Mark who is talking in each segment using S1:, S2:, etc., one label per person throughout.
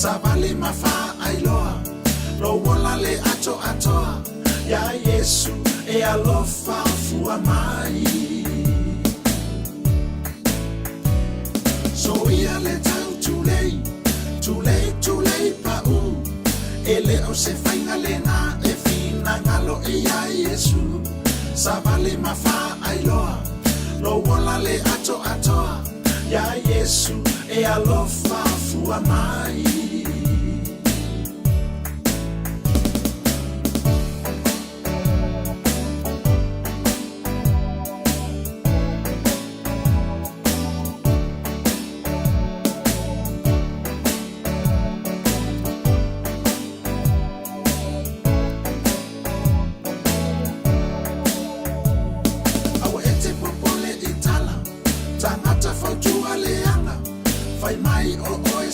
S1: Savali mafa ailoa, lo wola le ato atoa, ya Yesu e alofa fua mai. So ia le tau tulei pa u, ele o se fainga le na e fina ngalo e ya Yesu. Savali mafa ailoa, lo wola le ato atoa, ya Yesu e alofa fua mai.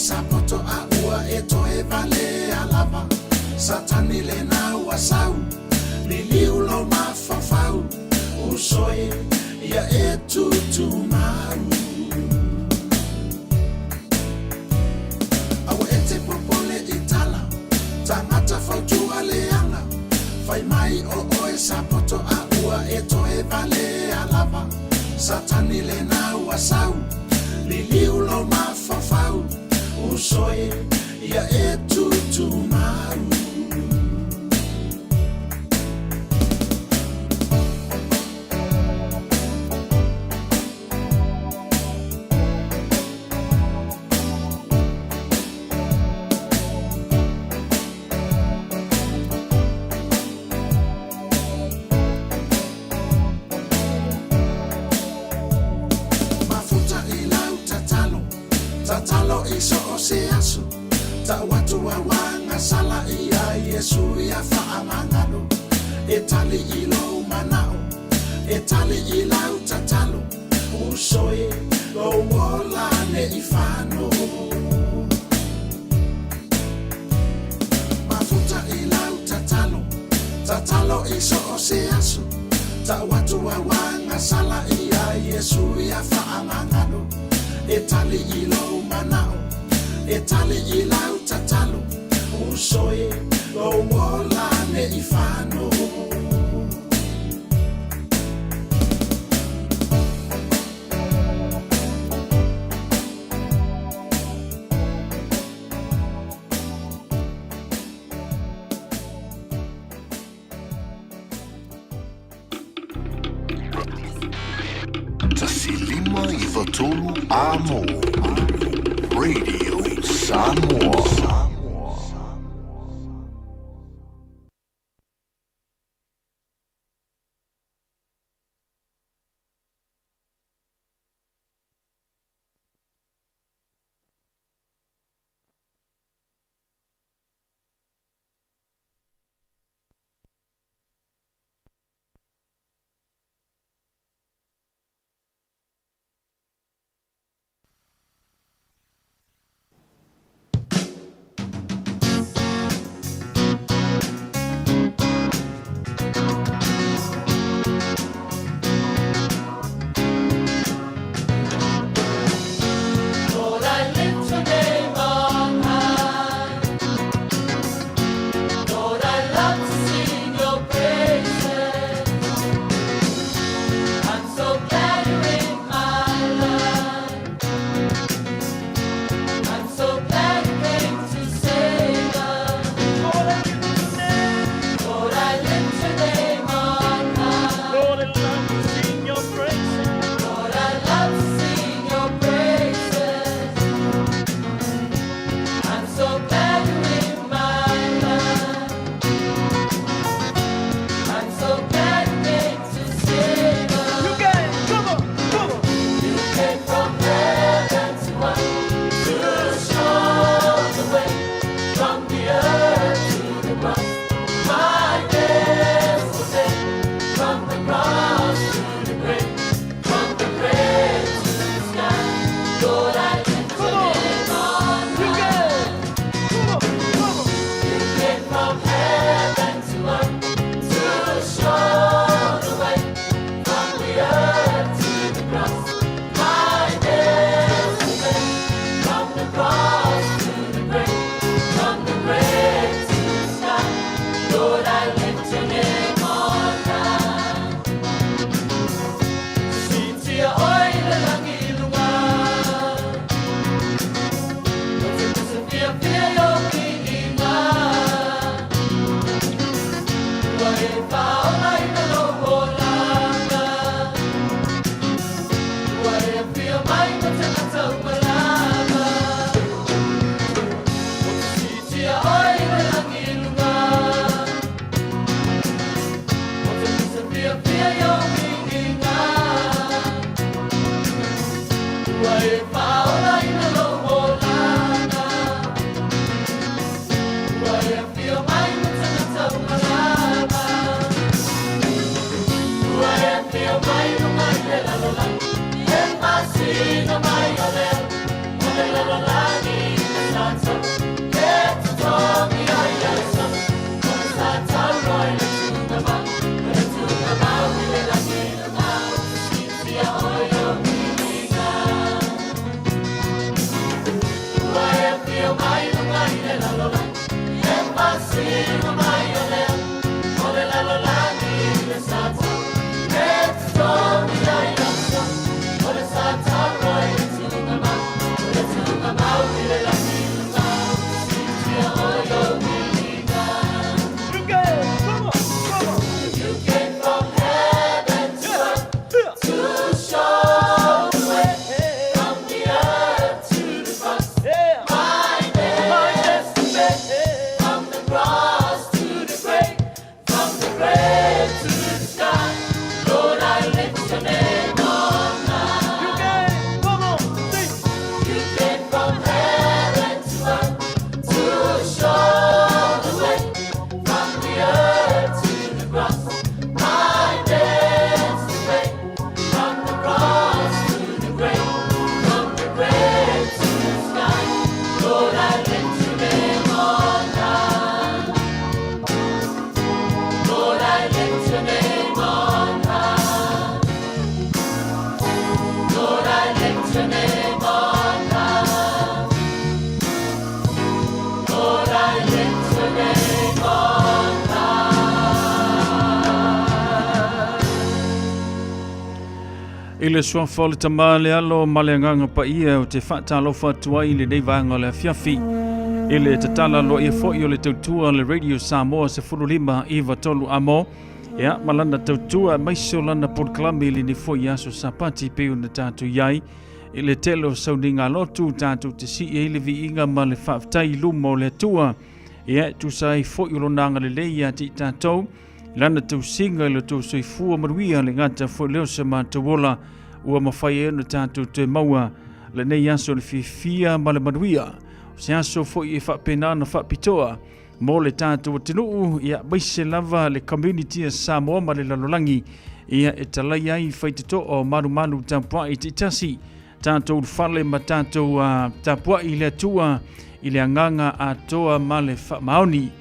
S1: Sapoto a ua e toe vale alava, Satani le na wasau, liliu lo mafafau, usoe ia e tutu mau. Awa e te popole itala, tangata fautua leanga, fai mai o oe sapoto a ua e toe vale alava, Satani le na wasau, liliu lo mafafau, usoe ia e tutu mau. Mafuta ilau tatalo iso o se aso, ta watu wa wanga sala ia Yesu ia faamangano, etali ilo manao, etali ilau tatalo, usoe lo wola ne ifano. Mafuta ilau tatalo iso o se aso, ta watu wa wanga sala ia Yesu ia faamangano, etali ilo manao, etali ilau tatalo, usoe lo wola ne ifano.
S2: Tasilima Ivatulu Amo Radio Samoa.
S3: Ile soafa o le tamale alo maleanganga pa ia o te whaatalofa atua i le nei vanga o le afiafi. Ile tatala lo ia fo i o le tautua le Radio Samoa se furulima i vatolu amo. Ia, malana tautua maiso lana podklami ili ni fo i aso sapati pe una tatu iai. Ile telo sauninga lotu tatu te si e ile vi inga ma le whaftai lumo le tua. Ia, tu sai fo i lonanga le leia ti tatou. Lana tau singa ilo tau soifua maruia le ngata fo leo se matawola ua mawhai e na tātou te maua le nei aso le fia ma le maruia. Se aso fo i e whapena na whapitoa mo le tātou atinuu ia maise lava le community a Samoa ma le lalolangi ia e talai ai whaitito o maru tapua i titasi tātou whale ma tātou tapua i le atua i le anganga a toa ma le whamaoni.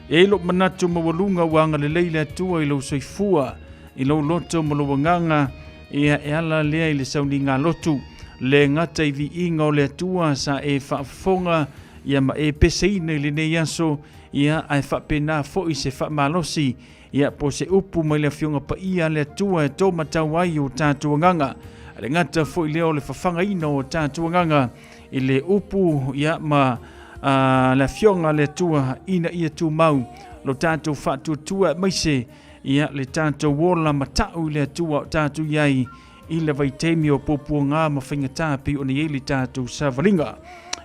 S3: E lo manatu mawalunga wanga le leile atua i lo soifua i lo loto malawanganga ia e ala lea i le sauni ngā lotu le ngata i vi inga o le atua sa e whaafonga ia ma e peseina i le nei aso ia ai whapena fo i se whamalosi ia po se upu mai le fionga pa ia le atua e tō matau ai o tātua nganga le ngata fo i leo le whawhanga ina o tātua nganga i le upu ia ma la fionga le tua ina ia tu mau lo tātou whātua tua maise ia le tātou wola matau le tua tātou iai i le vaitemi o popua ngā mawhingatāpi o ni e le tātou savalinga.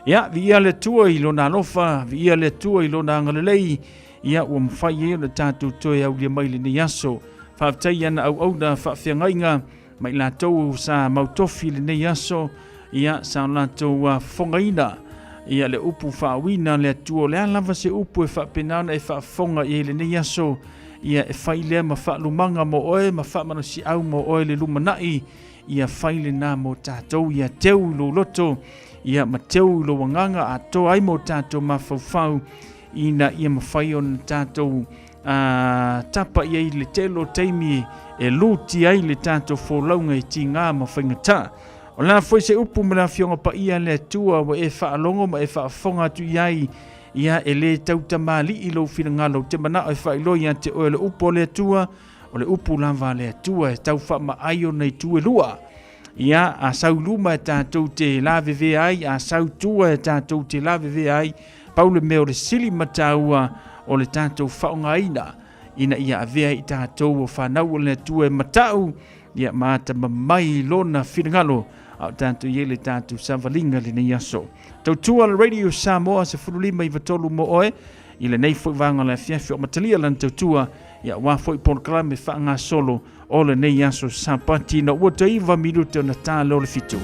S3: Ia, vi ia le tua i lo nā lofa, vi ia le tua i lo nā ngalelei, ia ua mwhai e le tātou toe au lia maile ni aso. Whaatai ana au na whaafeangainga, mai lātou sa mautofi le nei aso, ia sa lātou whongaina. Ia le upu whaawina le atua le alava se upu e whaapenana e whaafonga i le nei aso ia e whailea ma whaalumanga mo oe ma whaamana si au mo oe le lumanai ia whaile nā mo tātou ia teu lo loto ia ma teu lo wanganga a to ai mo tātou ma whauwhau ina ia ma whai o tātou tapa ia i le telo teimi e luti ai le tātou wholaunga i ti ngā ma whaingata. O la foi se upu me la fionga pa ia le tua wa e whaalongo ma e whaafonga tu iai ia e le tauta mali i lo whina ngalo te mana e whailo ia te oe le upu o le tua o le upu lava le tua e tau wha ma aio nei tu e lua. Ia a sau luma e tātou te lawe ai, a sau tua e tātou te lawe ai, paule meo le sili mataua o le tātou whaonga ina ia a vea i tātou o whanau o le tua e matau ia maata mamai lona whina ngalo au tātou iele tātou savalinga le nei aso. Tautua le Radio Samoa se furulima i vatolu mo oe, i le nei fwoi vanga le fiafi o matalia lan tautua, ia wafoi porkala me whaanga solo o le nei aso sapati na ua taiva minute o na tāle o le fitu.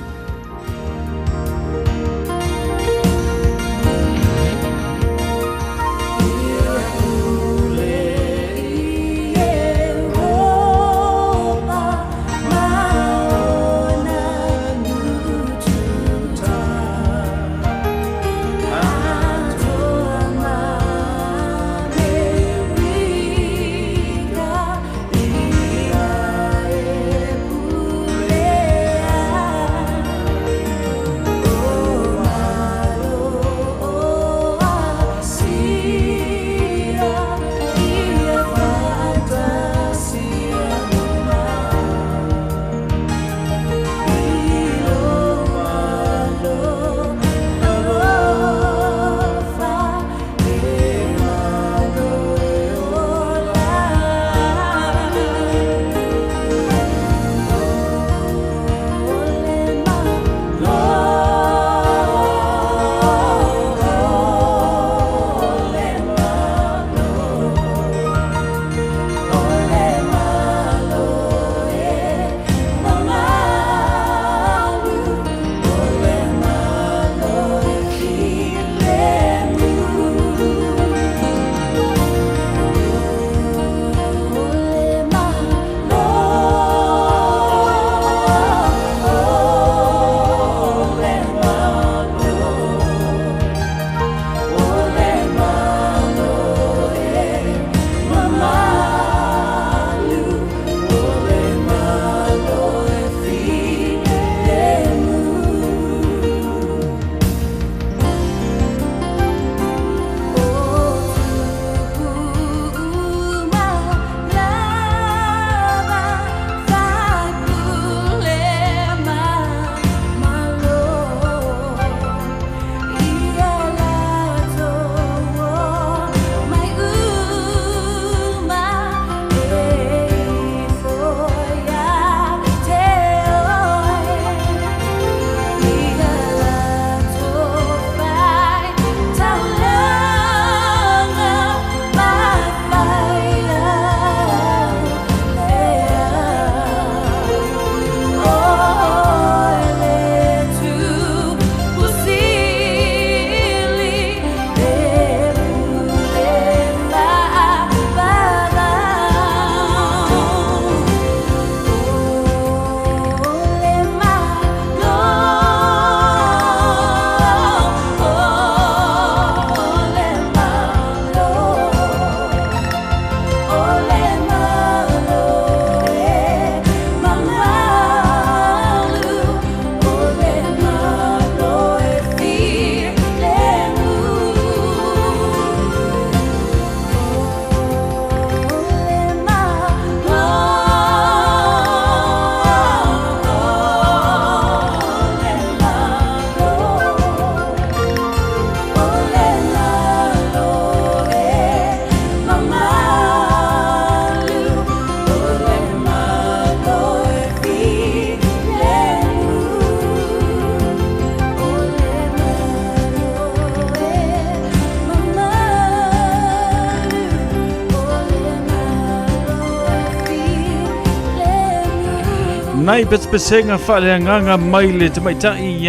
S3: Nai pespesenga whale nganga maile te maitai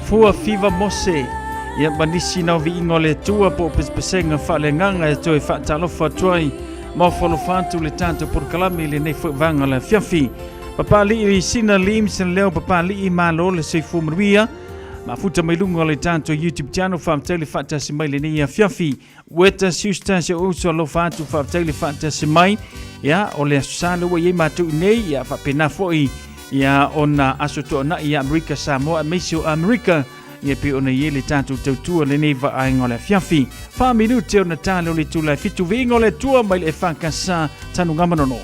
S3: fua fiva mose. Ia banisi na vi ingole tua po pespesenga whale nganga e toi whaatalofa tuai. Mau whalofatu le tanto por kalami le nei whanga le fiafi. Papa li i sina lim sen leo papa li i malo le seifu maruia. Mafuta mai lunga le tanto YouTube channel whaamtele whaatasi mai le nei fiafi. Weta siusta se uso lo whaatu whaamtele whaatasi mai. Ya ole asano wa ye matu nei ya whapena foi ya ona asoto na ya Amerika Samoa Mesio Amerika ya pe ona ye le tanto tautua le nei va ainga le fiafi. Fa minute ona talo le tula fitu vingo le tua mai le whankasa tanu ngamanono.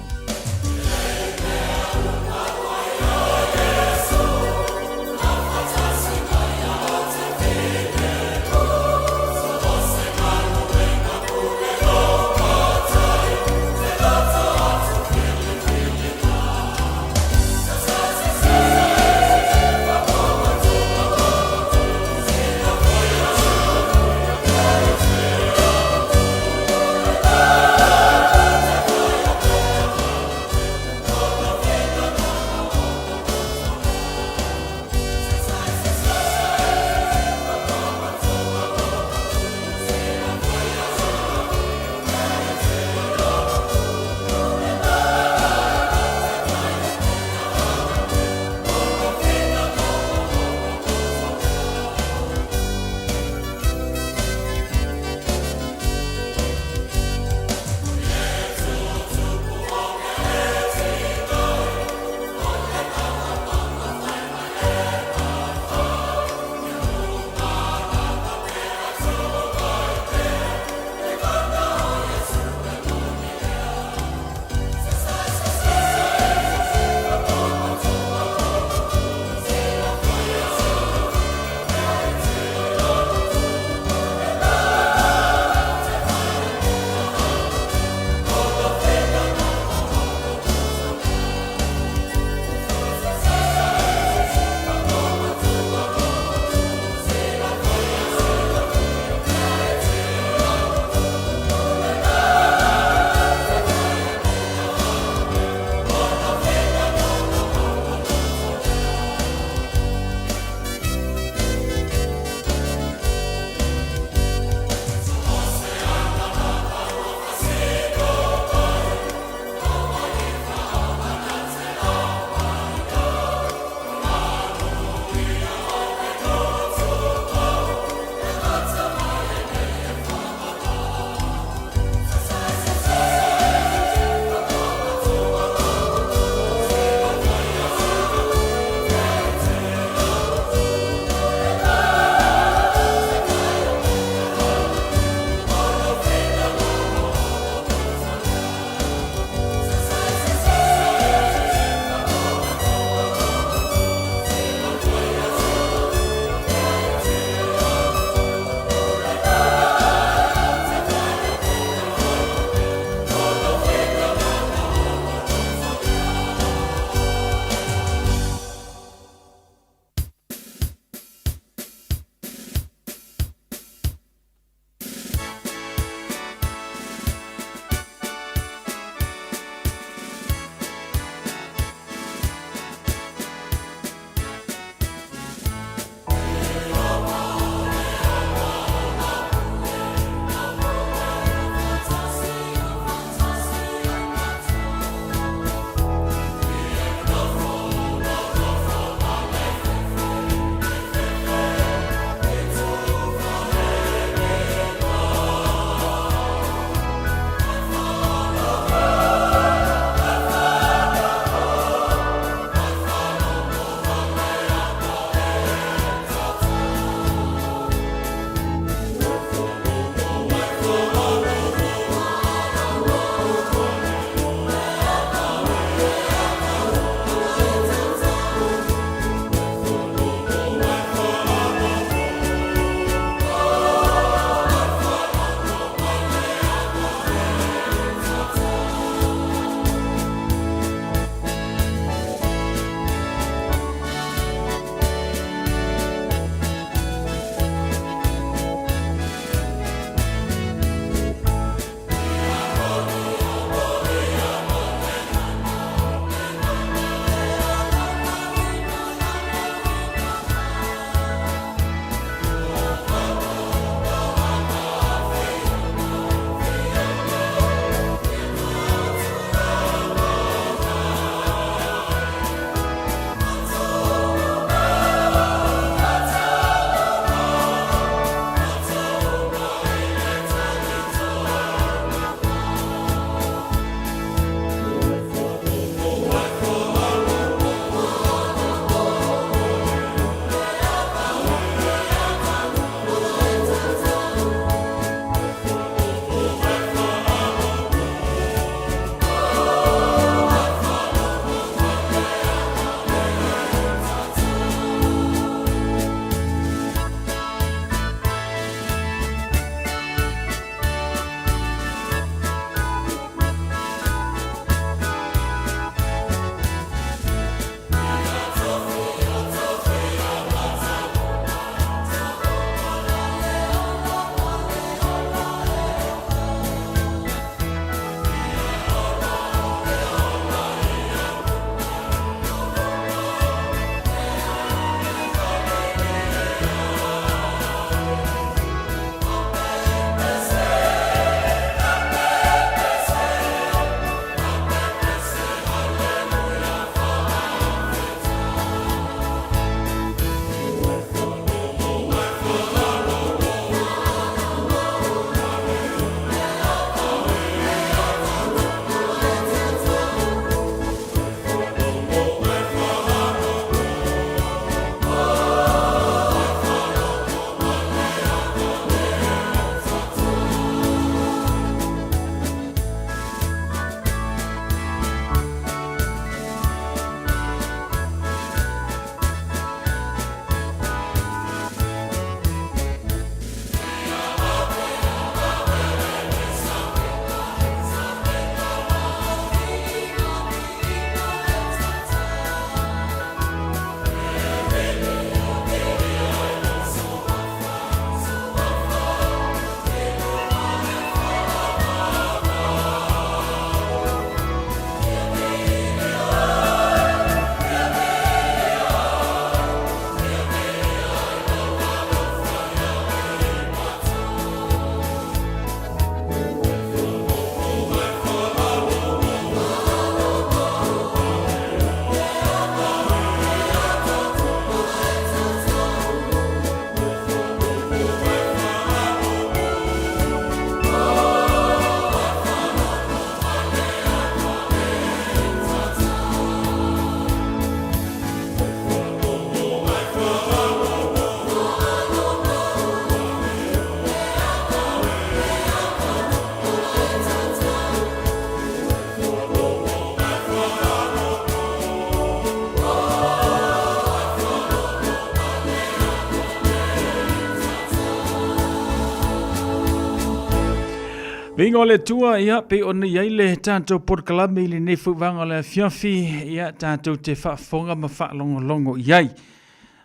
S3: Vingo le tua ia pe ona ia le tanto por kalame le ne fu vanga le fiafi ia tanto te fa fonga ma fa longo iai.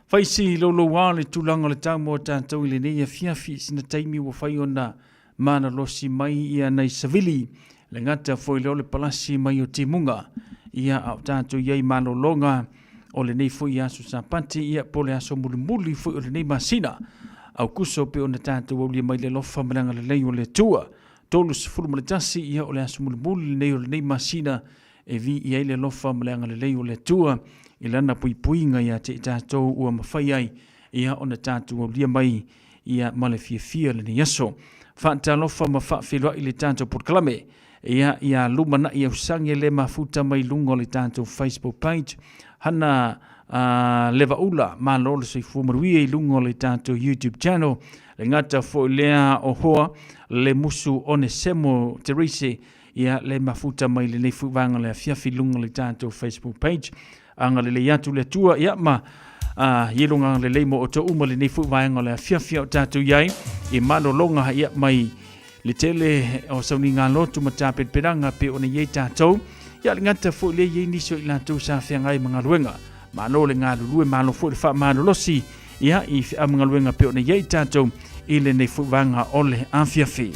S3: Faisi lo wale tulanga le tamo tanto ile ne ia fiafi sina taimi wa fai ona mana losi mai ia nei savili le ngata foi le palasi mai o timunga ia au tanto iai mano longa o le nei foi asu sapati ia pole aso mulimuli foi o le nei masina au kuso pe ona tanto o le mai le lofa malanga le lei o le tua. Tolu sefulu ma le tasi ia o le aso mulimuli nei o le nei masina e vi ia le lofa malanga le lei o le tua i lana puipuinga ia te tātou ua mawhai ai ia o na tātou o lia mai ia male fia le ni yaso. Whanta lofa ma whawhiloa i le tātou porkalame ia lumana i ausangi le mafuta mai lungo le tātou Facebook page hana lewa ula ma lolo se fumaruia i lungo le tātou YouTube channel le ngata fo lea o hoa le musu one semo Terese ia le mafuta mai le nefu vanga le fiafi lungo le tātou Facebook page anga le atu le tua ia ma yelonga le leimo o to uma le nefu vanga le fiafi o tātou iai i malo longa ia mai le tele o sauninga lotu matapet peranga pe ona iei tātou ia le ngata fo le iei niso i lātou sa whiangai mga ruenga malo le ngā lulue malo fo le wha malo losi ia i whia mga ruenga pe ona iei tātou i le nefu vanga ole a fiafi.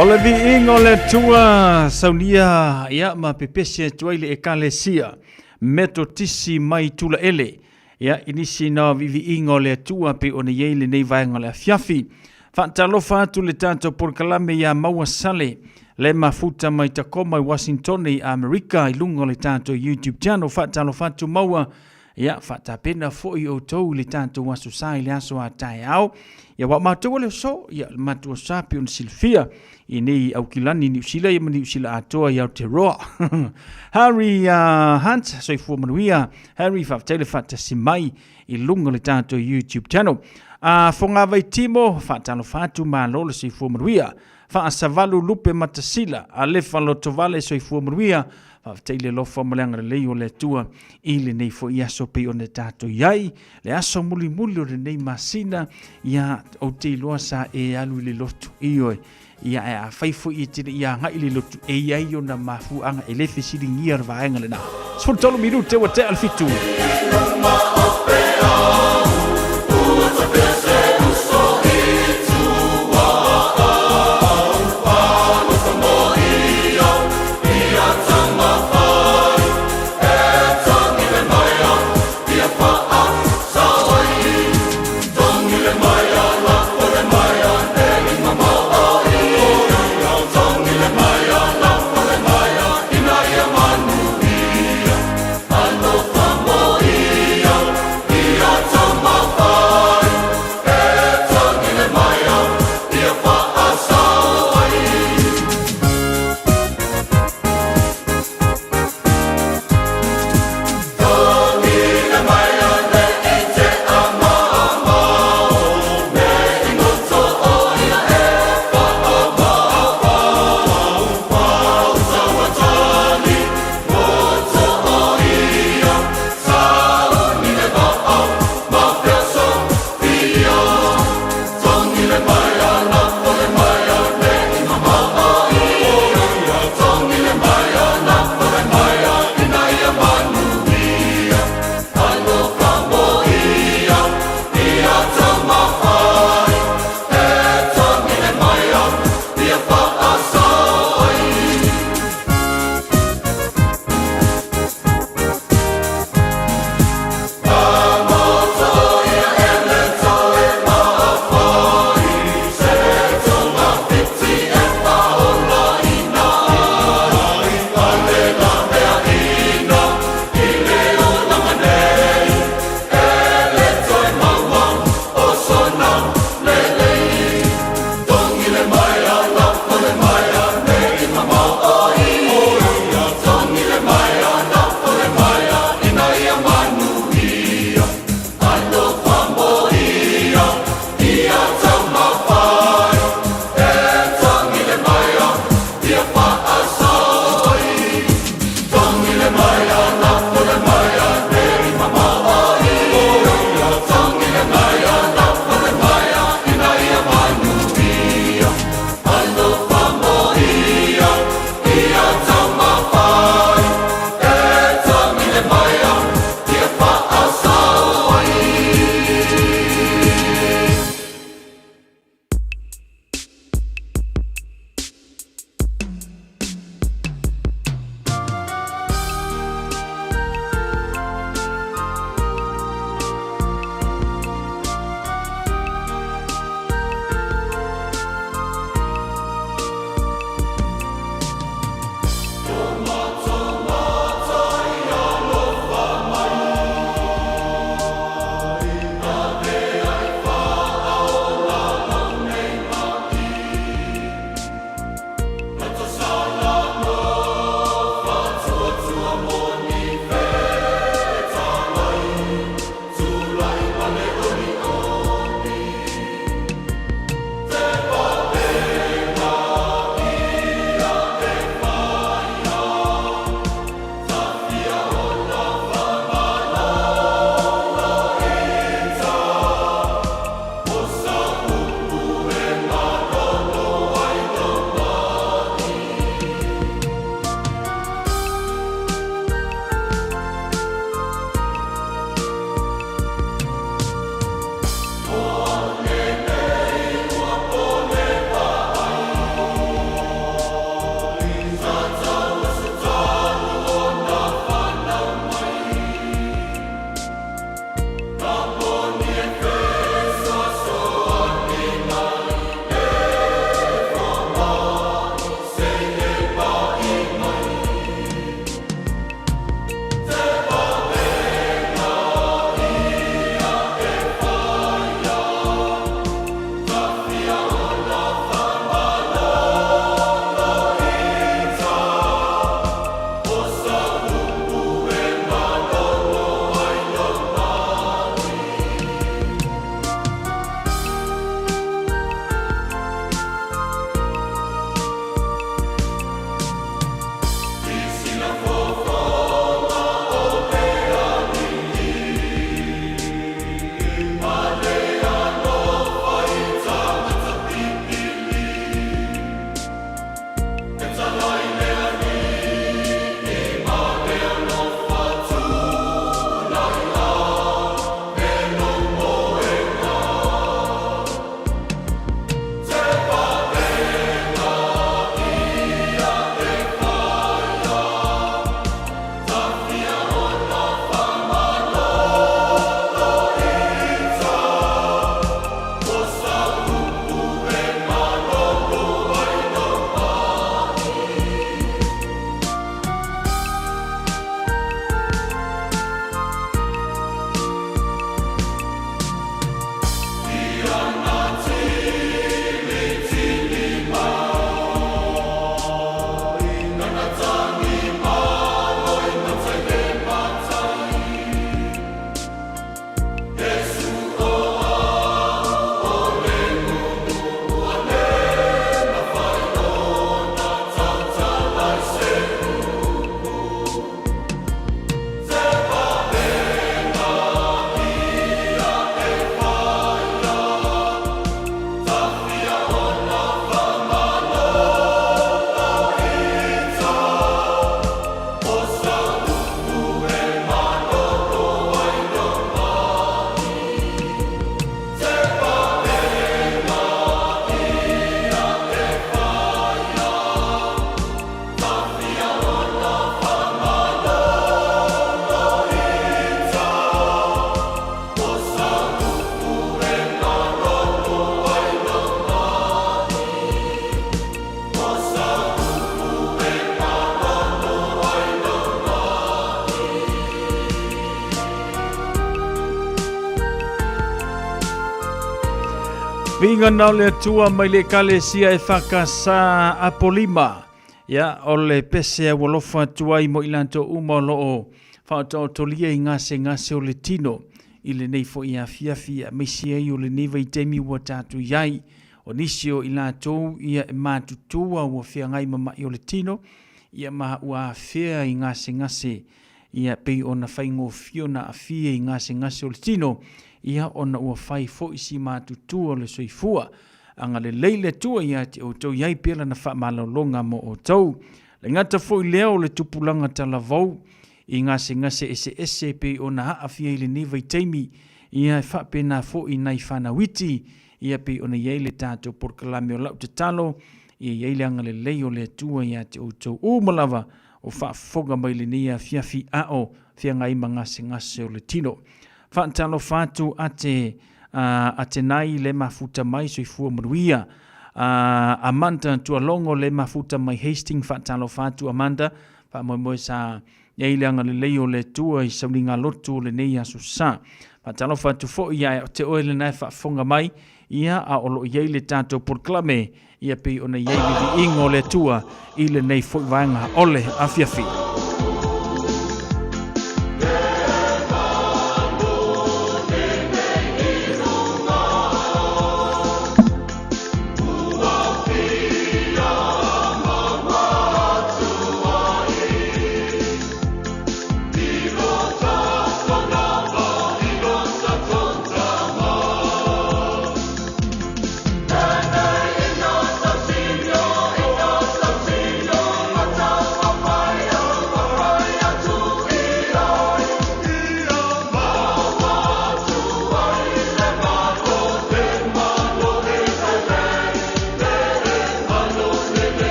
S3: O le vi ingo le tua saunia ia ma pepese tuaile e kalesia meto tisi mai tula ele ia inisi na vivi ingo le tua pe ona yeile nei vaenga le fiafi fatalofa atu le tato por kalame ia maua sale le mafuta mai takoma i Washington i Amerika i lungo le tato YouTube channel fatalofa atu maua ia fatapena foi o tou le tato wasu sai le aso atai au ia wa matua le so ia matua sapi on silfia ini au kilani New Zealand ia New Zealand atoa ia te roa Harry Hunt soifua manuia Harry faftele fatasimai i lungo le tato YouTube channel fonga vai timo fatalo fatu malolo soifua manuia fa savalu lupe matasila ale falo tovale soifua manuia faftele lo famulanga le o le tua ile nei fo ia sopi on le tato yai le aso muli muli o le nei masina ia o te loa sa e alu le lotu ioi ia e faifo i tira ia ngai le lotu e iai o na mafu anga e lefe siri ngia rvaenga le na sfurtolo minute wa te alfitu
S4: Your
S3: Vinga nau le atua mai le kalesia e whakasa apolima. Ia, o le pese a walofa tuai mo ilanto uma loo whaatau tolia i ngase o le tino. I le nei fo ia fiafia meisi ai o le neva i teimi ua tatu iai. O nisi o ilanto ia e mātutua ua whiangai mama i o le tino. Ia maha ua whia i ngase. Ia pei ona whaingo fiona a fia i ngase o le tino. Ia ona ua whai fo isi mātutua le soifua. Anga le leile tua ia te o tau iai pela na wha malalonga mo o tau. Le ngata fo i leo le tupulanga tala vau. I ngase ese pe o na haa fia i le neva i teimi. Ia e wha pena fo i nai whana witi. Ia pe o na iai le tātou porkalame o lau te talo. Ia iai le anga le leo le tua ia te o tau umalawa. O wha foga mai le nia fiafi ao. Fia ngai ma ngase o le tino. Whaantalo whātu ate nai le mafuta mai soifua maruia. Amanda tualongo le mafuta mai Hastings whaantalo whātu Amanda. Whamoe sa iaileanga le leo le tua i sauninga lotu le nei asu sa. Whaantalo whātu fo ia te oele nai whaafonga mai. Ia a olo iai le tātou porklame. Ia pe ona iai le ingo le tua i le nei fo vanga ole afiafi.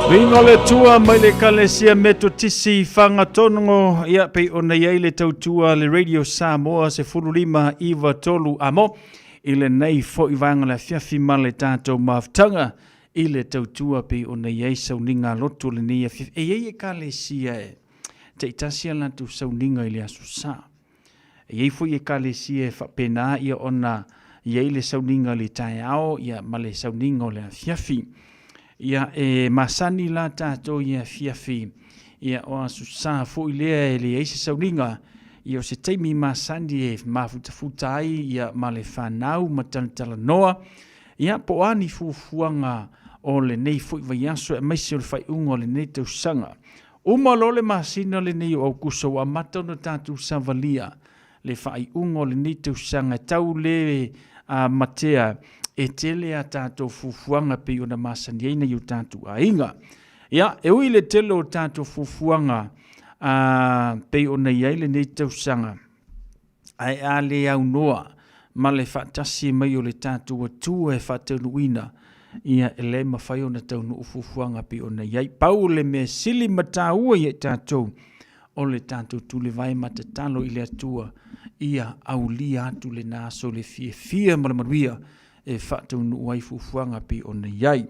S3: Wingo le tua mai le kalesia meto tisi whanga tonongo ia pe ona iei le tautua le Radio Samoa se fululima iwa tolu amo i le nei fo i vanga le fiafi ma le tātou maftanga i le tautua pe ona iei sauninga lotu le nia fiafi e iei e kalesia e te itasia lantu sauninga i le asu sa e iei fo i e kalesia e whapena ia ona iei le sauninga le tae ao ia ma le sauninga o le fiafi ia e masani la tātou ia fiafi ia o asu sa fo i lea e le eise sauninga ia o se teimi masani e mafutafuta ai ia ma le whanau ma talatala noa ia po ani fufuanga o le nei fo i vaiaso e maise o le whai ungo le nei tausanga uma lo le masina le nei o kuso wa matona tātou savalia le whai ungo le nei tausanga tau le matea e tele a tātou fufuanga pe o na masaniaina i o tātou ainga. Ia, e ui le tele o tātou fufuanga pe o na iaile nei tausanga. Ai a le au noa, ma le whaatasi mai o le tātou atua e whaataunuina. Ia e le mawhai o na taunu o fufuanga pe o na iai. Pau le me sili mataua i e tātou. O le tātou tule vai matatalo i le atua. Ia au li atu le naso le fia malamaruia. E whaatau nuai fufuanga pe o na iai.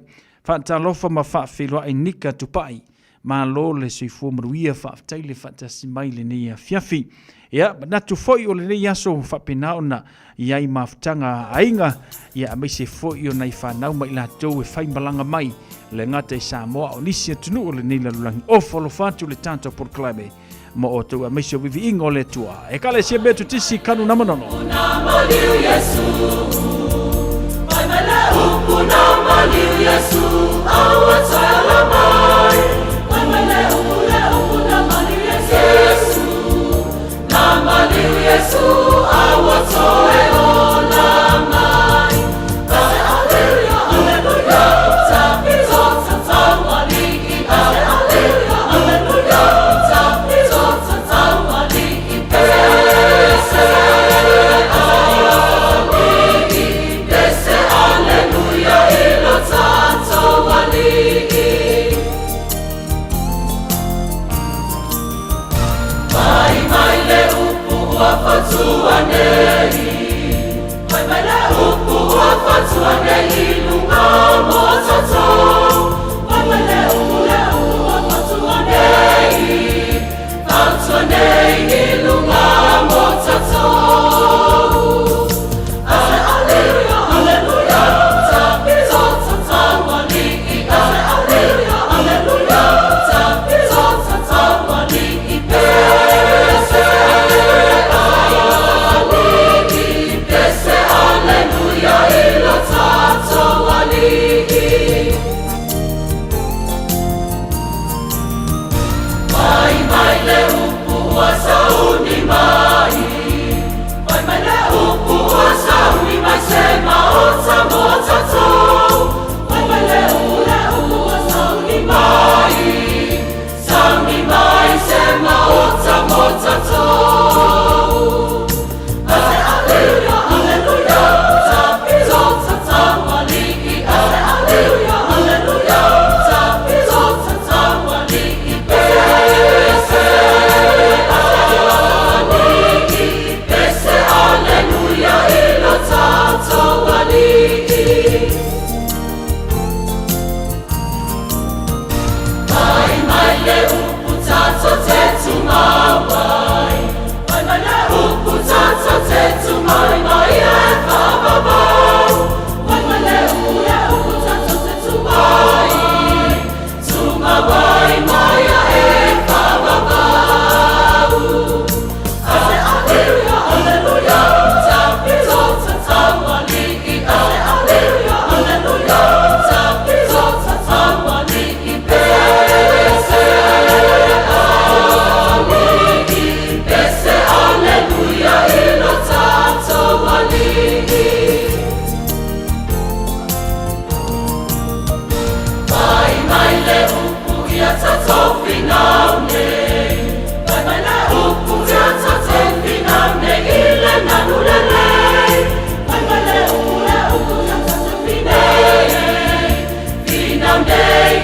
S3: Whaatalofa ma whaafeloa e nika tupai, ma lo le sui fuamaruia whaatai le whaatasi mai le neia fiafi. Ia, natu foi o le neia aso whapena ona iai mawhtanga ainga, ia amai se foi o nei whanau mai la tau e whaimbalanga mai, le ngata i Samoa o nisi atunu o le neila lulangi. O whalo whatu le tātou porklame, ma o tau amai se o vivi ingo le tua. E kale sia betu tisi kanu namanono.
S4: Namaliu Yesu. Ukuna maliu Yesu awatala mai Wamele ukuna maliu Yesu Na maliu Yesu awatoe ona mai Ase aleluya, aleluya Tapito tatawaliki Ase aleluya, aleluya Tapito tatawaliki Pese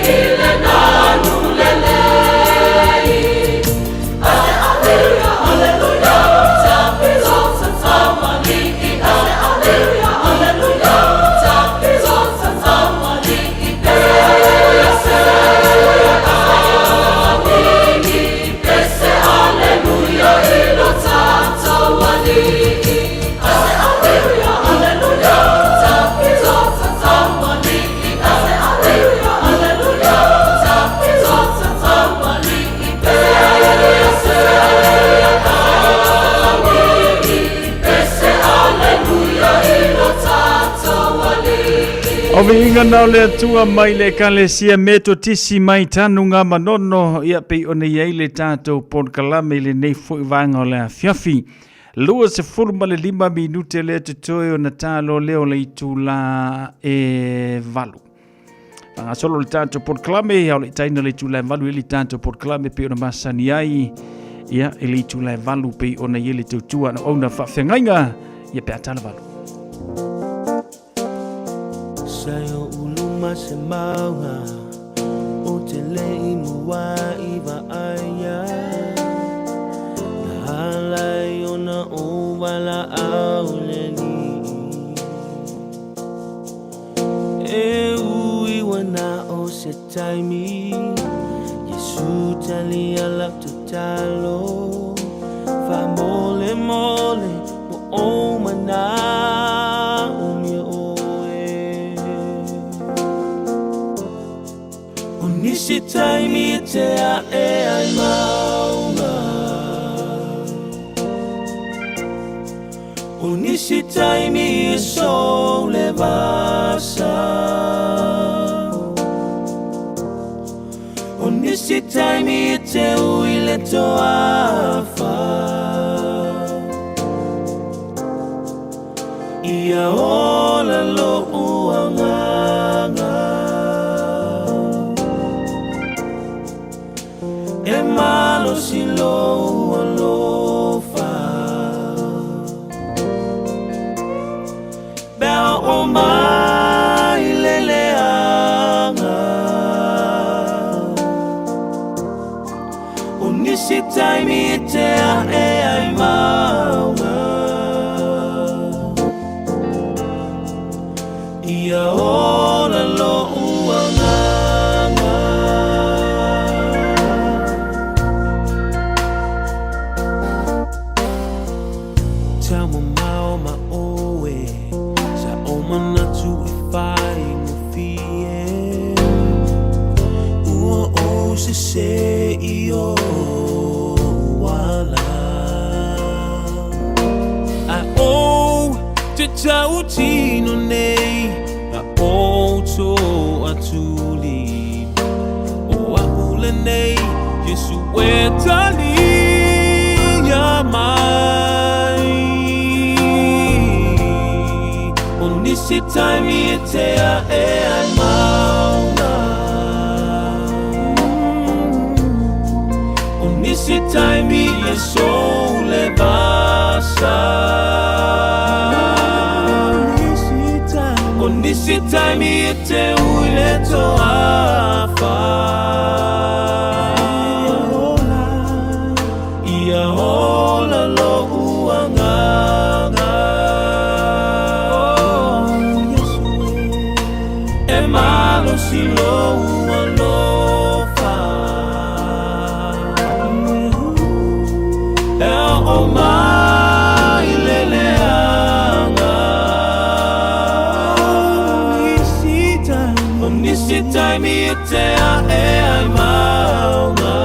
S4: Ile na
S3: Ovinga na le tua mai le kalesia meto tisi mai tanunga manono ia pe one ye le tato por kalame le nei foi vanga le fiafi. Lua se forma le 5 minute le tutoio natalo leo le itula e valu. Anga solo le tato por kalame au le taina le itula e valu le tato por kalame pe ona masani ai ia le itula e valu pe ona ye le tutua na ona fafengainga ia pe atala valu.
S5: Sayo uluma se maunga o te lei mua iwa aia na halai ona o wala au le ni e ui wana o se taimi Yesu tali ala tu talo fa mole mole mo o mana o mi o Nisi taimi te a e ai maunga O nisi taimi e so le vasa O nisi taimi e te ui le toafa Ia ola lo uanganga E malo si lo alofa Bea o mai leleanga O nisi taimi e te a e ai maunga Ia ola lo uanganga Tama mao ma oe Sa o manatu e whai mo fie Ua o se se i o wala A o te tau tino nei A o to atuli O a ule nei Yesu e tali ya mai Nisi taimi e te a e ai maunga O nisi taimi e so le basa O nisi taimi e te ui le toafa Ia hola lo uanganga Malo si lo alofa E o mai leleanga O nisi taimi e te a e ai maunga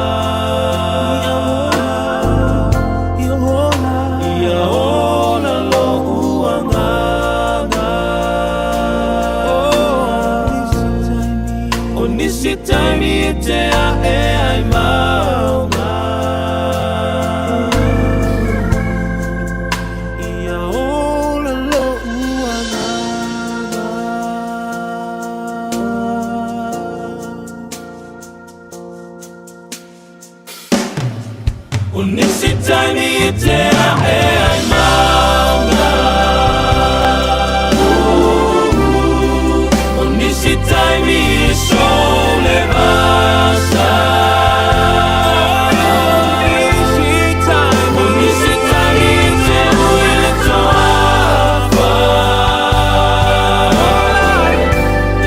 S5: Ia ola lo uanganga O nisi taimi e te a e ai maunga Ia ola lo uanganga O nisi taimi e te a e ai maunga O nisi taimi e so le basa O nisi taimi e te ui le toafa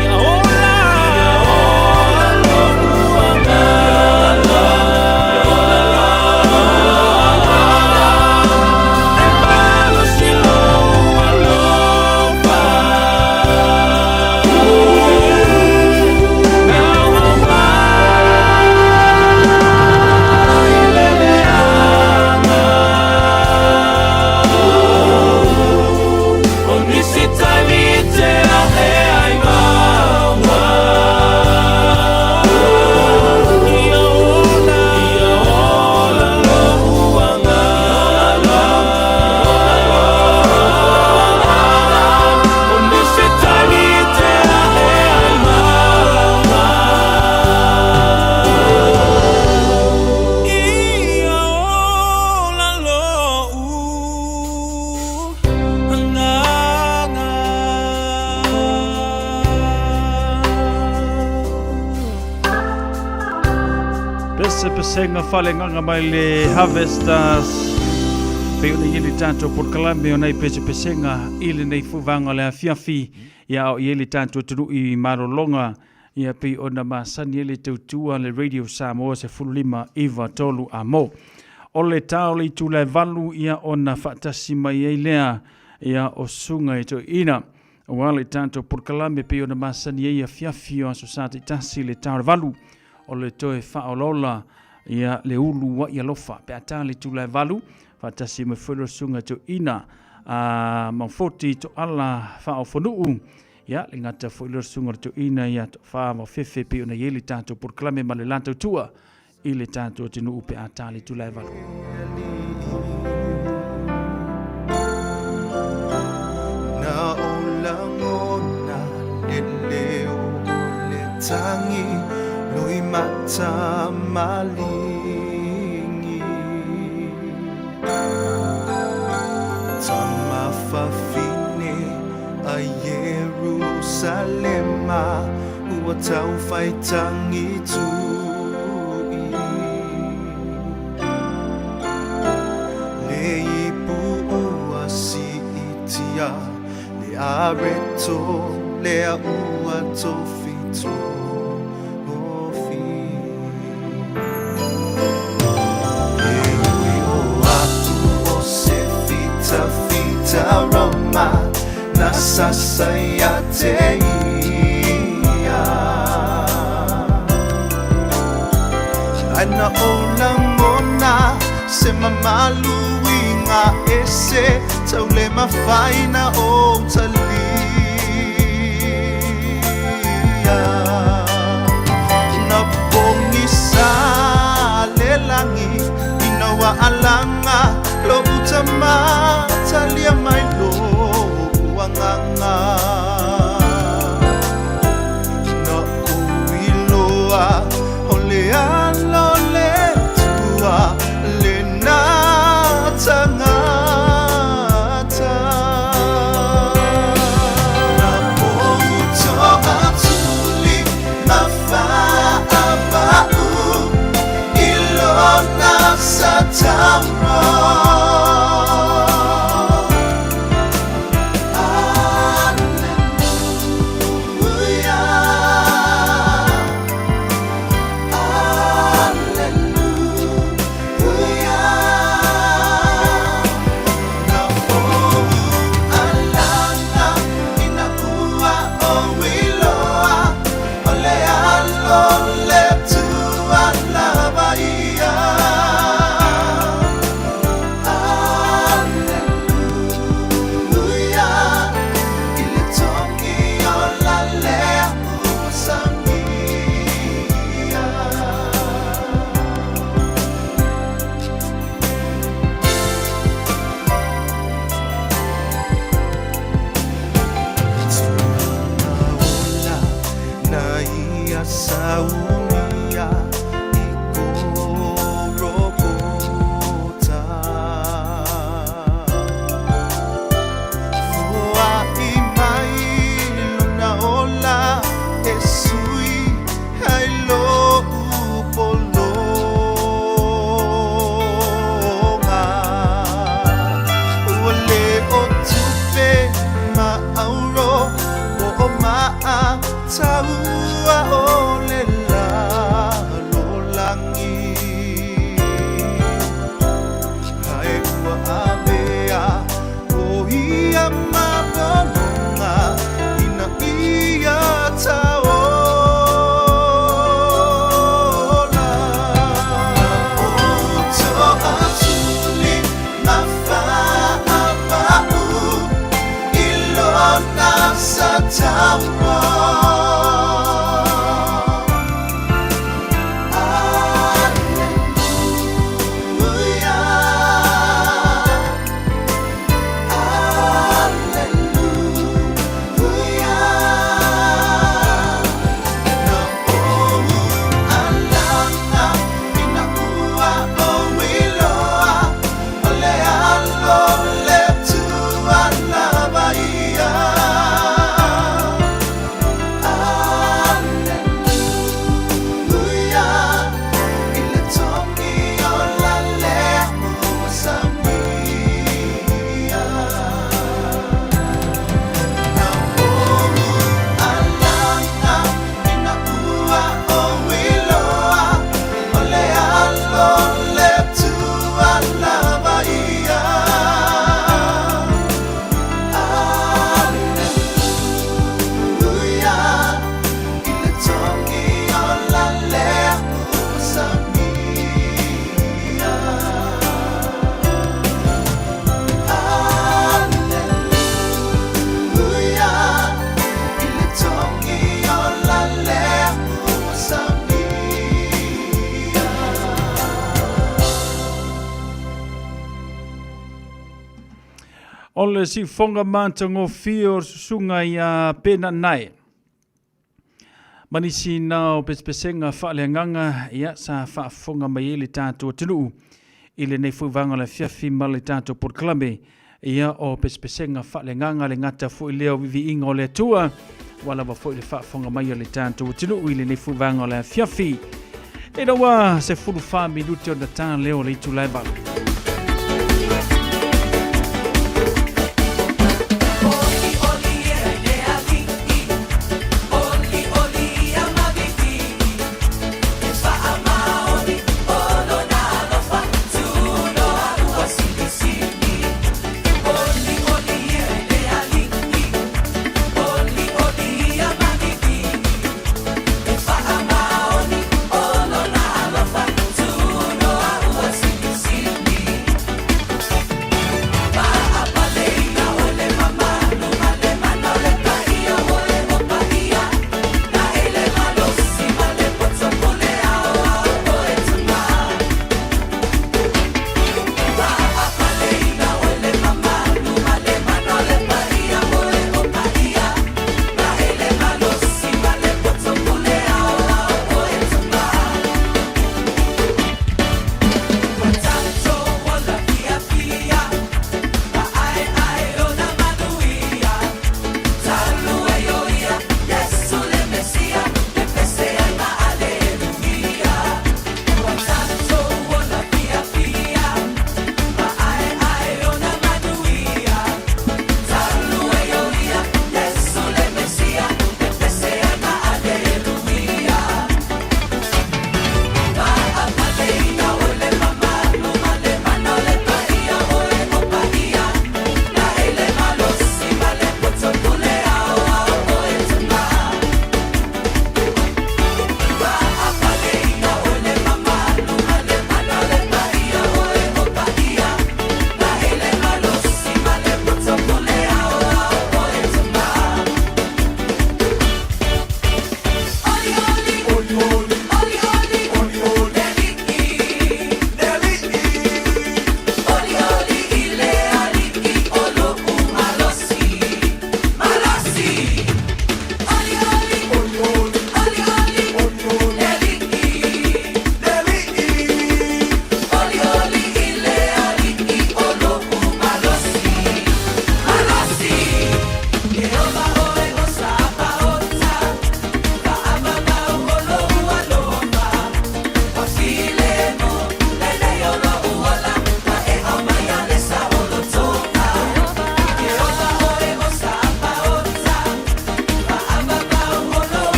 S5: Ia ola lo uangala
S3: Bese pesenga fale nganga mai le Harvesters. Pe una yeli tanto por Colombia nei pesenga ile nei fuvanga le afiafi ya yeli tanto tru I marolonga ya pe ona masani yeli tutua le Radio Samoa se fulima Eva tolu amo. Ole tauli tu le valu ia ona fatasi mai lea ya osunga ito ina. Wale tanto por Colombia pe ona masani ya afiafi o society tasi le tauli valu. O le toe whaolola ia le ulu wa ia lofa. Pe atali tu lai valu, fatasi me whero sunga to ina, mawhoti to ala whao whanuu. Ia, le ngata whero sunga to ina ia to whaama whewhe pe ona yeli tātou por klame ma le lantou tua, I le tātou tinu upe atali tu lai valu.
S5: Na ola ngona le leo le tangi Lui mata malingi Tama fafine a Yerusalema Ua tau whaitangi tui Le ipu ua si itia Le areto le a ua tofito Roma nasa saya teia Ana olangona se mamaluinga ese taule mafaina o talia Na pongisa lelangi inawa alanga lo utama talia mai lo wanganga na uiloa ole alo le tua le natangata na pouto atuli mafa'aba'u ilona satamro Saunia ikorobota Fua imai luna ola esui hailo upolonga Ule otupe ma'auro o ma'a taua ole la lolangi Hai ua abea o ia mabonga ina ia taola Oto atuli mafa'aba'u ilona satamwa
S3: le si fonga mātango fio susunga ia pena nai. Manisi na o pespesenga whaaleanganga ia sa whaafonga mai le tātua tinu. Ile nei fuivanga le fiafi ma le tātua porklame. Ia o pespesenga whaaleanganga le ngata fu i leo vivi inga o le tua. Wala wa fu i le whaafonga mai le tātua tinu. Ile nei fuivanga le fiafi. E rawa se furu wha minuti o na tā leo le itu lai bala.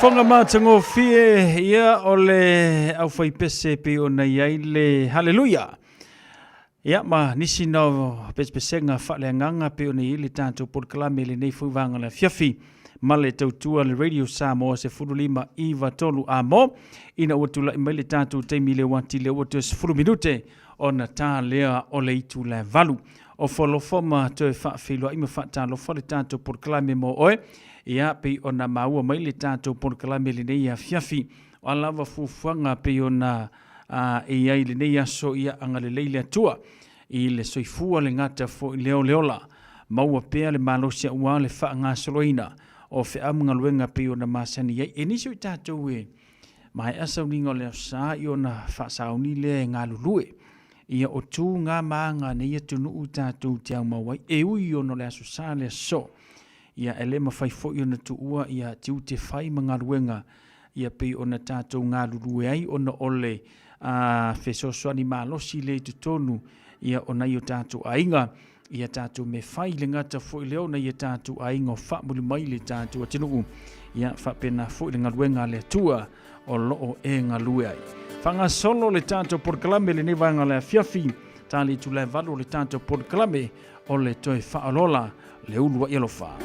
S3: Fonga mātango fie ia o le au whai pese pe o na iai le hallelujah. Ia ma nisi nao pespesenga whaleanganga pe o na iai le tātou porkalame le nei fuivanga le fiafi. Ma le tautua le radio Samoa se furulima iwa tolu a mo. Ina uatula ima le tātou teimi le wati le uatu se furu minute o na tā lea o le itu le valu. O folofoma te whaafilua ima whaatalofa le tātou porkalame mo oe. Ia pe ona maua mai le tātou porkalame le nei a fiafi. O alawa fufuanga pe ona e ai le nei aso ia anga le leile atua. I le soifua le ngata fo i leo leola. Maua pea le malosia ua le wha ngā soloina. O fe amunga luenga pe ona masani iai. E nisi o i tātou e. Mai asau ningo leo sa i ona wha sauni le ngā lulue. Ia o tū ngā maanga ne ia tunu u tātou te au mawai. E ui ono le aso sa le so. Ia ele mawhai fo i ona tu ua ia tiu te whai mga luenga ia pei ona tātou ngā lulu ai ona ole whesoso ni malosi le tutonu ia ona i o tātou ainga ia tātou me whai le ngata fo i leo na ia tātou ainga o whamuli mai le tātou atinuu ia whapena fo i le ngaluenga le tua o loo e ngalue ai. Whanga solo le tātou porkalame le nevanga le fiafi tali tu le valo le tātou porkalame o le toi whaalola le ulua ialofa.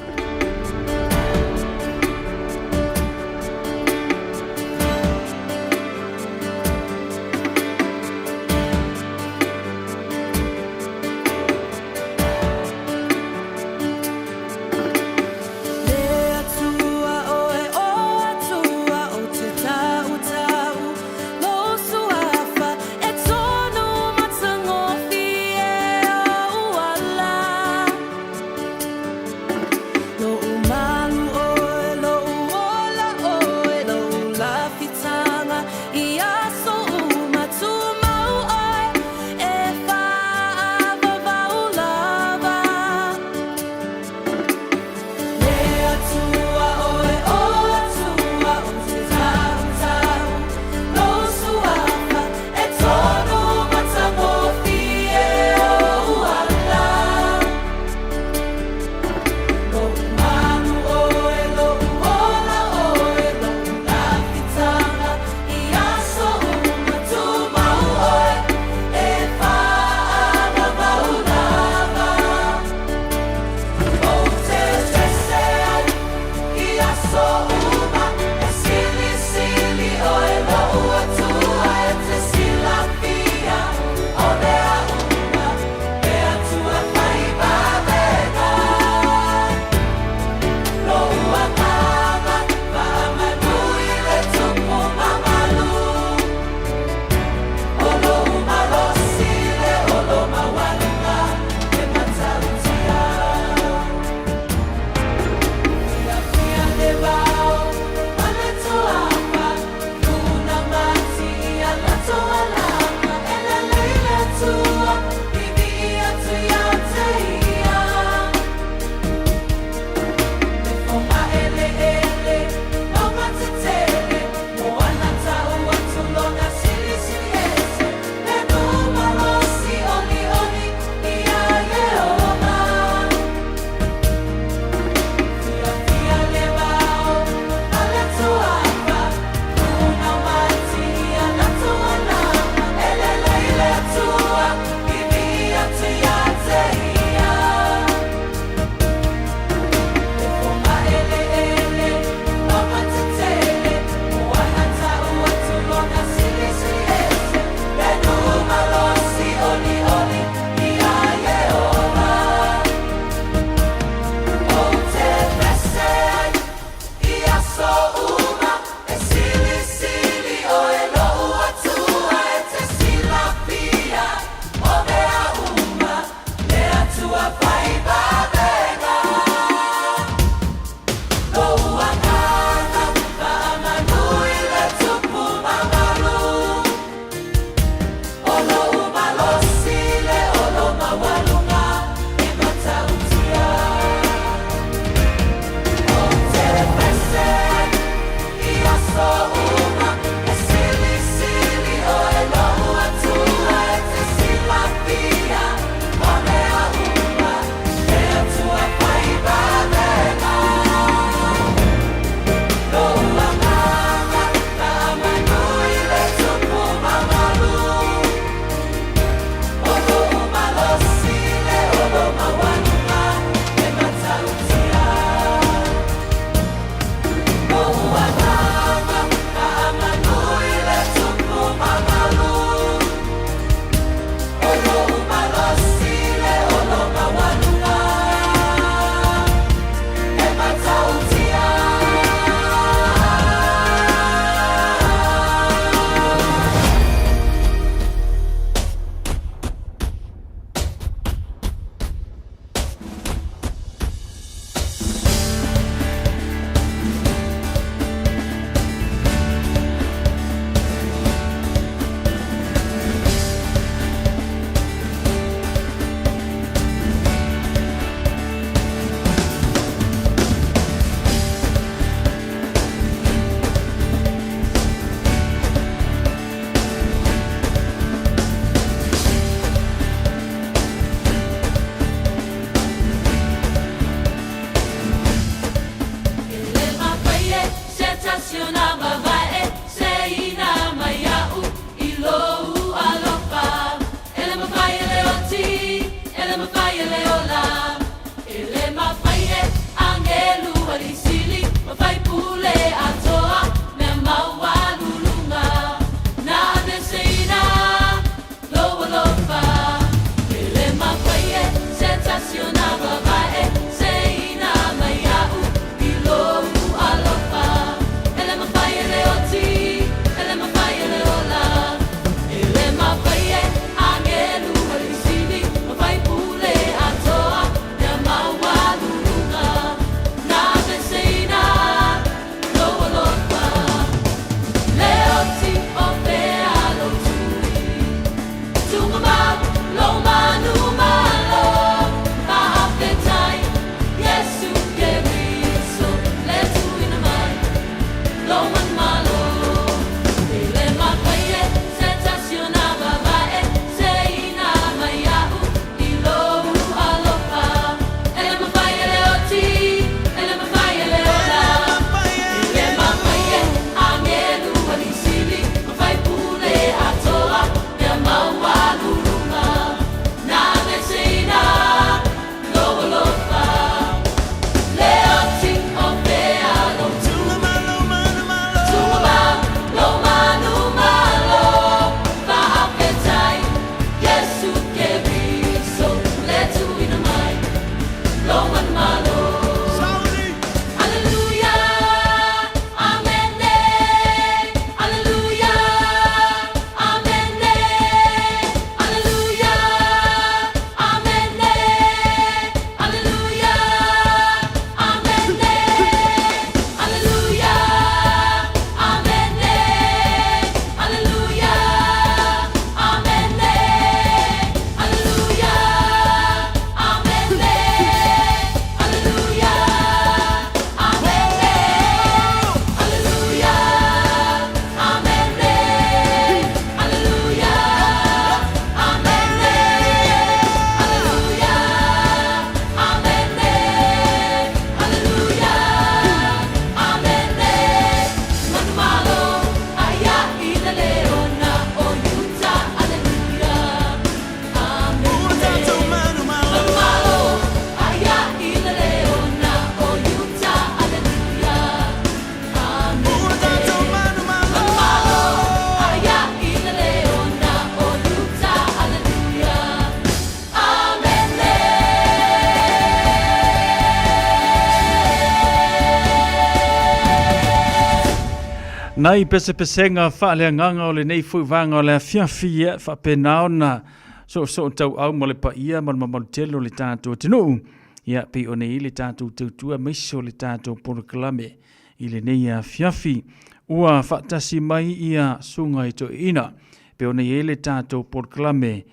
S3: Nai pese pesenga whaaleanganga o le nei fuivanga o le fiafia whapenao na so tau au mo le paia ma mamalutelo le tātou tinu. Ia pe o nei le tātou tautua meiso le tātou poroklame i le nei a fiafi. Ua whaatasi mai ia sunga i to ina. Pe o nei le tātou poroklame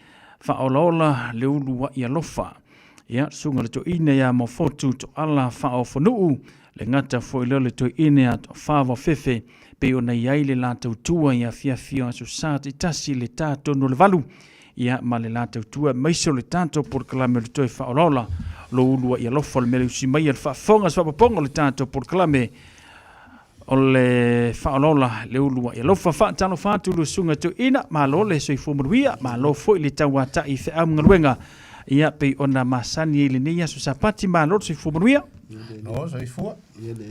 S3: whaolola le ulua ia lofa. Ia sunga le to ina ia mo fotu to ala whaofonuu le ngata foileo le to ina to whawa fefe. Pe o nei ai le lātou tua ia fiafia o susati tasi le tātou no le valu. Ia ma le lātou tua meiso le tātou poroklame le toi whaolola lo ulua ia lofa le mele usi mai al whaafonga swapaponga le tātou poroklame o le whaolola le ulua ia lofa whaatalo whaatu lu sunga tu ina ma lo le soi fumuruia ma lo foi le tauata i wha am ngaruenga ia pe ona masani le nia susapati ma lo soi fumuruia
S6: no soi fua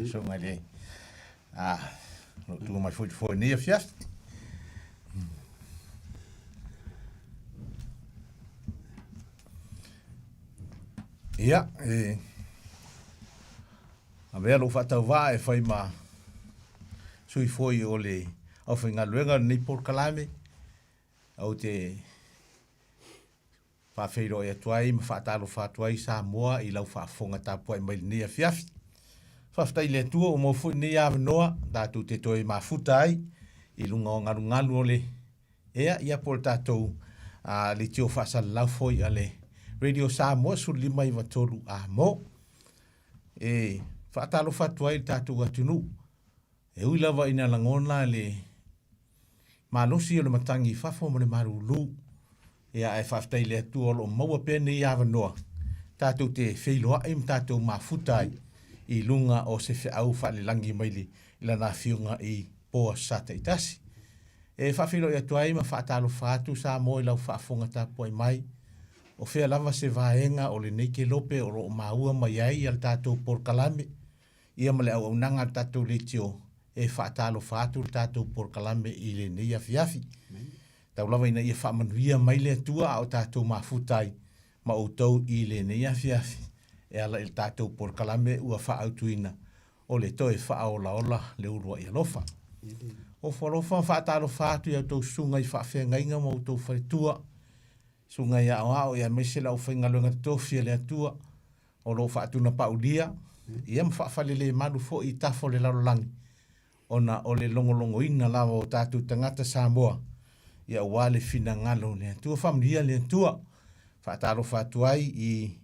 S6: sunga le tu mai foi nia fias ia a vea lo fatau va e fai ma sui foi o le au fai ngā luenga nei poroklame au te whawheiro e atuai ma whaatalo whaatuai Samoa i lau whaafonga tāpua i mai nia fiafi whaftai le tua o mo fui nia avanoa tātou te toi mafuta ai i lunga o ngaru o le ea ia por tātou le tio whaasala lau foi a le Radio Samoa su lima i watolu a mo. Whaatalo whatuai tātou atunu. E ui lava ina langona le malosi o le matangi whafo mo le marulu. Ea e whaftai le atu o lo maua pene i awanoa. Tātou te wheiloa im tātou mafutai i lunga o se whiau whale langi maili i lana whiunga i poa sata i tasi. E whawhilo i atuai ma whaatalo whatu sa mo i lau whaafonga tāpua i mai. O fea lava se vaenga o le neike lope o ro maua mai ai al tātou poroklame. Ia male au nanga tātou le tio e whaatalo whātu tātou poroklame i le neia fiafi. Tau lava ina ia whaamanuia mai le tua au tātou mafutai ma outou i le nei afiafi e ala il tātou por kalame ua whaautuina o le toe whaola le urua i alofa. O whalofa whaatalo whaatu i autou sunga i whaafengainga ma outou whaitua sunga i ao ia mesela o whaingalunga tofia le atua o lo whaatuna paulia ia mwhaafalele manu fo i tafo le lalolangi ona o le longolongo ina lawa o tātou tangata Samoa ia wale fina ngalo le atua whamria le atua whaatalo whaatuai i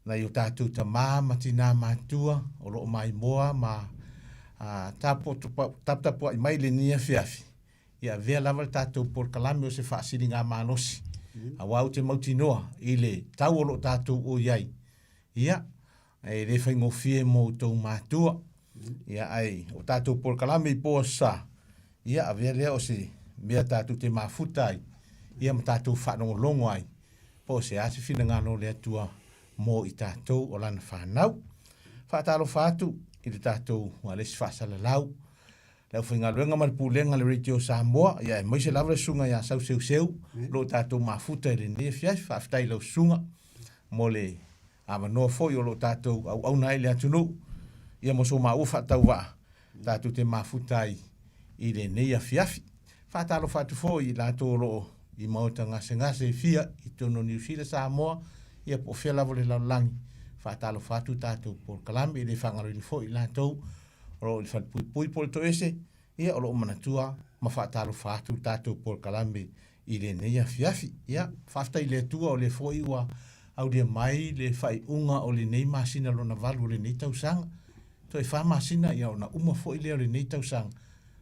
S6: na i o tātou ta matina matua o lo mai moa ma tapu ai mai le nia fiafi ia vea lava le tātou por kalame o se whaasiri ngā manosi a wau te mautinoa i le tau o lo tātou o iai ia e le whaingofie mo tau matua ia ai o tātou por kalame i poa sa ia a vea lea o se mea tātou te mafuta ai ia ma tātou whanongolongo ai po se ase fina ngano le atua mo i tātou o lana whanau whaatalo whātu i le tātou wa lesi whaasala lau lau whainga luenga maripulenga le Radio Samoa ia e moise lavre sunga ia sau seu lo tātou mafuta i le nia fiai whaaftai lau sunga mo le amanoa foi o lo tātou au nai le atunu ia mo so maufa tau wa tātou te mafuta i le nia fiafi whaatalo whātu foi i lātou lo i mauta ngase fia i tono New Zealand Samoa ia po fia lavo le laulangi whaatalo whātu tātou por kalame i le whangaroini fo i lātou o le whanpui po le toese ia o lo manatua ma whaatalo whātu tātou por kalame i le neia fiafi ia whafta i le tua o le fo i ua au lia mai le whai unga o le nei masina lo na valu o le nei tausanga to e wha masina ia o na uma fo i le o le nei tausanga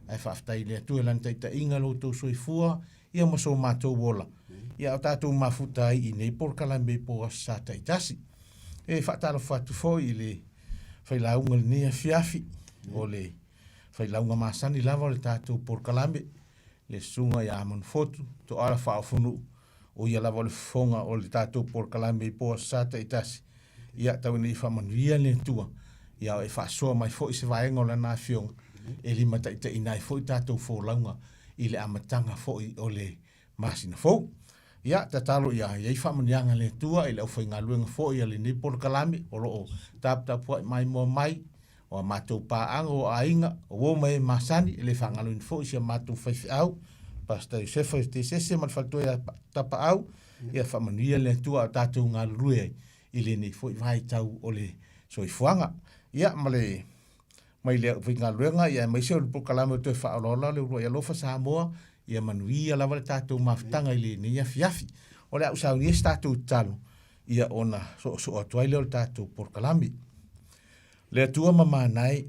S6: ai whafta i le tua lan taita inga lo tau soifua ia maso mātou wola ia o tātou mafuta i nei por kalame po sa taitasi e whaatalo whatu fo i le whailaunga le nea fiafi o le whailaunga masani lava o le tātou por kalame le sunga i amon fotu to ara whaafunu o ia lava o le fonga o le tātou por kalame po sa taitasi ia tau nei whamanuia le tua ia e whaasoa mai fo i se vaenga o le nā fionga e lima taita inai fo i tātou fo launga i le amatanga fo i o le masina fo ia tatalo ia iai whamanianga le tua i le au whainga luenga fo i le nipor kalame o lo o tapua mai mua mai o mātou pāanga o ainga o mai masani i le whangaluin fo i sia mātou whaifi au pasta i sefa i te sese man whaltoa ia tapa au ia whamania le tua o tātou ngā lurue i le ni fo i vai tau o le soifuanga ia male mai le whainga luenga ia mai se o le kalame o te whaalola le urua i alofa Samoa ia manuia lava le tātou mafutanga i le nia fiafi. O le au saunia si tātou talo ia ona so atuai leo le tātou por kalami. Le atua mamanai,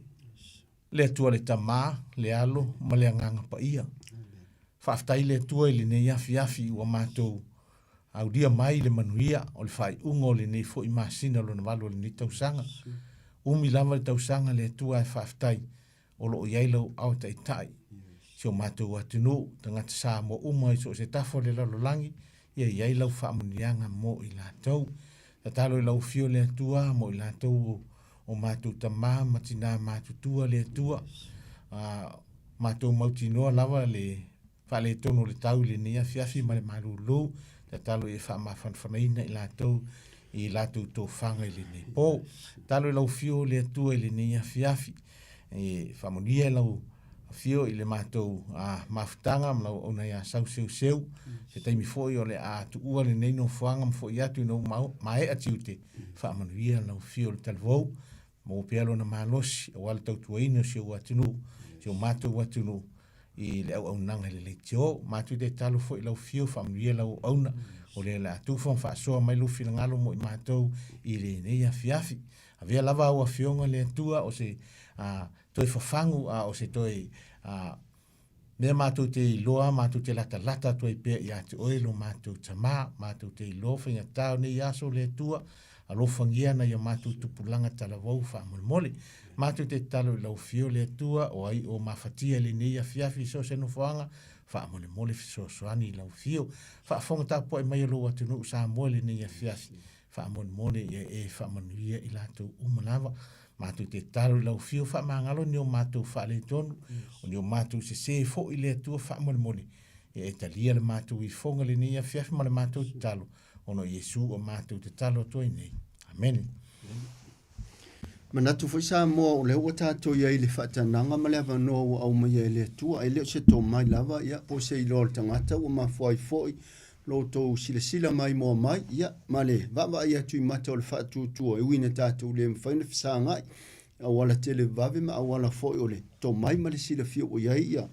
S6: le atua le tamā, le alo, ma le anganga pa ia. Whaftai le atua i le nia fiafi ua mātou au dia mai le manuia o le whai ungo le nei fo i masina lo na walo le ni tausanga. Umi lava le tausanga le atua e whaftai o lo iailau au tai. Sio mātou atunu, tangata Samoa umai so se tafo le lalolangi, ia iai lau whaamunianga mo i lātou. Ta talo i lau fio le atua, mo i lātou o mātou tamā, matina mātou tua le atua. Mātou mautinoa lava le whale tono le tau le nia fiafi ma le marulu. Ta talo i whaamawhanwhanaina i lātou tō whanga i le nepo. Talo i lau fio le atua i le nia fiafi. Whaamunia lau fio i le mātou mafutanga mlau ona ia sau seu se taimi foi o le tu ua le nei no fuanga mfo i atu no mae atiute whaamanuia lau fio le talvou mo pialo na malosi o wala tau tuaino si o atunu si o mātou atunu i le au nanga le tio mātou te talo foi lau fio whaamanuia lau auna o le atu fong whaasoa mai lufi na ngalo mo i mātou i le nei a fiafi a vea lava au a fionga le atua o se toi fafangu o se toi mea mātou te iloa, mātou te lata toi pia i ate oelo mātou tamā, mātou te iloa whainga tau nei aso le tua, a lofangia na ia mātou tupulanga talavou whaamole. Mātou te talo i lau fio le tua, o ai o mawhatia le nei a fiafi so se no whaanga, whaamole fiso soani i lau fio. Whaafonga tapo e mai alo atunu Samoa le nei a fiafi, whaamole e whaamanuia i lātou umalava. Mātou te talo i lau fio whaamangalo ni o mātou whaale tonu, o ni o mātou se fo i le atua whaamole. E talia le mātou i fonga le nei a fiafi ma le mātou te talo, ono Yesu o mātou te talo toi nei. Amen.
S7: Manatu foi Samoa o le ua tātou ia i le whaatananga ma le avanoa ua au mai e le atua e leo se tō mai lava ia po se ilo le tangata ua mafuai foi lo tō sila mai moa mai ia ma le vava ia tui mata o le whaatutua e wina tātou le mwhaina fisangai a wala tele vave ma a wala foi o le tō mai ma le sila fio o iai ia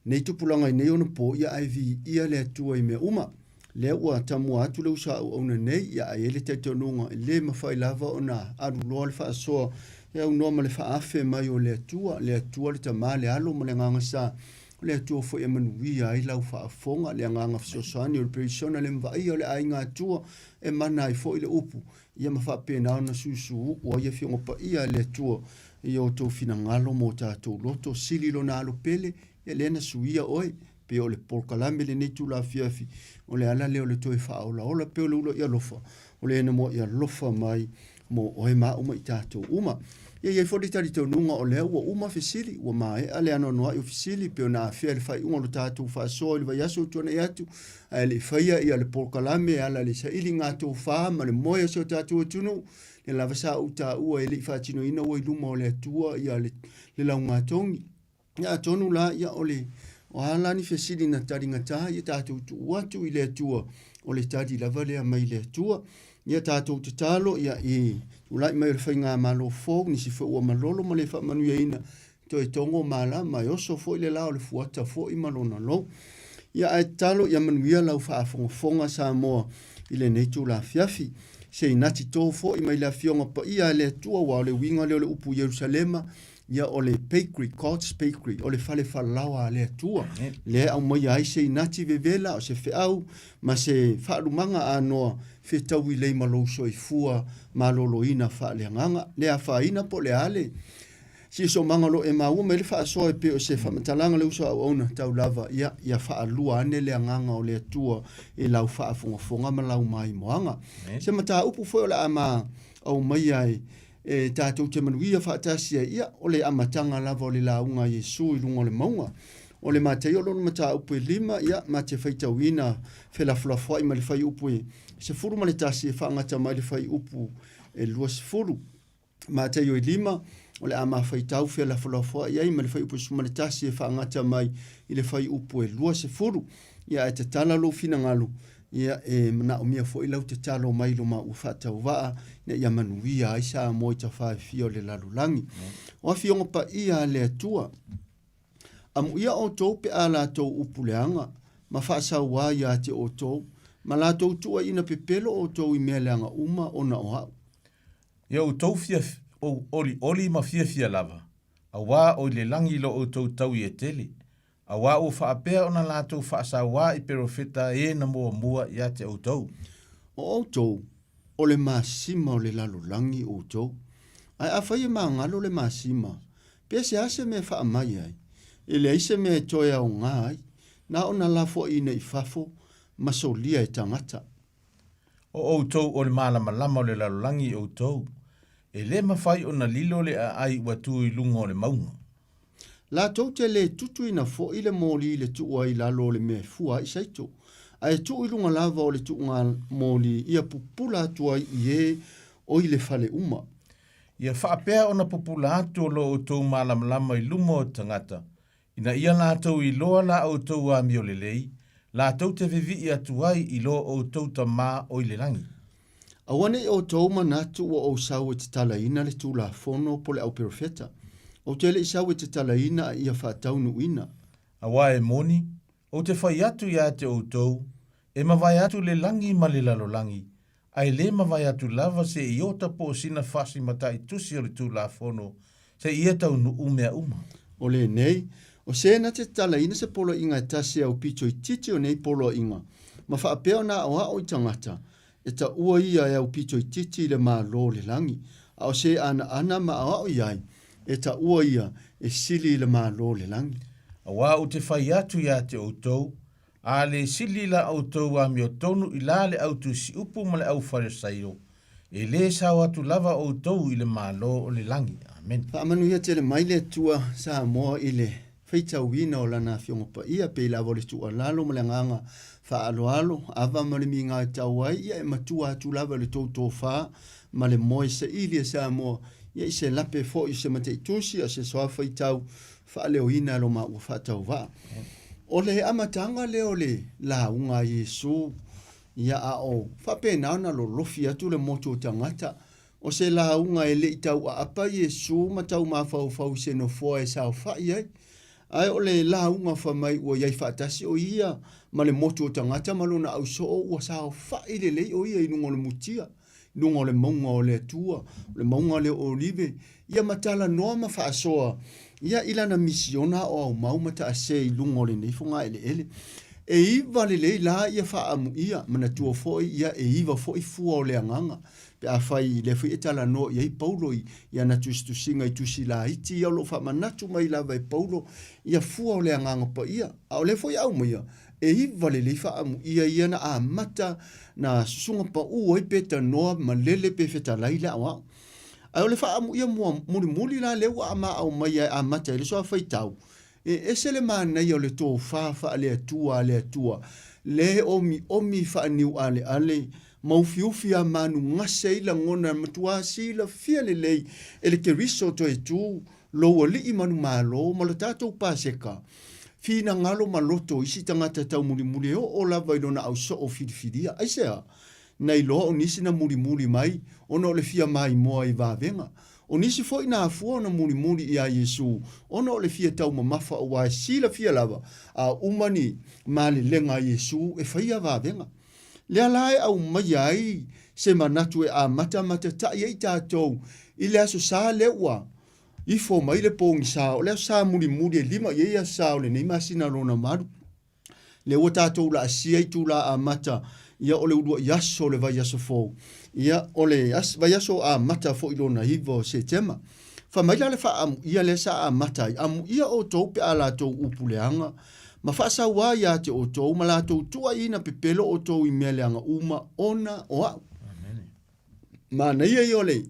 S7: nei tupulanga i nei ona po ia aivi ia le atua i mea uma le ua tamua atu le usa au na nei ia a ele te tonunga le mawhai lava o na aru loa le whaasoa e au noa ma le whaafe mai o le atua le tama le alo ma le nganga sa le atua fo e manuia i lau whaafonga le nganga fsosani o le perisona le mwai o le ainga atua e mana i fo i le upu ia mawhape na ona susu o ia fionga pa ia le atua i o tō fina ngalo mo tātou loto sili lo na alo pele ia lena suia oi pe o le porkalame le nei tula fiafi o le ala leo le toi whaola ola pe o le ulo ia lofa o le ena mo ia lofa mai mo oe maa uma i tātou uma ia iai fodi tari tau nunga o leo ua uma fisili ua mae ale ano noa i o fisili pe o na afia le whai unga lo tātou whaasoa i le vaiaso tuana i atu a le whaia ia le porkalame ala le saili ngā tō whaa ma le moia so tātou atunu le lava sa uta ua e le i whaatino ina ua i luma o le atua ia le lau ngā tongi ia tonu la ia o le o halani fesili na taringa taha ia tātou tu watu i le atua o le tari lava lea mai le atua ia tātou te talo ia i ulai mai le whainga malo fog nisi fo ua malolo ma le wha manu ia ina to e tongo mala mai oso fo i le lao le fuata fo i malona lo ia ai talo ia manu ia lau wha fonga Samoa i le neitu la fiafi se inati tō fo i mai la fionga pa ia le atua wa le winga leo le upu Yerusalema ia o le bakery, Courts Bakery, o le fale falawa le atua. Le au mai ai se inati vevela o se feau, ma se whaarumanga anoa whetau i lei maloso i fua malolo ina wha le nganga, le a wha ina po le ale. Si so mangalo e maua me le wha asoa e pe o se whamatalanga le uso au auna tau lava, ia wha alua ane le nganga o le atua e lau wha afonga ma lau mai moanga. Se mata upu foi o le ama au mai ai, e tātou te manuia whaatasia ia o le amatanga lava o le launga Yesu i lunga o le maunga. O le matei o lona mata upu e lima ia ma te whaitauina whelafulafua i ma le whai upu e se furu ma le tasi e whaangata mai le whai upu e lua se furu. Matei o e lima o le ama whaitau whelafulafua ia i ma le whai upu e suma le tasi e whaangata mai i le whai upu e lua se furu. Ia e te tala lo fina ngalu. Ia e mana o mia fo i lau te talo mai lo ma u whatau waa na ia manuia ai sa moi ta whae fio le lalulangi. O a fionga pa ia le atua. Amu ia o tau pe a la tau upuleanga ma whaasau waa ia te o tau ma la tau tua ina pepelo o tau i mea leanga uma o na o hau.
S6: Ia o tau fia o oli ma fia lava. A wā o le langi lo o tau i e tele. A wā o whaapea o na lātou whaasa wā i perofeta e na mua ia te outou.
S7: O outou, o le māsima o le lalulangi outou. Ai a whaia mā ngalo le māsima. Pea se ase me wha mai ai. E le aise me toia o ngā ai. Na o na lafo ina i fafo, masolia e tangata.
S6: O outou o le malama o le lalulangi outou. E le mawhai o na lilo le a ai watu i lunga o le maunga.
S7: La tau te le tutu ina fo i le mōli le tua i lalo le me fua i saito. A e tu i lunga lava o le tu ngā mōli ia pupula atua i e o i le fale uma.
S6: Ia whaapea o na pupula atu lo o tau malamalama i lumo o tangata. Ina ia la tau i loa la o tau a mio le lei. La tau te vivi i atuai i lo o tau ta mā o i le rangi.
S7: Awane o tau manatu o sau e te tala ina le tu la fono po le au perofeta. O tele isau e te tala ina ia whaataunu ina.
S6: A wā e moni, o te whai atu ia te outou, e mawai atu le langi ma le lalolangi, ai le mawai atu lava se i ota po sina whasi mata i tusi o le tū la fono, se i etau nu umea uma.
S7: O le nei, o se na te tala ina se polo inga e tasi au pito i titi o nei polo inga, ma whaapeo na o hao i tangata, e ta ua ia e au pito i titi le maa lo le langi, a o se ana ma o hao iai, e ta ua ia e sili le maa lo le langi.
S6: A wā o te whai atu ia te outou, a le sili la outou a mio tonu i la le autu si upu ma le au wharesaio, e le sao atu lava outou i le maa lo o le langi. Amen.
S7: Whaamanu ia te le maile tua Samoa i le feitau ina o lana fionga pa ia pe la vole tu alalo ma le nganga fa alo ava ma le minga tau ai ia e matua atu lava le tautou fa ma le moe se ili e Samoa ia i se lape fo i se mate tusi a se soa feitau fa leo ina lo ma ua fa tau va o le amatanga leo le la unga Yesu ia a o fa pe nauna lo lofi atu le moto tangata o se la unga e le itau a apa Yesu ma tau ma fau se no fo e sa fa ia ai o le la unga fa mai o iai fa tasi o ia ma le moto tangata ma lona au so o sa fa i le o ia inungo le mutia nungo le maunga o le tua le maunga le olive ia matala noa ma fa soa ia ilana misiona o au mau mata ase i lungo le nei funga ele e iwa le la ia fa amu ia mana tua foi ia e iwa foi fua o le anganga pe a fai le fui etala no ia i Paulo ia na tu singa i tu sila iti ia lo fa manatu mai lava i Paulo ia fua o le anganga pa ia a le foi au ia e iwa le fa amu ia na a mata na sunga pa u oi peta no ma lele pe feta laila wa ai le fa amu ia muli la le wa ma au mai a mata le so fai tau e se le mana ia le tō fa le atua le omi fa niu ale maufiufi a manu ngase ila ngona matua si la fia le ele ke riso to e tu lo o li i manu malo ma le tatou paseka fina ngalo maloto isi tangata tau muli o lava ilona au so o fidifidia ai sea nei lo o nisi na muli mai ono le fia mai moa i vavenga o nisi foi na afua na muli i a Yesu ono le fia tau mamafa o wa si la fia lava a umani mali lenga Yesu e faia vavenga le alai au mai ai se manatu e a mata ta i tatou i le aso sa leua i fo mai le pongi sa o le sa muli e lima ia sa o le nei masina lona maru le o tatou la asia i tu la a mata ia o le udua yaso le vai yaso fo ia o le vai yaso a mata fo ilona hivo se tema fa mai le fa am ia le sa a mata am ia o tou pe ala tou upuleanga ma fa sa wa ia te o tou ma la tou tua ina pepelo o tou i meleanga uma ona o amen ma nei ia ole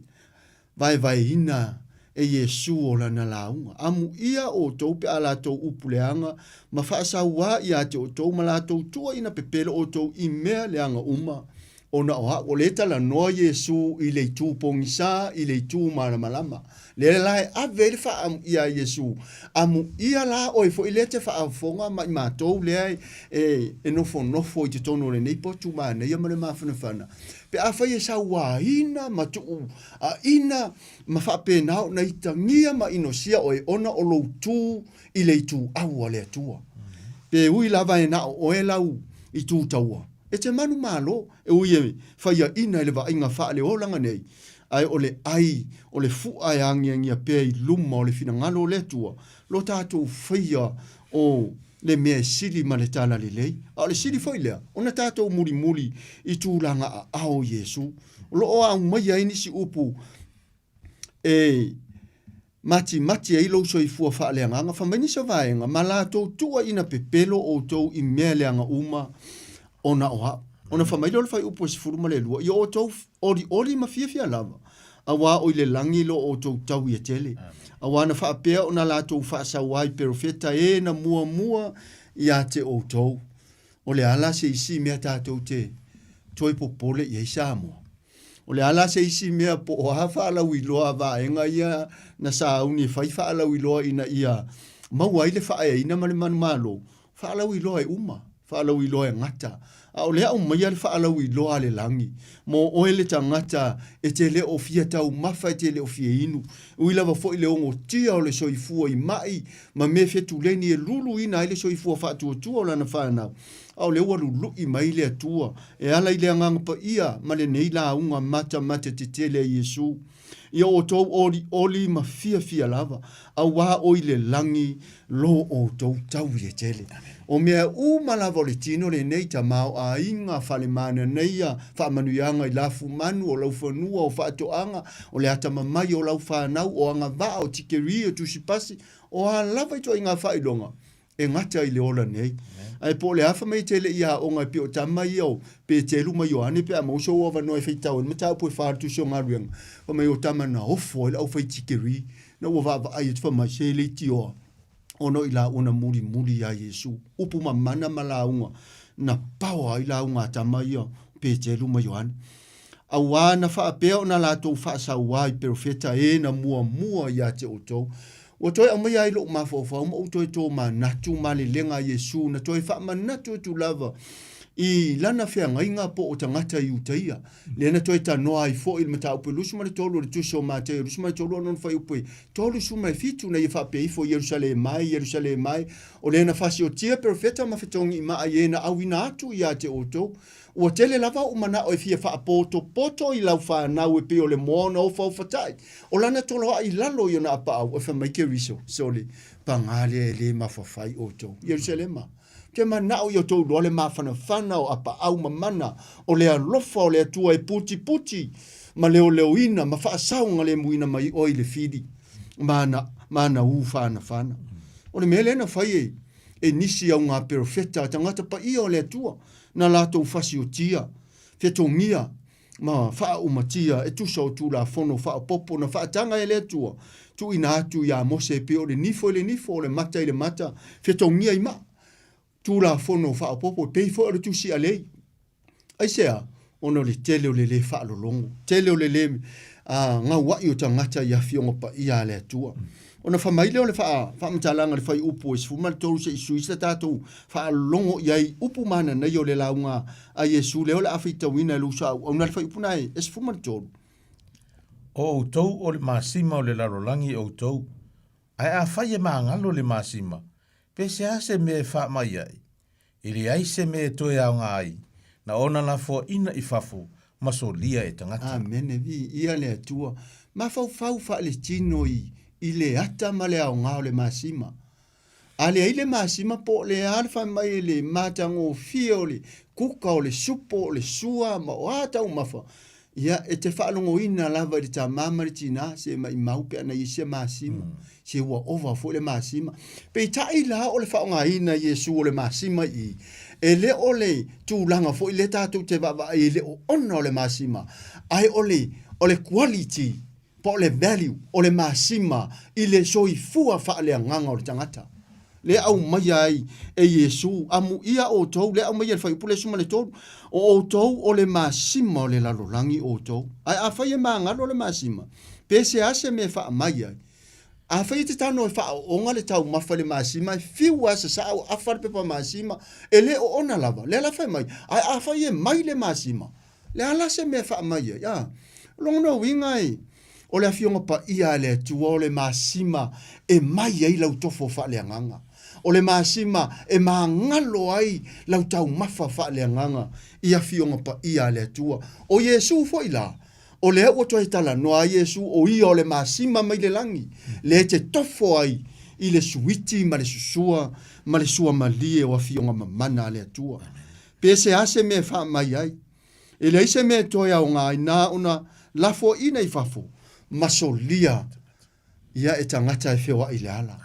S7: vai ina e Yesu o lana launga. Amu ia o tou pe ala tou upuleanga, ma whaasa wa ia te o tou ma la tou tua ina pepelo o tou i mea leanga uma. Ona o leta la noa Yesu i le tu pongisa, i le tu malama. Le lai a veri wha amu ia Yesu. Amu ia la oi fo i lete wha afonga ma i mātou lea e nofo i te tono le nei potu mana, ia mare mawhanawhana. Pe a whai e sa wā ina ma tuu, a ina ma whapenao na itangia ma inosia o e ona o lou tū i le tu aua lea tua. Pe ui lava e nao o e lau i tū taua. E te manu malo, e ui e whaia ina le wa inga wha le olanga nei. Ai o le fu ai angia pe i luma o le fina ngalo le tua. Lo tātou whaia o le mea sili ma le tala le lei. A le sili foi lea, ona tātou muri i tūlanga a ao Yesu. Lo o au mai aini si upu e mati e ilo so i fua wha leanga. Whamaini sa vaenga, ma la tau tua ina pepelo o tau i mea leanga uma ona oha. Ona whamaili o le whai upo si furuma le lua. I o tau ori ma fia lava. A wā o le langi lo o tau tau i tele. A wā na whaapea o na la tau whaasa wai perofeta e na mua i a te o tau. O le ala se isi mea tātou te toi popole i Samoa. O le ala se isi mea po o hafa ala wiloa vaenga ia na sa uni whai wha ala wiloa ina ia. Mau ai le wha ea ina male manu malo. Wha ala wiloa e uma. Wha ala wiloa e ngata. A o lea o mai ale wha ala wiloa le langi. Mo oe le tangata e te le o fia tau mawha e te le o fia inu. Ui lava fo i le ongo tia o le soifua i mai. Ma me fetu leni e lulu ina ile soifua whaatua tua o lana whanau. A o le ua lulu i mai le atua. E ala i le anganga pa ia ma le nei la unga mata te tele a Yesu. Ia o tau oli ma fia lava. A wā o i le langi lo o tau tau i tele. O mea malava o le tino le nei ta mao a inga whale mana nei a whaamanuianga i lafu manu o lau whanua o whaatoanga o le ata mamai o lau whanau o anga vaa o tikeri o tusipasi o a lava i toa inga whailonga e ngata i le ola nei. Ai po le hafa mai tele ia o ngai pio tamai au pe telu mai o ane pe a mauso o vanoi whaitau ma tau poe whaatu sio ngaruenga o mai o tamana ofo i lau whai tikeri na ua vaa ai et whamai se le tioa. ono ila una muri ya Yesu upu mamana malaunga na pawa ila unga tamaia pe telu ma Yohane awana fa peo na la to fa sa wai profeta e na mua ya te oto o toi ama ya ilo ma fo o toi to ma na tu ma le lenga Yesu na toi fa ma na tu lava I lana fea ngainga po o tangata I utaia. Lena toi ta noa I fo il mata upe lusuma le tolu le tuso mate, lusuma le tolu anon fai upe. Tolu suma fitu na ifa pe ifo Yerusalem mai. O lena fasi o tia perfeta ma fetongi ima a yena awina atu I ate oto. Ua tele lava umana o fia fa poto I lau fa na ue pe o le moana o fa ufatai. O lana tolo a I lalo yona apa au e fa maike riso. Soli, pangale le mafafai oto. Yerusalem ma. Ke mana o yo tau le mafana o apa au mamana o le alofa o le atua e puti ma leo ina ma fa saunga le muina mai o le fidi mana u fana o le mele na fai e nisi au ngā perfeta tangata pa I o le atua na lato fasi o tia fetongia ma fa umatia e tusa o tu la fono fa popo na fa tanga e le atua tu ina atu ya mose pe o le nifo le mata fetongia ima tu la fono fa popo pe fo le tu si ale ai sea ono le tele o le fa lo longo tele o le nga wa yo tangata ya fionga pa ia le tua ona fa mai le fa mtalanga le fa upu is fu mal to se suisa tatu fa longo ya upu mana na yo le launga a Yesu le ola afita wina lu sa ona fa upu nai es fu mal to
S6: o tou o le masima o le larolangi o tou ai a faye maangalo le masima pe se ase me fa mai ai. Ili ai se me toe au ngai. Na ona la fo ina I fafu. Maso lia e tangata.
S7: Amen. Vi ia le atua. Ma fau fa le tino I le ata ma le au ngao le masima. Ale ai le masima po le alfa mai le matango fio le kuka o le supo o le sua ma o ata umafa. Ia e te whaalongo ina lava di ta mamari tina se mai maupe ana I se masima. Se ua ova fo le masima. Pe tai la o le whaonga ina Yesu o le masima I. E le o le tūlanga fo I le tātou te wawa I le o ona o le masima. Ai o le quality, po le value o le masima I le soi fua whaale nganga o le tangata. Le au mai ai e Yesu amu ia o tou le au mai al fai pule suma le tou o tou o le masima o le lalolangi o tou ai a fai mangalo le masima pese ase me fa mai ai a fai te tano fa o ngale tau mafa le masima fiu asa sa o afar pe pa masima ele o ona lava le la fai mai ai a fai mai le masima le ala se me fa mai ya longo wingai o le afionga pa ia le tuo le masima e mai ai lau tofo fa le nganga o le masima e mangalo ai lau tau mafa fa le nganga ia fionga pa ia le tua o Yesu fo ila o le o toi tala no a Yesu o ia o le masima mai le langi le te tofo ai I le suiti ma le susua ma le sua malie o fionga mamana le tua pese ase me fa mai ai e le ise me toia o ngai na una lafo ina I fafo masolia ia e tangata e fewa I le ala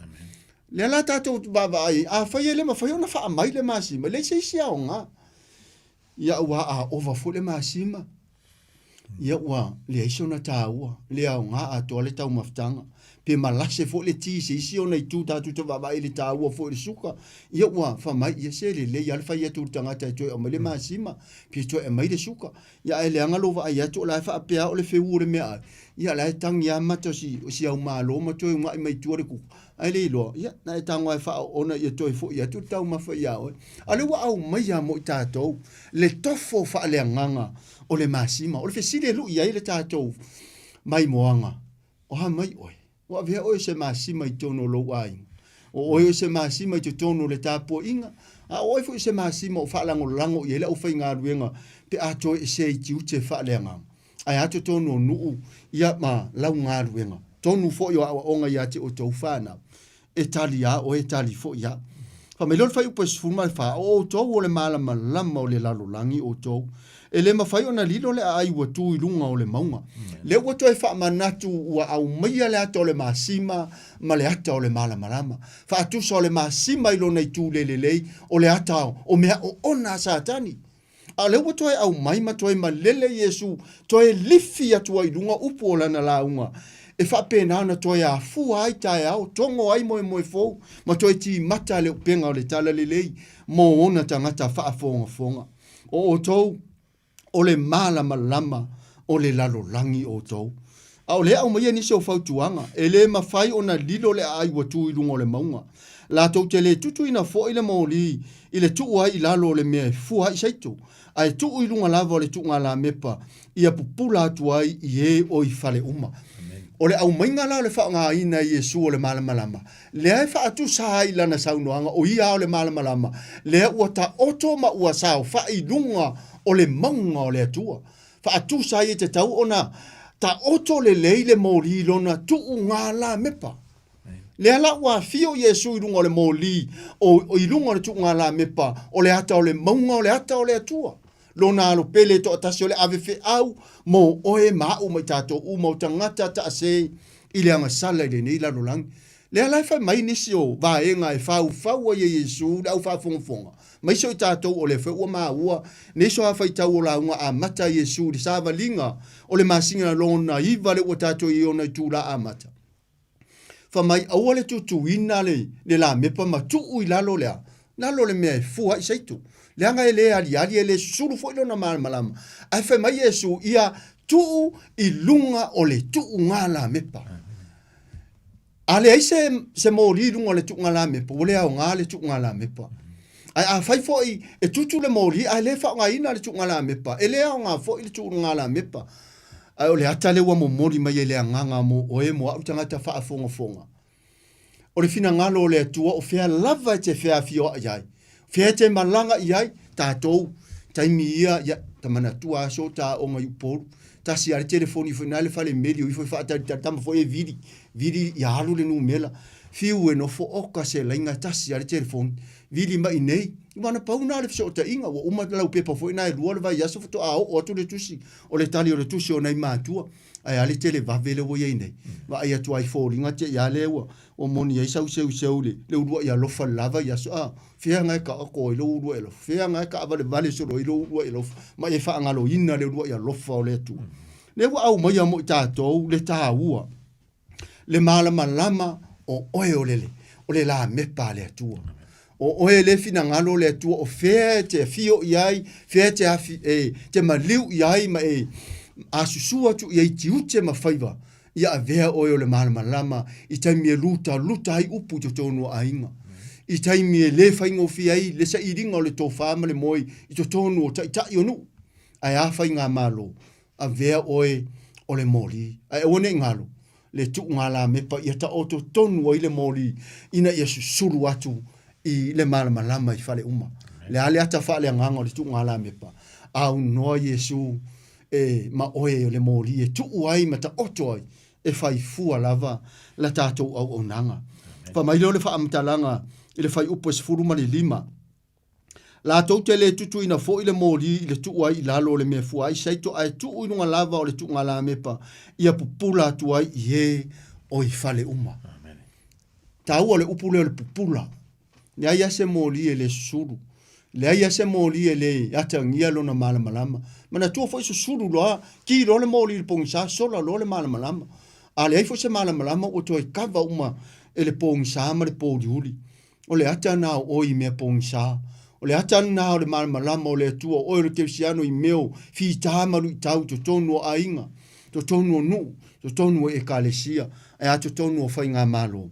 S7: le ala tatou baba ai a fai le ma fai ona fa mai le masima le se sia o nga ia ua a overfo le masima ia ua le iso na taua le au nga a to le tau maftanga pe malase fo le ti se isi ona I tu tatu te baba I le taua fo le suka ia ua fa mai ia se le ia fa ia tu tangata to o le masima pe to e mai le suka ia ele anga lova ai to la fa pe o le feu le mea ia la tangi a mato si au malo ma to mai tu le ku ai le lo ia na tango ai fa ona ia to fo ia tu tau ma fa ia o ale wa au mai a mo tato le tofo fa le nganga o le masima o le fesile lu ia le tato mai moanga o ha mai oi wa vea o se masima I tono lo wai o se masima I tono le tapo inga a o fo se masima o fa lango ia le o fa inga ruenga pe a to se I te fa le nganga ai ato tono nu ia ma lau ngā ruenga tonu fo yo onga ia te o tau whana e tali fo ia fa me lor fai upo sfuma fa o tau o le malama lama o le lalolangi o tau e le mawhai ona lilo le ai ua tu I lunga o le maunga le ua toi wha manatu ua au maia le ata o le masima ma le ata o le malama lama fa atusa o le masima ilo nei tu lelelei o le ata o mea o ona satani a le ua toi au mai ma toi ma lele Yesu toi lifi atua I lunga upo o lana launga e whapena na toi a fua ai tae au, tongo ai moe fou, ma toi ti mata le upenga o le tala le lei, mo ona tangata whaafonga. O tou, o le malama o le lalo langi o tou. Au lea au maia nisi o fautuanga, e le mawhai o na lilo le ai watu i lunga o le maunga. La tau te le tutu ina fo i le maoli, i le tuu ai i lalo le mea fua i saito. Ai tuu i lunga lava o le tuu ngā la mepa, ia pupula atu ai i e o i fale uma. O le au mainga la le wha ngā ina i Yesu o le malama. Lea e wha atu sa i lana saunoanga o ia o le malama. Lea ua ta oto ma ua sao, wha i lunga o le maunga o le atua. Wha atu sa i te tau ona, ta oto le leile mōli lona tuu ngā la mepa. Lea la ua fio Yesu i lunga o le mōli, o i lunga o le tuu ngā la mepa, o le ata o le maunga o le ata o le atua. Lona alo pele to atasi o le awewhi au, mo oe mau mai tato u mo tangata ta ase i le anga sala i le nei lalo langi. Lea lai fai mai nisi o vaenga e fau a Yesu, le au faa fonga. Mai so i tato o le fai ua maa ua, neso a fai tau o la unga a mata Yesu, di sava linga o le masinga lona iwa le ua tato i ona i tūla a mata. Fa mai aua le tutu ina le la mepa ma tuu i lalo lea, lalo le mea fua i saitu. Leanga e le ali e le suru fo ilo na malama. Ai fai mai Yesu ia tuu i lunga o le tuu ngā la mepa. Ale ai se mōri lunga o le tuu ngā la mepa, o le au ngā le tuu ngā la mepa. Ai a fai fo i e tutu le mōri, ai le fa ngā ina le tuu ngā la mepa, e le au ngā fo i le tuu ngā la mepa. Ai o le ata le ua mo mori mai e le nganga mo o e mo au tangata faa fonga. O le fina ngalo o le atua o fea lava te fea fio a iai. Fea te malanga iai, tātou, taimi ia, tamana tua aso, tā o ngai uporu, tā si are telefoni fo nale fale medio, ifo whaatari tama fo e viri i alu le nu mela, fiu e no fo oka se lainga, tā si are telefoni, viri mai nei, wana pauna le fso ta inga, wa umata lau pepa fo ina e lua le vai aso foto a o atu le tusi, o le tali o le tusi o nei mātua, ai ale tele vavele wo ye nei, wa ai atu ai fo ringa te ia lewa, o moni ai sau seu le urua ia lofa lava ia so fea ngai ka ko i lo urua elo fea ngai ka vale so lo i lo urua elo ma e fa ngalo ina le urua ia lofa o le tu le wa au mai mo tatou le taua le malama lama o oe o le la mepa le tu o oe le fina ngalo le tu o fea te fio iai fea te afi te maliu iai ma asusua tu iai tiute ma faiva ia avea oe o le malama i taimi e luta ai upu to tonu a inga. I taimi e le whaingo fi ai le sa iringa o le tō whaama le moi i to tonu o tai onu. Ai a whainga malo avea oe o le mori. Ai one ngalo le tu ngala mepa i ta oto tonu o i le mori ina ia susuru atu i le malama i whale uma. Le ale ata whale anganga o le tu ngala mepa. Au noa Yesu ma oe o le mori e tu ai ma ta oto ai. E fai fua lava la tātou au onanga. Pa mai leo le wha amtalanga i le fai upo e sifuru mani 5. La tau te le tutu ina fo i le mōri i le tuu ai i lalo le mea fua ai saito ai tuu inunga lava o le tuu ngā la mepa ia pupula atu ai i e o i fale uma. Tau o le upu leo le pupula. Le ai ase mōri e le suru. Le ai ase mōri e le ata ngia lona malama. Mana tua fo i suru loa ki lo le mōri le pongisa sola lo le malama. A le ai fo se malama o toi kava uma e le pongisa ma le pōriuri. O le ata nā o i mea pongisa. O le ata nā o le malama o le atua o le keusiano i meo fi tāmaru i tau to tonu o ainga. To tonu o nu. To tonu o e kalesia. E a to tonu o whai ngā malo.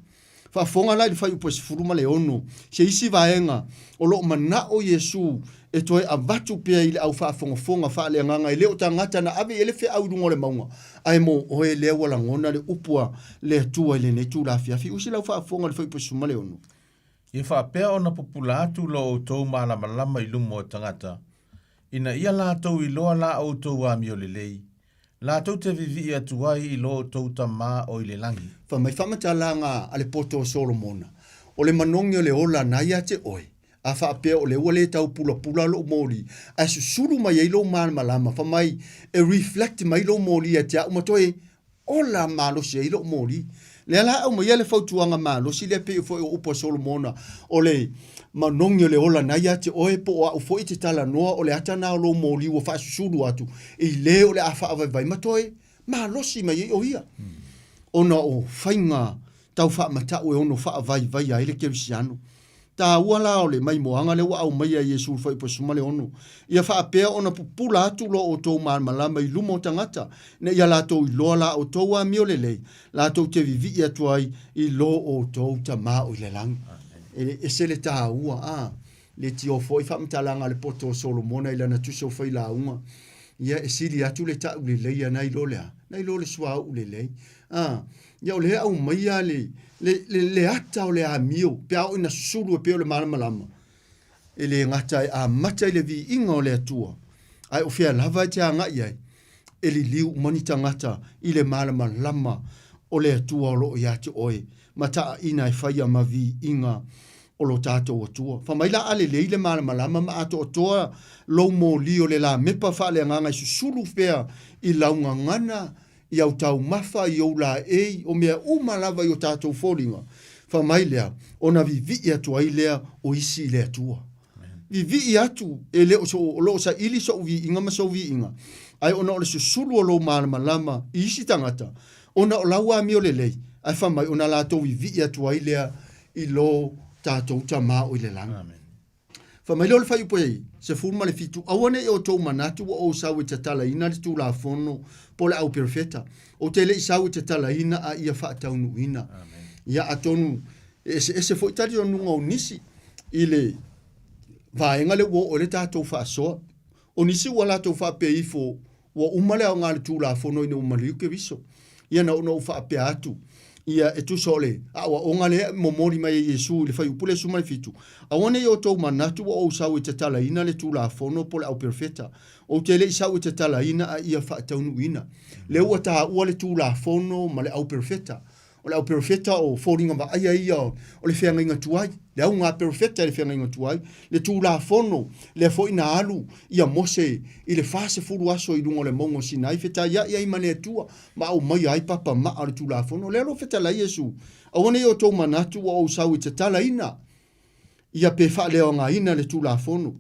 S7: Whaafonga lai le whai upo se furuma le ono. Se isi vaenga o lo mana o Yesu e toi a vatu pia i le au whaafonga wha le nganga i leo tangata na ave ele fe au dungo le maunga. Ai mo o e leo wala ngona le upua le atua le ne tu la fiafi. Usi lau whaafonga le whai upo se furuma le ono.
S6: I whaapea o na populatu lo o tau malama i lumo o tangata. Ina ia la tau i loa la o tau a mio le lei. La tau te vivi i atuai i lo o tau ta maa o i le langi.
S7: Mai whamata la ngā ale poto o Solomona. O le manongi o le ola na ia te oe. A whaapea o le ua le tau pula lo mori. A susuru mai e lo malama. Whamai e reflect mai lo mori a te au matoe ola malosi e lo mori. Le ala au mai ele fautuanga malosi le pe fo o upo Solomona. O le manongi o le ola na ia te oe po o fo i te tala noa o le atana o lo mori ua wha susuru atu. I le o le a whaavai vai matoe malosi mai e o ia. ona o whainga tau wha matau e ono wha vai a ele kerisiano. Ta wala o le mai moanga le wa au mai a Yesu fai po sumale ono. Ia wha apea ona pupula atu lo o tau malama i lumo tangata. Ne ia lato i loa la o tau a mio lelei. Lato te vivi i atuai i lo o tau ta maa o le lang. E se le ta ua a. Le ti o foi wha mtalanga le poto Solomona i lana tuso fai la unga. Ia e sili atu le ta ule lei a nai lo lea. Nai lo le sua ule lei. Ia o le au mai a le ata o le a mio, pe au ina sulu e pe o le malama. E le ngata a mata i le vi inga o le atua. Ai o fia lava e te anga iai. E li liu monita ngata i le malama o le atua o lo i ate oe. Mata ina e faya ma vi inga o lo tato o tua. Whamaila ale le malama ma ato o toa lo mo li o le la mepa wha le nganga i susulu fea i launga ngana i au tau mafa i au la o mea umalava i o tātou fōringa. Whamailea, ona vivi atu ai lea o isi lea tua. Vivi atu e leo o loo sa ili so vi inga ma so vi inga. Ai ona ole susulu o lo malama i isi tangata. Ona o laua mi o lelei. Ai whamai ona lātou vivi atu ai lea i lo tātou tama o i le langa. Whamailea ole whai upoei, se furma le fitu. Awane e o tau manatu o sau e tatala ina le tū la fono po le au perfeta. O te le isau te tala ina a ia whaataunu ina. Ia atonu, ese fo itari o nunga o nisi, i le vaenga le o le tātou whaasoa. O nisi ua lātou whaape ifo, ua umale au ngā le tū la fono ina umaliu ke viso. Ia na una whaape atu. Ia e tu sole, awa o ngale momori mai Yesu le fai upule sumai fitu. Awane i o tau manatu o usau e te tala ina le tū la fono po le au perfeta. O te le isau e te tala ina a ia whaataunu ina. Le ua taha ua le tū la fono ma le au perfeta. O le au perfeta o fōringa wa aia ia o le whenga inga tuai. Le au ngā perfeta le whenga inga tuai. Le tū la fono, le fo ina alu, ia mose, i le fase furu aso i rungo le mongo sinai. Feta ia i mane atua, ma au mai ai papa ma a le tū la fono. Le alo feta la Yesu. Awane i o tau manatu o usau i te tala ina. Ia pe wha leo ngā ina le tū la fono.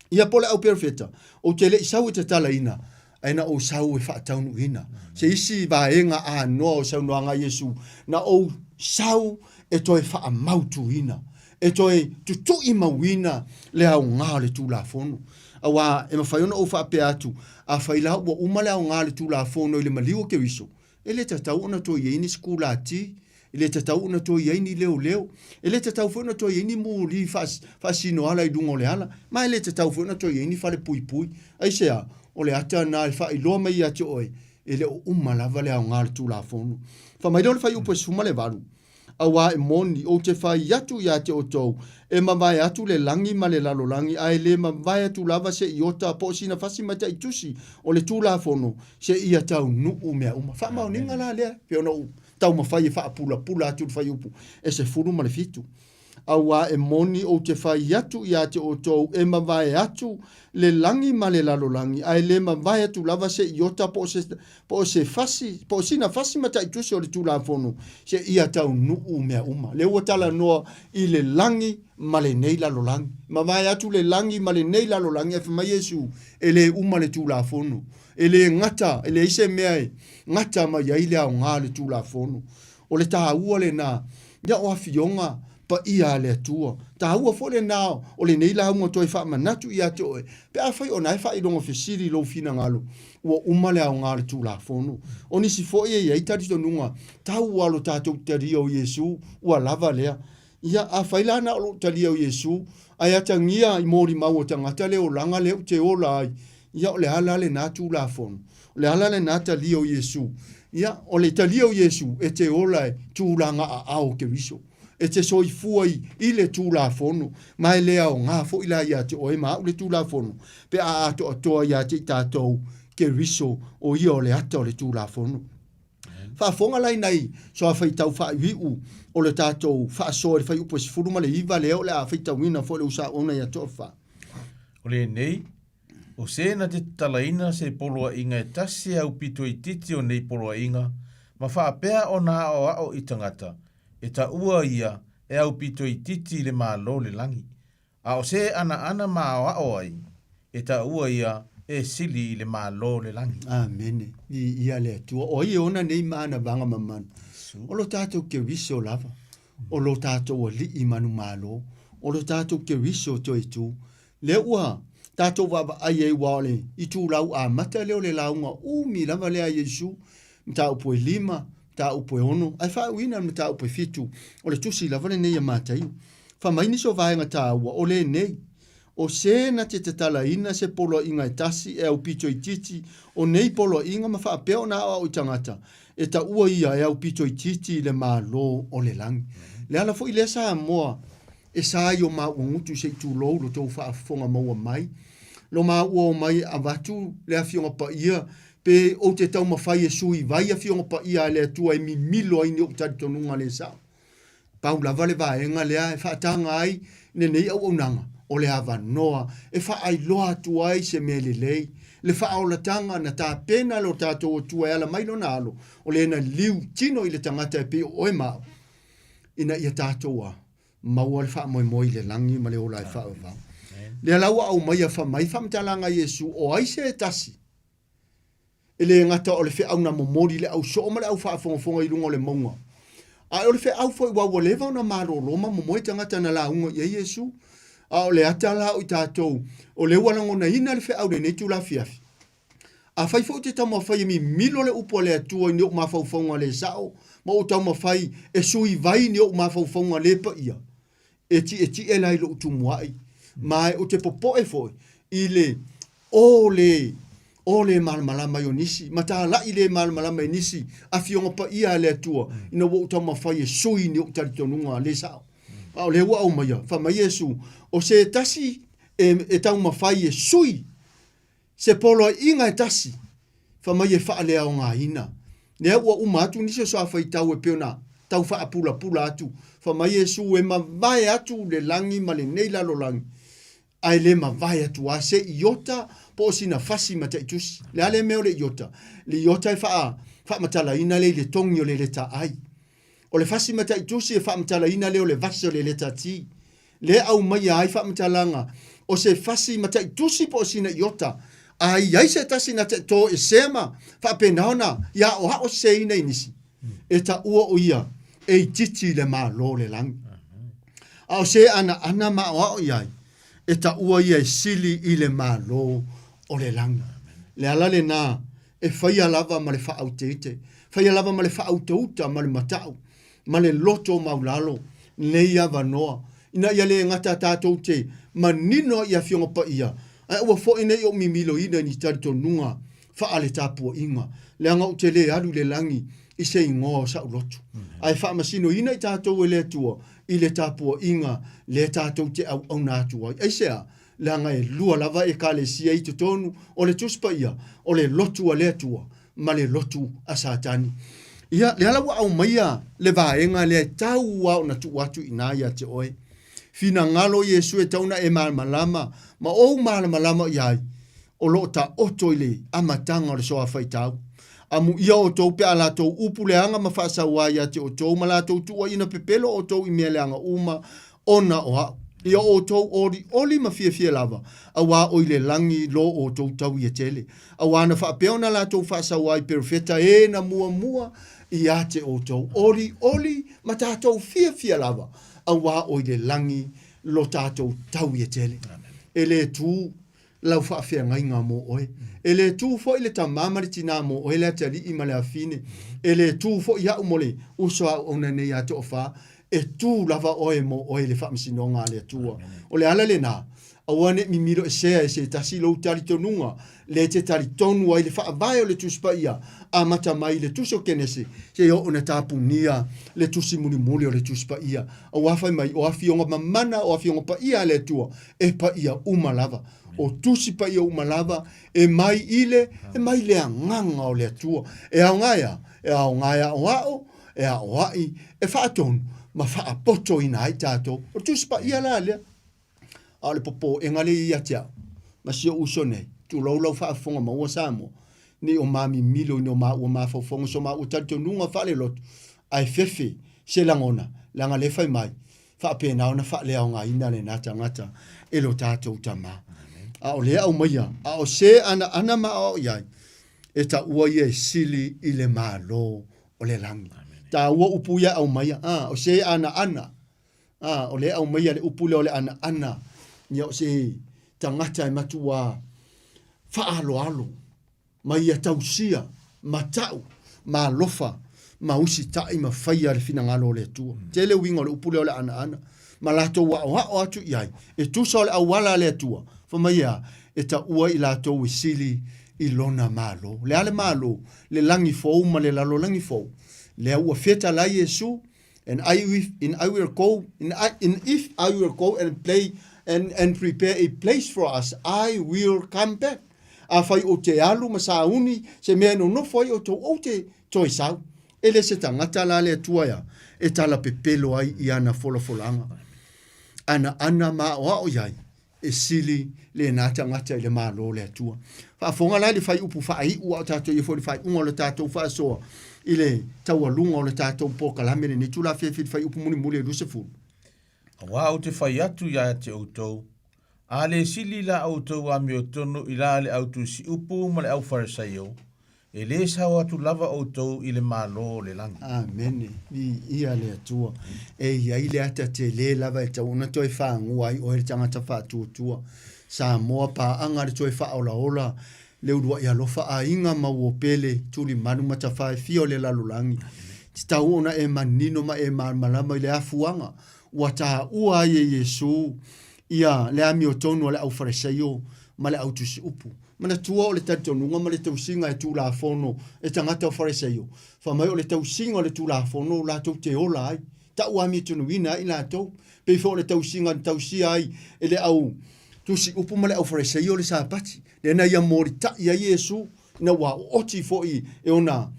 S7: Ia pole au perfeta. O te le isau i te tala ina. Aina o sau e whaataunu ina. Se isi vaenga a noa o sau noanga Yesu. Na o sau e toi wha mautu ina. E toi tutu i mawina le au ngā le tū la fono. Awa e mawhaiona o wha pe atu. A whaila ua umale au ngā le tū la fono i le maliwa ke wiso. E le tatau ona toi yeini skula ati. E le tatau ona toi yeini leo. E le tatau fo ona toi yeini muri fasino ala i dungo le ala. Ma e le tatau fo ona toi yeini fale pui. Ai sea, o le ata na e wha i loa mai ati oe. E le o umalava le au ngā le tū la fono. Wha mai le whai upo e suma le varu. Awa e moni o te whai atu i ate o tau. E mawai atu le langi ma le lalo langi. Ai le mawai atu lava se i ota po sina fasi mata i tusi. O le tū la fono se i atau nuu mea uma. Wha mau ninga la lea. Peo na tau mawhai e wha pula atu le whai upu. E se furu ma le fitu. Awa e moni o te whai atu i ate o tau. E mawai atu le langi ma le lalo langi. Ai le mawai atu lava se i ota po se fasi. Po sina fasi mata i tusi o le tū la fono. Se i atau nuu mea uma. Le ua tala noa i le langi ma le nei lalo langi. Mawai atu le langi ma le nei lalo langi. E whamai Yesu e le uma le tū la fono. E le ngata, e le ise mea e ngata ma iai le au ngā le tū la fono. O le taha ua le nā. Ia o awhionga pa ia le atua. Ta ua fole nao, o le nei la unga toi wha manatu i ate oe. Pe a whai o nai wha i rongo whesiri lo fina ngalo. Ua umale au ngāre tū la fono. O nisi fo e iei tarito nunga. Ta ua lo tātou tari o Yesu. Ua lava lea. Ia a whai la na lo tari o Yesu. Ai ata ngia i mori mau o tangata leo langa leo te ola ai. Ia o le ala le nā tū la fono. O le ala le nā tari o Yesu. Ia o le tari o Yesu e te ola e tū langa a ao ke viso. E te soi fuai i le tū la fono. Mai lea o ngā fo ila ia te oe maa le tū la fono. Pe a ato atoa ia te tātou ke riso o ia o le ata o le tū la fono. Whaafonga lai nei, so a whai tau wha iu o le tātou wha soa le whai upo si furuma le iwa leo le a whai tau wina fo le usa ona ia toa wha.
S6: O le nei, o sena te talaina se poloa inga e tasi au pito i titi o nei poloa inga, ma whaapea o nā o i tangata. E ta ua ia e au pito i titi le mālo le langi. A o se ana maa o ai, e ta ua ia e sili le mālo le langi.
S7: Amene. I ia le tua. O i ona nei maana vanga mamana.
S6: Yesu.
S7: O lo tātou ke riso lava. O lo tātou a li I manu malo. O lo tātou ke riso to I tu. Le ua, tātou waba ai e wale, I tu lau a mata leo le launga, mi lava lea Yesu, mta upo 5, mta upo 1, ai wha uina mta upo 7, o le tusi lava le nei a matai. Wha maini so vaenga tā ua, o le nei, o se na te tala ina se polo inga e tasi e au pito I titi, o nei polo inga ma wha apeo na awa o tangata, e ta ua ia e au pito I titi le maa lo o le langi. Le ala fo I le sa moa, e sa yo ma ngutu se tu lo lo to fa fonga maua mai lo ma o mai avatu le afionga pa ia pe o te tau mawhai e sui vai afionga pa ia le tua e mi milo ai ni o tari tonunga le sa pau lava le vaenga lea e whaatanga ai ne nei au nanga o le hava noa e wha ai loa tu ai se mele lei le wha au la tanga na tā pena lo tātou o tua e ala mai lo na alo o le na liu tino I le tangata e pe o e mao ina ia tātou a maua le wha moi le langi ma le ola e wha o wha. Le alaua au mai a wha mai whamtalanga Yesu o aise e tasi. E le ngata o le whi au na momori le au so o ma le au wha fonga I lunga o le maunga. A o le whi au fwoi wawa lewa o na maro roma momoi tangata na la unga I Yesu. A o le atala o I tātou o le walango na ina le whi au le netu la fiafi. A whai fo te tamo whai mi milo le upo le atua ni o mawhau whaunga le sao. Ma o tamo whai e sui vai ni o mawhau whaunga le pa ia. E ti e lai lo utumuai. Mai o te popo e foi. I le o le malmalama yo nisi. Ma ta la I le malmalama nisi. A fionga pa ia le atua. Ina wo utama whai e sui ni o taritonunga le sao. O le ua au maia. Wha mai Yesu. O se tasi e tau ma whai e sui. Se polo inga e tasi. Wha mai e wha lea o ngā hina. Nea ua umatu nisi o sa whai tau e peona. Tau wha pula atu. Wha mai Yesu e ma vai atu le langi ma le nei lalo langi. Ai le ma vai atu a se iota po sina fasi ma te itusi. Le ale meo le iota. Le iota e wha matala ina le tongi o le ta ai. O le fasi ma te itusi e wha matala ina le o le vasi o le ta ti. Le au mai ai wha matalanga. O se fasi ma te itusi po sina iota. Ai se tasi na te to e sema. Wha penaona. Ya o ha o se ina inisi. E ta ua o ia. E titi le maa lo le langi. Ao se ana maa o iai. E ta ua ia e sili I le maa lo o le langi. Le ala le nā. E whaia lava ma le wha au teite. Whaia lava ma le wha au tauta ma le matau. Ma le loto maulalo. Nei ava noa. Ina ia le ngata tātou te. Ma nino ia fionga pa ia. Ai ua fo ina I o mimilo ina ni tarito nunga. Wha ale tāpua inga. Le anga o te le aru le langi. I se ingoa sa ulotu. Ai wha masino ina I tātou e le tua. I le tāpua inga. Le tātou te au nātua. Ai sea. Le anga e lua lava e ka le sia I te tonu. O le tuspa ia. O le lotu a le tua. Ma le lotu a satani. Ia le ala wa au maia. Le vaenga le tau wau na tu watu ina ia te oe. Fina ngalo Yesu e tauna e malama. Ma o malama iai. O lo ta oto ile amatanga o le soa whaitau. Amu ia o tau pe ala tau upu le anga ma whaasa waia te o tau ma la tau tua ina pepelo o tau I mea le anga uma ona o hao. Ia o tau oli ma fia lava. A wā o ile langi lo o tau tau I tele. A wā na whaapeona la tau whaasa wai perfeta e na mua I ate o tau. Oli ma tātou fia lava. A wā o ile langi lo tātou tau I tele. Ele tū lau whaafea ngai ngā mō oe. E le tū fo I le ta mamari tina mō oe le atari I male a fine. E le tū fo I hau mole usoa o nane ate o wha. E tū lava oe mō oe le whaamisino ngā le atua. O le ala le nā. Awane mi miro e sea e se tasi lau tari tonunga. Le te tari tonu ai le whaavai o le tuspa ia. A mata mai le tuso kenese. Se o ona tāpu nia le tusi muli o le tuspa ia. A wafai mai o awhionga mamana o awhionga pa ia le tua. E pa ia umalava. O tusi pa ia umalava. E mai ile. E mai lea nganga o le tua. E au ngaia. E au ngaia o ao. E au ai. E whaatonu. Ma whaapoto ina ai tātou. O tuspa ia la lea. A le popo e ngale ia tia. Ma sio uso nei. Tu lau whaafonga maua Samoa. Ni o mami milo ni o maa ua maa whaufonga. So maa utarito nunga whale lotu. Ai fefe se langona. Langa le whai mai. Whaapena ona whale au ngā ina le nata ngata. E lo tātou tama. A o lea au maia. A o se ana maa o iai. E ta ua ia sili I le maa lo o le langi. ta ua upu ia au mai o se ana o le au mai le upu le o le ana ia o se tangata e matua whaalo mai ia tausia matau ma lofa ma usi tai ma whaia le fina ngalo le tua te le wingo le upu le o le ana ma lato wa o atu iai e tusa o le awala le tua fa mai ia e ta ua i lato i sili i lona malo le ale malo le langi fou ma le lalo langi fou le ua feta la Yesu and if I will go and play and prepare a place for us, I will come back. A fai o te alu ma sa uni se mea no fai o to o te toi sau. Ele se tangata la le tuaia e tala pepelo ai i ana folafolanga. Ana ma o iai e sili le na tangata i le malo le tua. Fa fonga la le fai upu fai ua o tato i fai unga le tato fa soa. Ile taua lunga o le tātou po kalamene ni tula fia fai upu muni e lusefu.
S6: Wa o te fai atu ia te autou. A le sili la autou a mi o tonu i la le autu si upu ma le au farisaio. E le sao atu lava autou i le malo le langi.
S7: Amen. Ia le atua. E ia ile ata te le lava e tau na toi whaangua i o he tangata whātua. Samoa pa anga le toi whaola le urua ia lofa a inga mauopele tuli manu matawhai fio le lalulangi. Titau ona e manino ma e malama i le afuanga. Wata ua ye Yesu ia le ami o tonu le au farisaio ma le au tusi upu. Mana tua o le tatonunga ma le tausinga e tu la fono e tangata o farisaio. Fa mai o le tausinga o le tu la fono la tau te ola ai. Ta ua ami tonu ina i la tau. Peifo o le tausinga tausia ai e le au tusi upu ma le au farisaio le sapati. Le na ia morita ia Yesu na wa oti foi e ona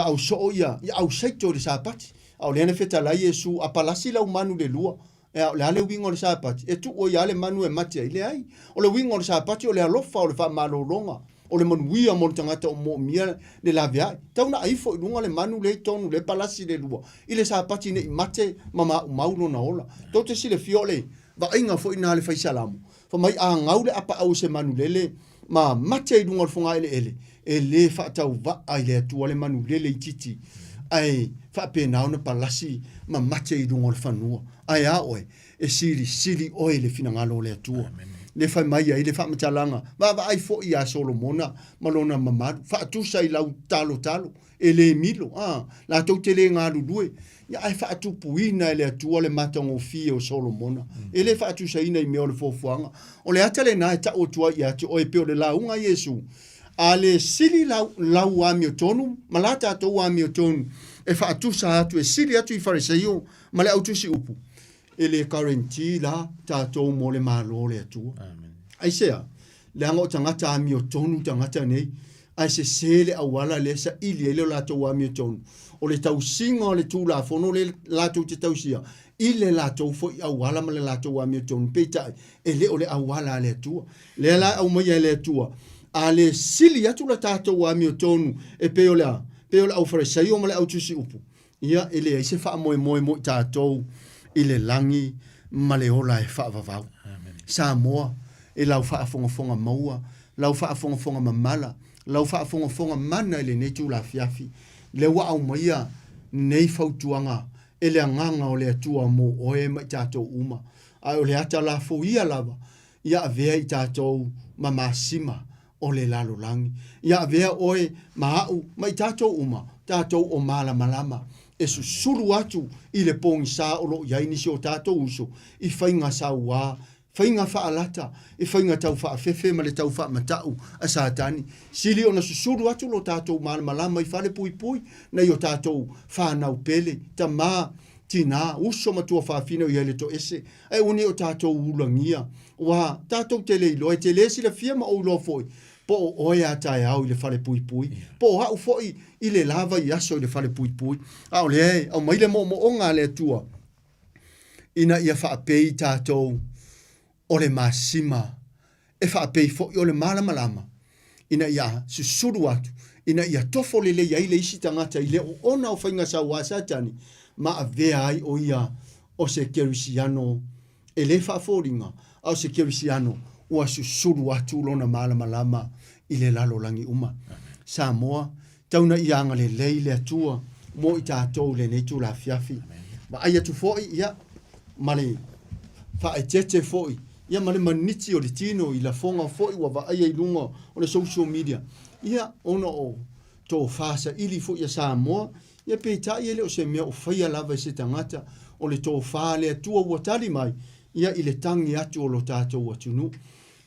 S7: au so ia au seito le sapati. Au le na feta la Yesu a palasi la umanu le lua. E le ale wingo le sapati. E tu o ia le manu e mati ai le ai. O le wingo le sapati o le alofa o le fa malolonga. O le manuia mo le tangata o mo mia le lavea. Tau na aifo i lunga le manu le tonu le palasi le lua. I le sapati ne i mate mama umaulo na ola. Tau te si le fiole va inga fo ina le faisalamu. Fa mai a ngaule apa au se manu lele ma mate i lunga le fonga ele. E le fa tau va ai le atua le manu lele i titi. Ai fa penao na palasi ma mate i lunga le fanua. Ai a oe e sili oe le fina ngalo le atua. Le fai mai ai le fa matalanga. Va ai fo i a Solomona malona mamadu. Fa atusa i lau talo. E le milo. La tau te le ngā rudue. Ia ai fa atu puina le atua le matango fie o Solomona. E le fa atusa ina i meo le fofuanga. O le atale na e ta o tua i ati oe peo le launga Yesu. A le sili lau ami o tonu. Malata ato ami o tonu. E fa atusa atu e sili atu i farisaio. Ma le autusi upu. E le karenti la tātou mo le malo le atua. Ai sea, le anga o tangata ami o tonu tangata nei, ai se le awala le sa ili e leo lātou ami o tonu. O le tausinga o le tūla fono le lātou te tausia. I le lātou fo i awala ma le lātou ami o tonu. Peitai, e le o le awala le atua. Le la au mai le atua. A le sili atu la tātou ami o tonu e peo le au farisaio ma le au tusi upu. Ia, e le se wha moe tātou i le langi ma le ola e whaavavau. Samoa, e lau whaafongafonga maua, lau whaafongafonga mamala, lau whaafongafonga mana i le netu la fiafi, le wa au maia nei fautuanga, e le anganga o le atua mo oe mai tātou uma. Ai o le ata la fo ia lava, ia avea i tātou mamasima o le lalo langi. Ia avea oe maau mai tātou uma, tātou o malama. E susuru atu i le pongi sa o lo iai nisi o tātou uso i whainga sa ua, whainga whaalata, i whainga tau whaafefe ma le tau whaamatau a sātani. Sili o na susuru atu lo tātou malama i whale pui, na i o tātou whanau pele, ta mā, tina, uso matua whaafina i hele to ese, e uni o tātou ulangia, wa tātou te leilo, e te lesi la fia ma o lo foi, po oe atai au i le whale pui. Po hau foi i le lava i aso i le whale pui. Au le, au mai le mo onga le tua. Ina ia whaapei tātou o le masima. E whaapei foi o le malama. Ina ia susuru atu. Ina ia tofo le ia i le isi tangata i le o ona o whainga sa wasatani. Ma a vea ai o ia o se kerisiano. E le whaaforinga au se kerisiano. Ua susuru atu lona malama i le lalo langi uma. Samoa, tauna i anga le lei le atua, mo i tātou le nei tū la fiafi. Ma ai atu fo'i ia male fa e tete fo'i. Ia male maniti o le tino i la fonga fo'i wa va ai lunga o le social media. Ia ona o tō fasa ili fo'i a Samoa. Ia peita ia le o se mea o whaia lava i se tangata o le tō wha le atua ua tali mai. Ia i le tangi atu o lo tātou atunu.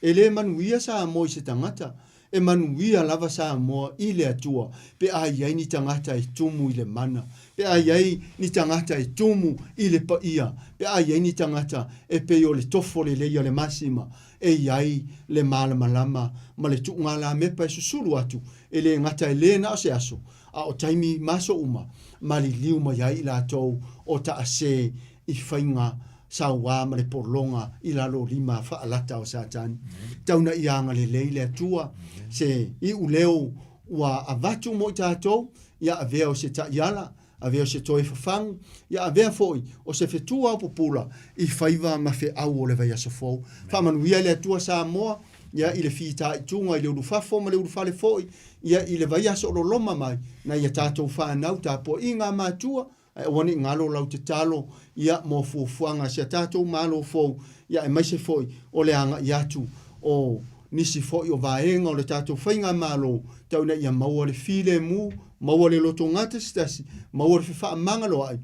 S7: E le manuia Samoa i se tangata. E manuia lava Samoa i le atua. Pe ai ni tangata e tumu i le mana. Pe ai ni tangata e tumu i le paia. Pe ai ni tangata e pe o le tofo le leia le masima. E iai le malama ma le tuunga la mepa e susuru atu. E le ngata e le na se aso. A o taimi maso uma. Ma li liu ma iai la tau o ta ase i whainga sa wā ma le porlonga i la lo lima wha alata o satan. Tauna i anga le leile atua se i uleo ua avatu mo i tātou ia avea o se ta iala, avea o se toi whawhangu, ia avea foi o se whetua o popula i whaiva ma whe au o le vai asofou. Whamanuia le atua Samoa, ia i le whita i tunga i le urufafo ma le urufale foi, ia i le vai aso o loma mai, na ia tātou whanau tāpo i ngā mātua, wani ngalo lau te talo ia mo fufuanga sia tātou malo fou ia e maise foi o le anga i atu o nisi foi o vaenga o le tātou whainga malo tauna ia maua le file mu maua le loto ngata stasi maua le whiwha mangalo ai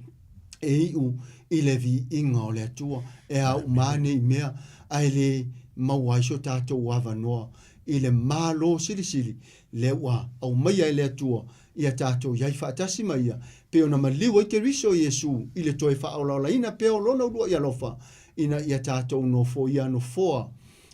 S7: e iu i le vi inga o le atua e a umane i mea ai le maua iso tātou wavanoa i le malo sili le ua au maia i le atua ia tātou iai whaatasi maia pe ona maliu ai ke riso Iesu i le toi whaolaola ina pe o lona urua ia lofa ina ia tātou no fo ia no foa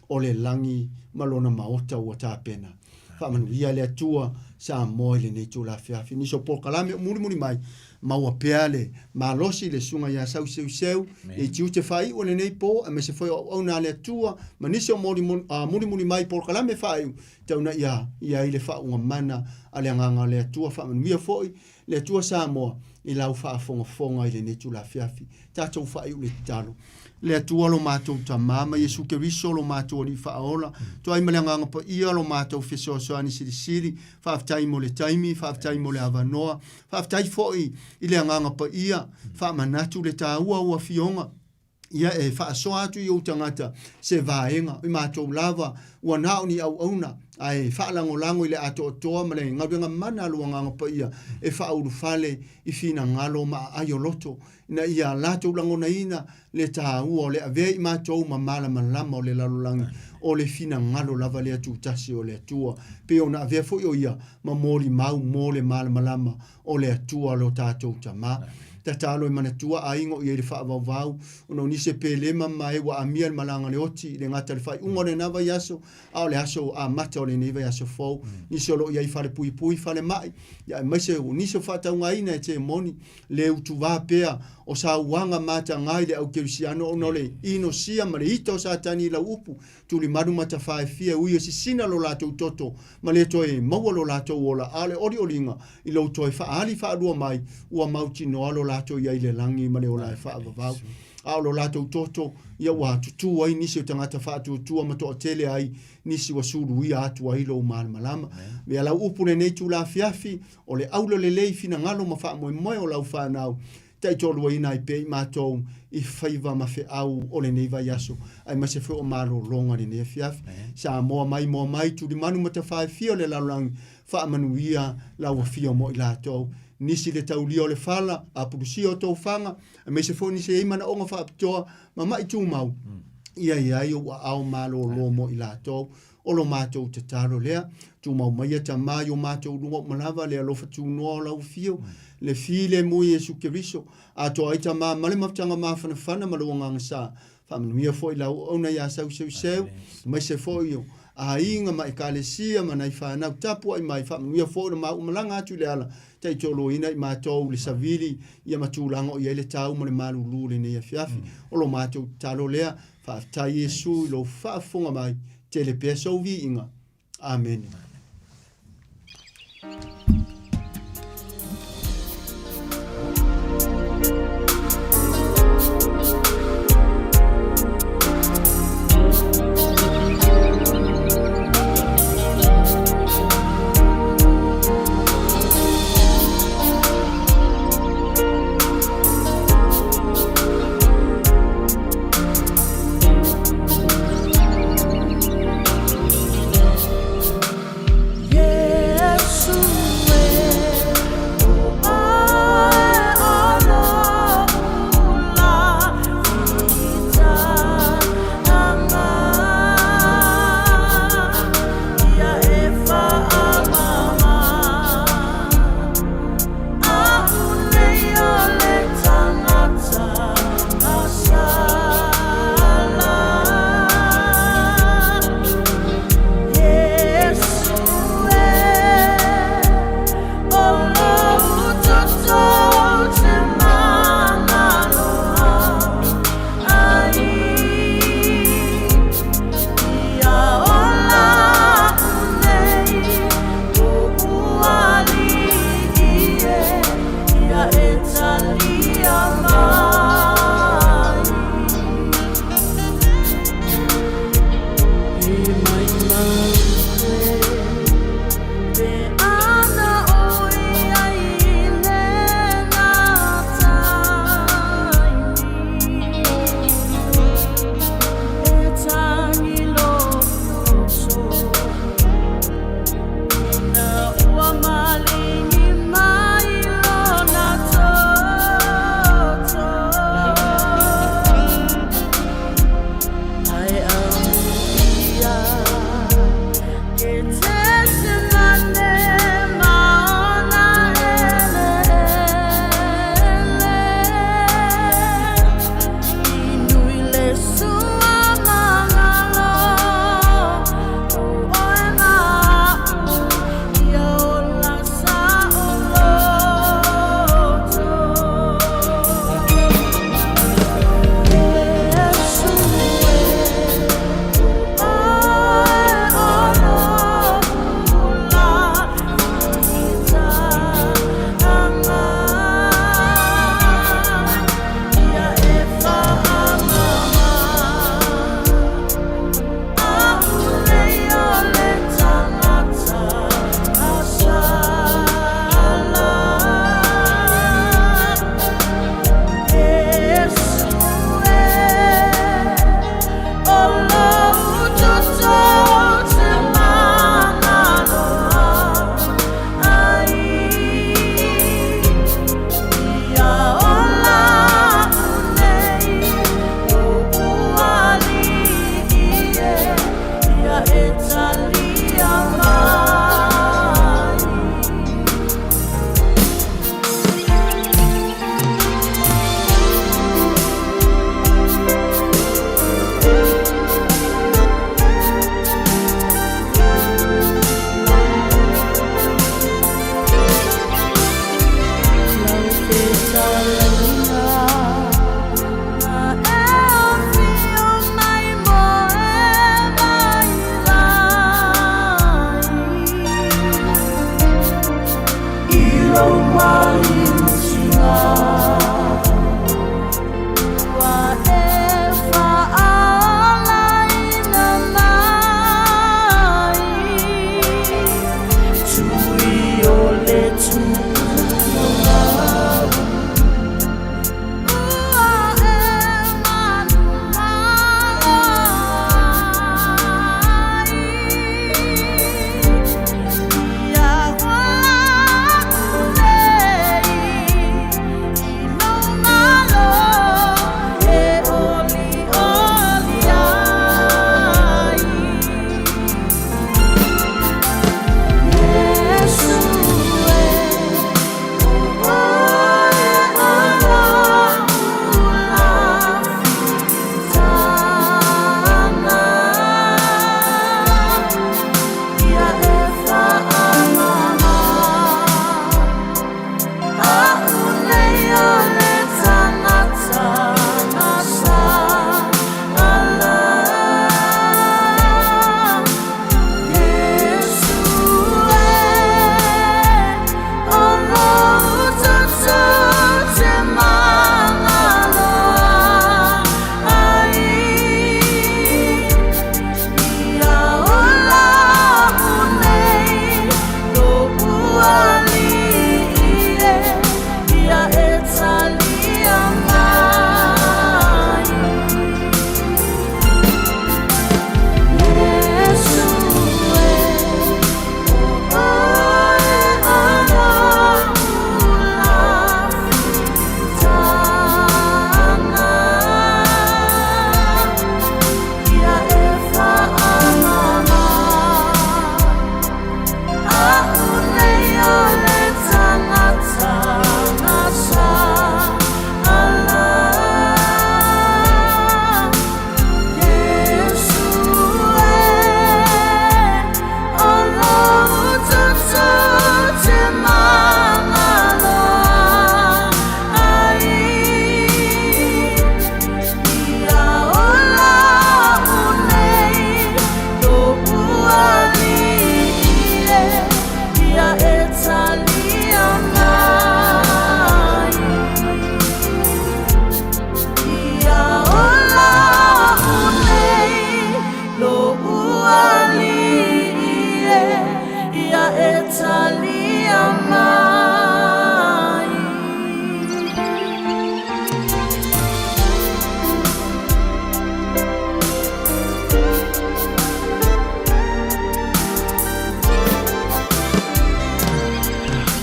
S7: o le langi malona maota ua tāpena. Whaamanuia le atua sa moi le nei tū la whiawhi. Niso polkalame muri mai maua peale malosi le sunga ia sau seu e tiu te whai o le nei po a me se foi au na le atua ma niso muri mai polkalame whai tauna ia i le whaunga mana a le anganga le atua whaamanuia foi le atua Samoa i lau whaafonga i le nei tū la whiawhi. Tātou whai le talo. Le atua lo mātou ta mama Iesu Keriso lo mātou li whaola. To ai malanganga pa ia lo mātou whesoasoani siri. Whaaftai mo le taimi, whaaftai mo le avanoa. Whaaftai foi i le anganga pa ia. Whaamanatu le tā ua fionga. Ia e whaasoa atu i o tangata se vaenga. I mātou lava ua nao ni au auna. Ai whaalango i le ato toa ma le ngaurenga mana lua nganga pa ia. E whauru fale i fina ngalo ma ayo loto. Na ia lato lango na ina le tā ua o le avea i mātou ma malama o le lalolangi o le fina ngalo lava le atu tasi o le atua. Pe o na avea fo i ia ma mori mau mo le malama o le atua lo tātou tama. Ta talo i manatua a ingo i e le whaavavau. Ono nise pe lema mai wa amia le malanga le oti le ngata le whai. Ungo le nava yaso, au le aso a mata o le neva yaso fau. Nise olo i ai whale pui whale mai. Ia maise o nise whata unga ina e te moni le utu vāpea o sa uanga mata ngai le au kerisiano ono le ino sia ma le ito sa tani la upu. Tuli maru mata whae fia ui o si sina lo lato toto ma le toe maua lo lato ola ale ori olinga i lo toe whaali whaarua mai ua mauti no alo lato ia i le langi ma le ola e whaavavau. Ao lo lato toto ia ua tutu ai nisi o tangata whaatu tua ma toa tele ai nisi wa suru ia atu ai lo malama. Vea lau upu le nei tu la fiafi o le aulo le lei fina ngalo ma wha moe o lau whanau. Tai tolu ina i pei mātou i whaiva ma whi au o le nei vai aso. Ai ma se whi o mālo longa ni nea fiafi. Sa moa mai tu di manu ma te whae fio le laulangi wha manuia lau a fio mo i lātou. Nisi le tau lio le whala a purusi o tau whanga. A me se whi nisi e mana onga wha apitoa ma mai tū mau. Ia o au mālo lomo i lātou. O lo mātou te taro lea. Tu mau mai ta mai o mātou lungo malawa lea lofa tu noa lau fio. Le file mo Iesu Keriso. A to aita ma male maftanga ma whana ma luanga ngasa. Whamanuia foi lau ona ia sau. Mai se foi o. A inga ma ekalesia ma nai whanau tapu ai mai whamanuia foi na ma umalanga atu le ala. Tai tolo ina i mātou le savili ia matūlango i ele tau ma le malulu le nea fiafi. O lo mātou talo lea. Whaaftai Iesu lo whaafonga mai. Tele pea sauvi inga. Amen.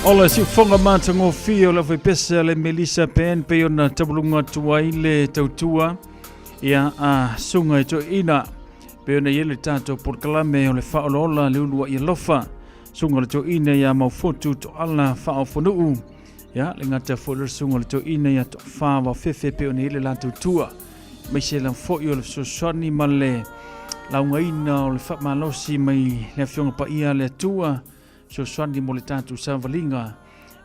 S3: Ola si fonga mata ngo fio la pesa le Melissa Pen pe ona tabulunga tuai le tautua ia a sunga to ina pe ona yele tato por kalame o le faolola le ulua i lofa sunga le to ina ia mau fotu to ala fa fonu ia le ngata fo le sunga le to ina ia to fa wa fefe pe ona yele la tautua mai se la fo yo le so soni male la ngaina o le fa malosi mai le fionga pa ia le tua so swandi mo le tatu savalinga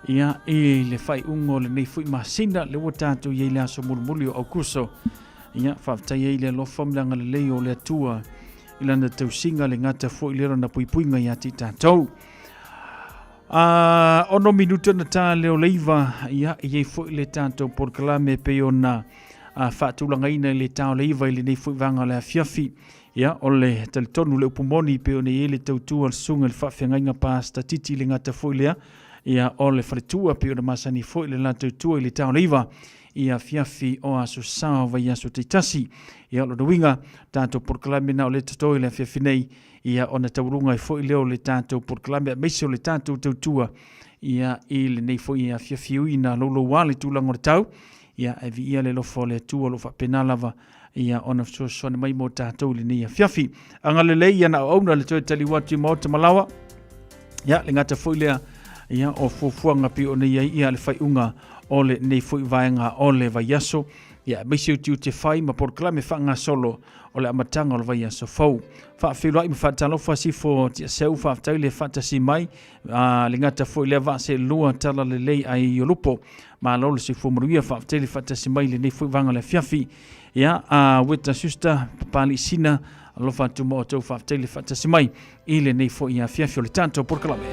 S3: ia e le fai ungo le nei fui masina le tatu ye le aso mulmuli o kuso ia fa ye le lo famlanga le leo le tua ila na tausinga le ngata fo ile na puipuinga ia titatou ono minuto na ta le leiva ia ye fo le tatu por kalame pe ona fa tulanga ina le tau leiva ile nei fui vanga le fiafi ia ole tonu le upumoni pe ona ele tautua sunga le fafengainga pasta titi le ngata foilea ia ole fritua pe ona masani foile la tautua le tau leiva ia fiafi o aso sao vai aso titasi ia lo doinga tanto por clamina ole toto le fiafi nei ia ona taurunga foile le tanto por clamina meso le tanto tautua ia ile nei foile fiafi uina lo wale tulango tau ia evi ia le lo fole tu lo fa penalava ia ona so sona mai mo tatou le nia fiafi anga le ia na ona le tali watu mo te malawa ia le ngata foilea ia o fufuanga pi ona ia le fai unga ole nei foi vaenga ole vaiaso ia bisi tu te fai ma por clame fanga solo ole amatanga ole vaiaso fou fa filo ai fa talo fa si fo ti seu fa tale fantasy mai le ngata foilea va se lua tala le lei ai yolupo ma lo si fo mruia fa tale fantasy mai le nei foi vanga le fiafi ia weta susta pali sina lo fa tu mo to fa tele fa tasimai ile nei fo ia fiafio le tanto por kalame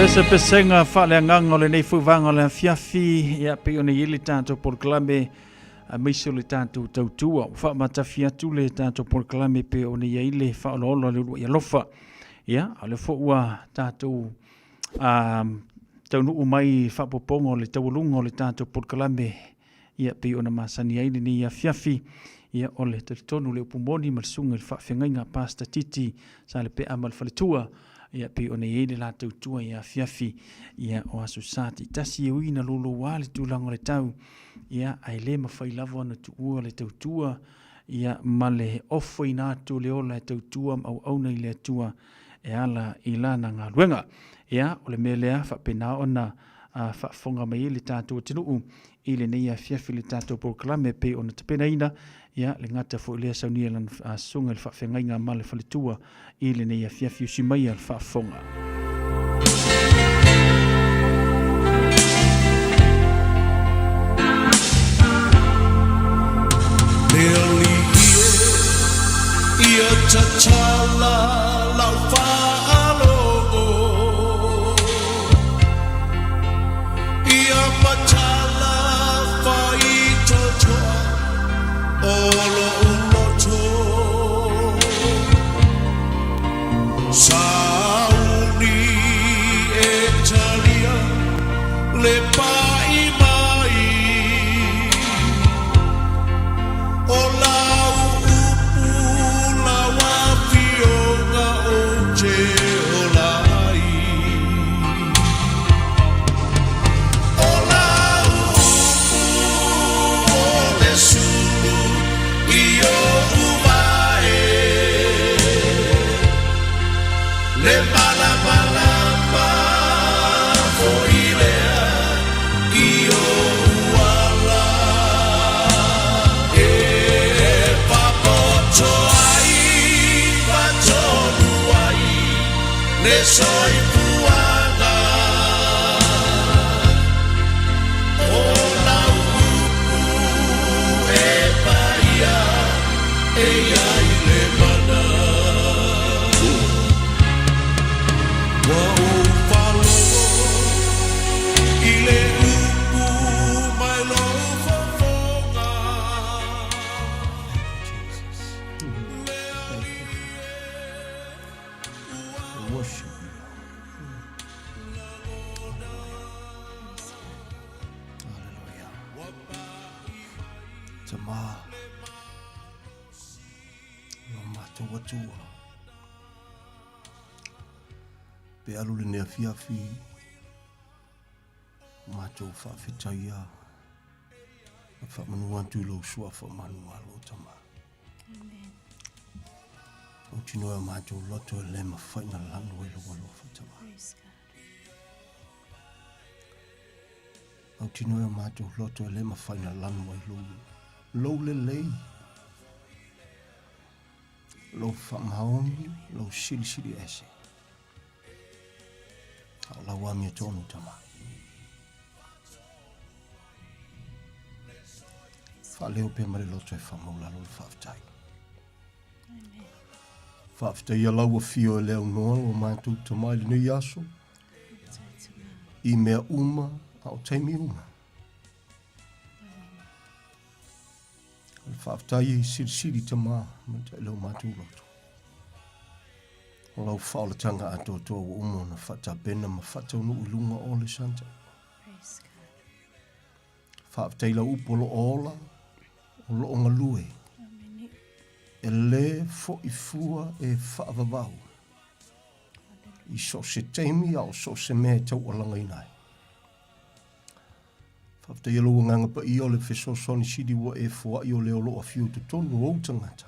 S3: pese pesenga whale nganga le nei fuwanga le fiafi ia pe o nei ili tātou porklame a meiso le tātou tautua. Wha matawhi atu le tātou porklame pe o nei ili whaoloolo le ua ialofa. Ia, a le fōua tātou taunu umai whapopongo le tawalunga o le tātou porklame ia pe o na masani aile ni ia fiafi. Ia o le tonu le upumoni malsunga le whawhengainga pasta titi sa le pe amal whaletua. Ia pe o nei ele la tautua ia fiafi ia o asu sati. Tasi e uina lolo wale tūlanga le tau. Ia ai le mawhai lavo ana tuua le tautua. Ia male ofo i nātu le ola e tautua au auna i le atua e ala i lana ngā luenga. Ia o le melea whapena ona whafonga mai le tātua tinuu. I le neia fiafi le tātua proklame pe o na tapena ina. Ia le ngata fo le saunia lan sunga le whawhengainga ma le whaletua I le neia fiafi usi mai al whafonga.
S8: Nearly ia tachala lau whaalogo ia matala whaitotoa Olo uloto Sauni Italia Le pai mai O lau upu la wapionga o te olai O lau upu o le sulu Io uvae Le bala bala ma Foilea Io uala E papoto ai Patonu ai Ne soi puanga O lau upu e paia E ai le mana Wa o falo I le upu mai lo fofonga
S6: Worship you. Hallelujah. Tama. No matter what you are. Pe alu le nea fiafi. Mato whawhitaia. Whamanua tūlo sua whamanua lo tama. O tino e mato loto e lema whaina lanu e loa loa tama. O tino e mato loto e lema whaina lanu e loa. Lo le lei. Lo whamaoni, lo siri siri ese. La wami tonu tama. Fa leo pe mare loto e whamaula lo whaftai. Whaftai ia lau a fio e leo noa o mātou tamai le nui aso. I mea uma au taimi uma. Whaftai i siri siri tama ma te leo mātou loto. O lau whaolatanga ato toa o umo na whata bena ma whata unu ulunga o le santa. Whaafteila upolo ola o lo onga lue. E le fo I fua e whaavavau. I so se teimi au so se mea tau o langa inai. Whaafteila ua nganga pa I o le wheso soni sidi wa e fua I o leo lo a fiu te tonu o tangata.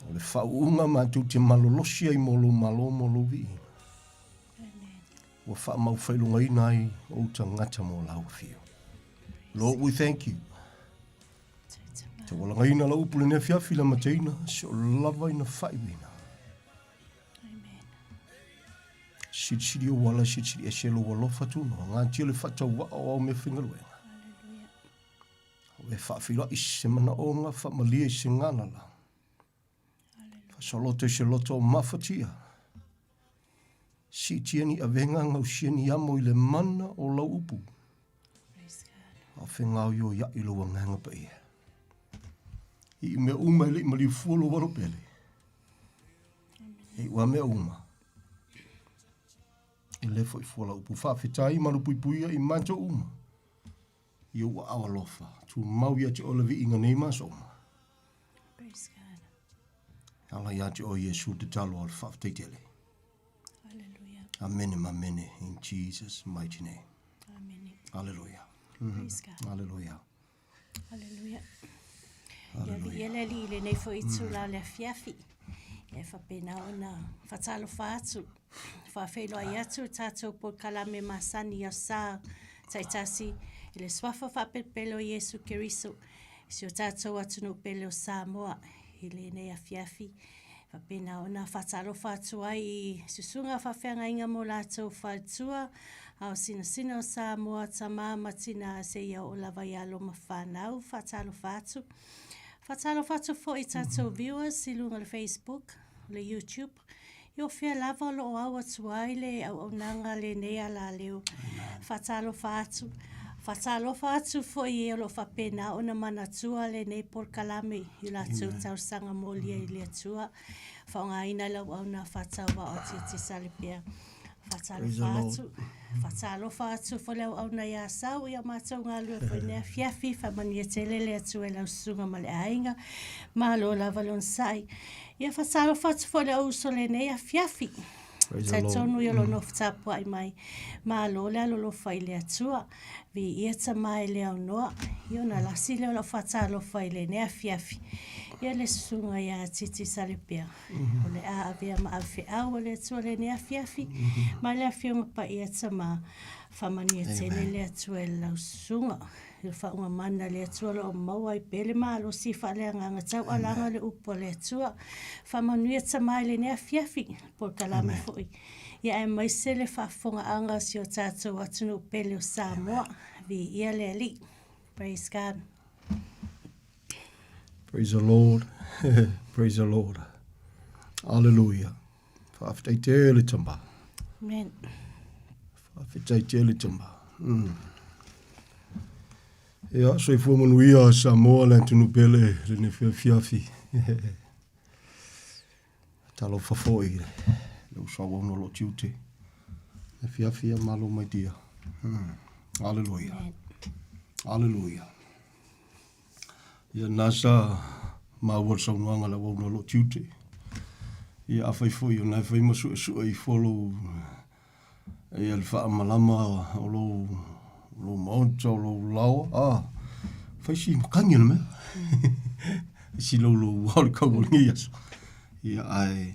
S6: O le whaunga mātou te malolosia I molo malo molo vi. Wa wha mau whailunga inai o tangata mo lau fio. Lord, we thank you. Te walanga ina lau pule ne fiafi la mateina, so lava ina whaiwina. Siri o wala siri e shelo walofa tūno, ngā tio le whatau wa o me whingaruenga. We whaafira I se mana o ngā whamalia I se ngānala. Soloto se loto mafatia.
S9: Si tiani a venga ngau siani amo i le mana o lau upu. A whengau yo ya i loa nganga pa ia. I me uma le mali fuolo waro pele. E wa me uma. I le fo i fuola upu whawhetai manu pui puia i manto uma. I o wa awa lofa. Tu mau ia te olavi inga nei masoma.
S10: Praise God.
S9: Ala ia te o Yesu te talo al whawheitele. Amen, amen, in Jesus' mighty name.
S10: Amen.
S9: Hallelujah.
S10: Praise God.
S9: Hallelujah.
S10: Hallelujah. Ia le li le nei fo i tula le fiafi. E whapena ona whatalo whaatu. Whawhelo ai atu tātou po kalame masani o sā. Taitasi i le swafa whapepelo Yesu Keriso. Si o tātou atu no pelo Samoa. I le nei a fiafi. Pena ona whatalo whātu ai I susunga whawhenga inga mo lātou whātua au sina o Samoa tamā matina se ia o lawa I alo ma whanau whatalo whātu. Whatalo whātu fo I tātou viewers I lunga le Facebook, le YouTube. Io whea lava lo o awa tuai le au nanga le nea la leo. Whatalo whātu. Whatalo whātu fo I elo whapena o na manatua le nei por kalame I lātou tau sanga molia I le atua. Whaonga ina lau au na whatau wa o titi salipia. Whatalo whātu. Whatalo whātu fo leo au na ia sau ia mātou ngā lua fo nea fiafi whamania te lele atua lau sunga ma le ainga. Malo lava lon sai. Ia whatalo whātu fo leo uso le nea fiafi. Tai tonu I alo no whtapua I mai. Malo le alo lo whai le atua. Vi ia ta mai le au noa. Io na lasi leo lo whatalo whai le nea fiafi. Ia le sunga ia titi salipia. O le a avea ma awhi au le atua le nea fiafi. Ma le awhiunga pa ia ta ma whamania tele le atua e lau sunga. Il whaunga mana le atua lo o maua I pele maa lo si whalea nganga tau alanga le upo le atua. Whamanuia ta mai le nea fiafi. Por kalame fui. Ia e mai se le whafunga anga si o tātou atunu pele o Samoa. Vi ia le ali. Praise God.
S9: Praise the Lord. Praise the Lord. Hallelujah. Whawhetai te le tamba.
S10: Amen.
S9: Whawhetai te le tamba. Ia, so I fuamanuia Samoa le tunu pele le ne fiafi. Talo whafoi le usawa no lo tiute. Le fiafi a malo mai dia. Hallelujah.
S10: Amen.
S9: Hallelujah. Ia nasa mawar sa unanga la wau no lo tiute. Ia awhai fwoi o nai whai masu e sua I follow e al wha malama o lo maonta o lo lawa. Whai si makangi na mea. Si lo wale kau o ngi aso. Ia ai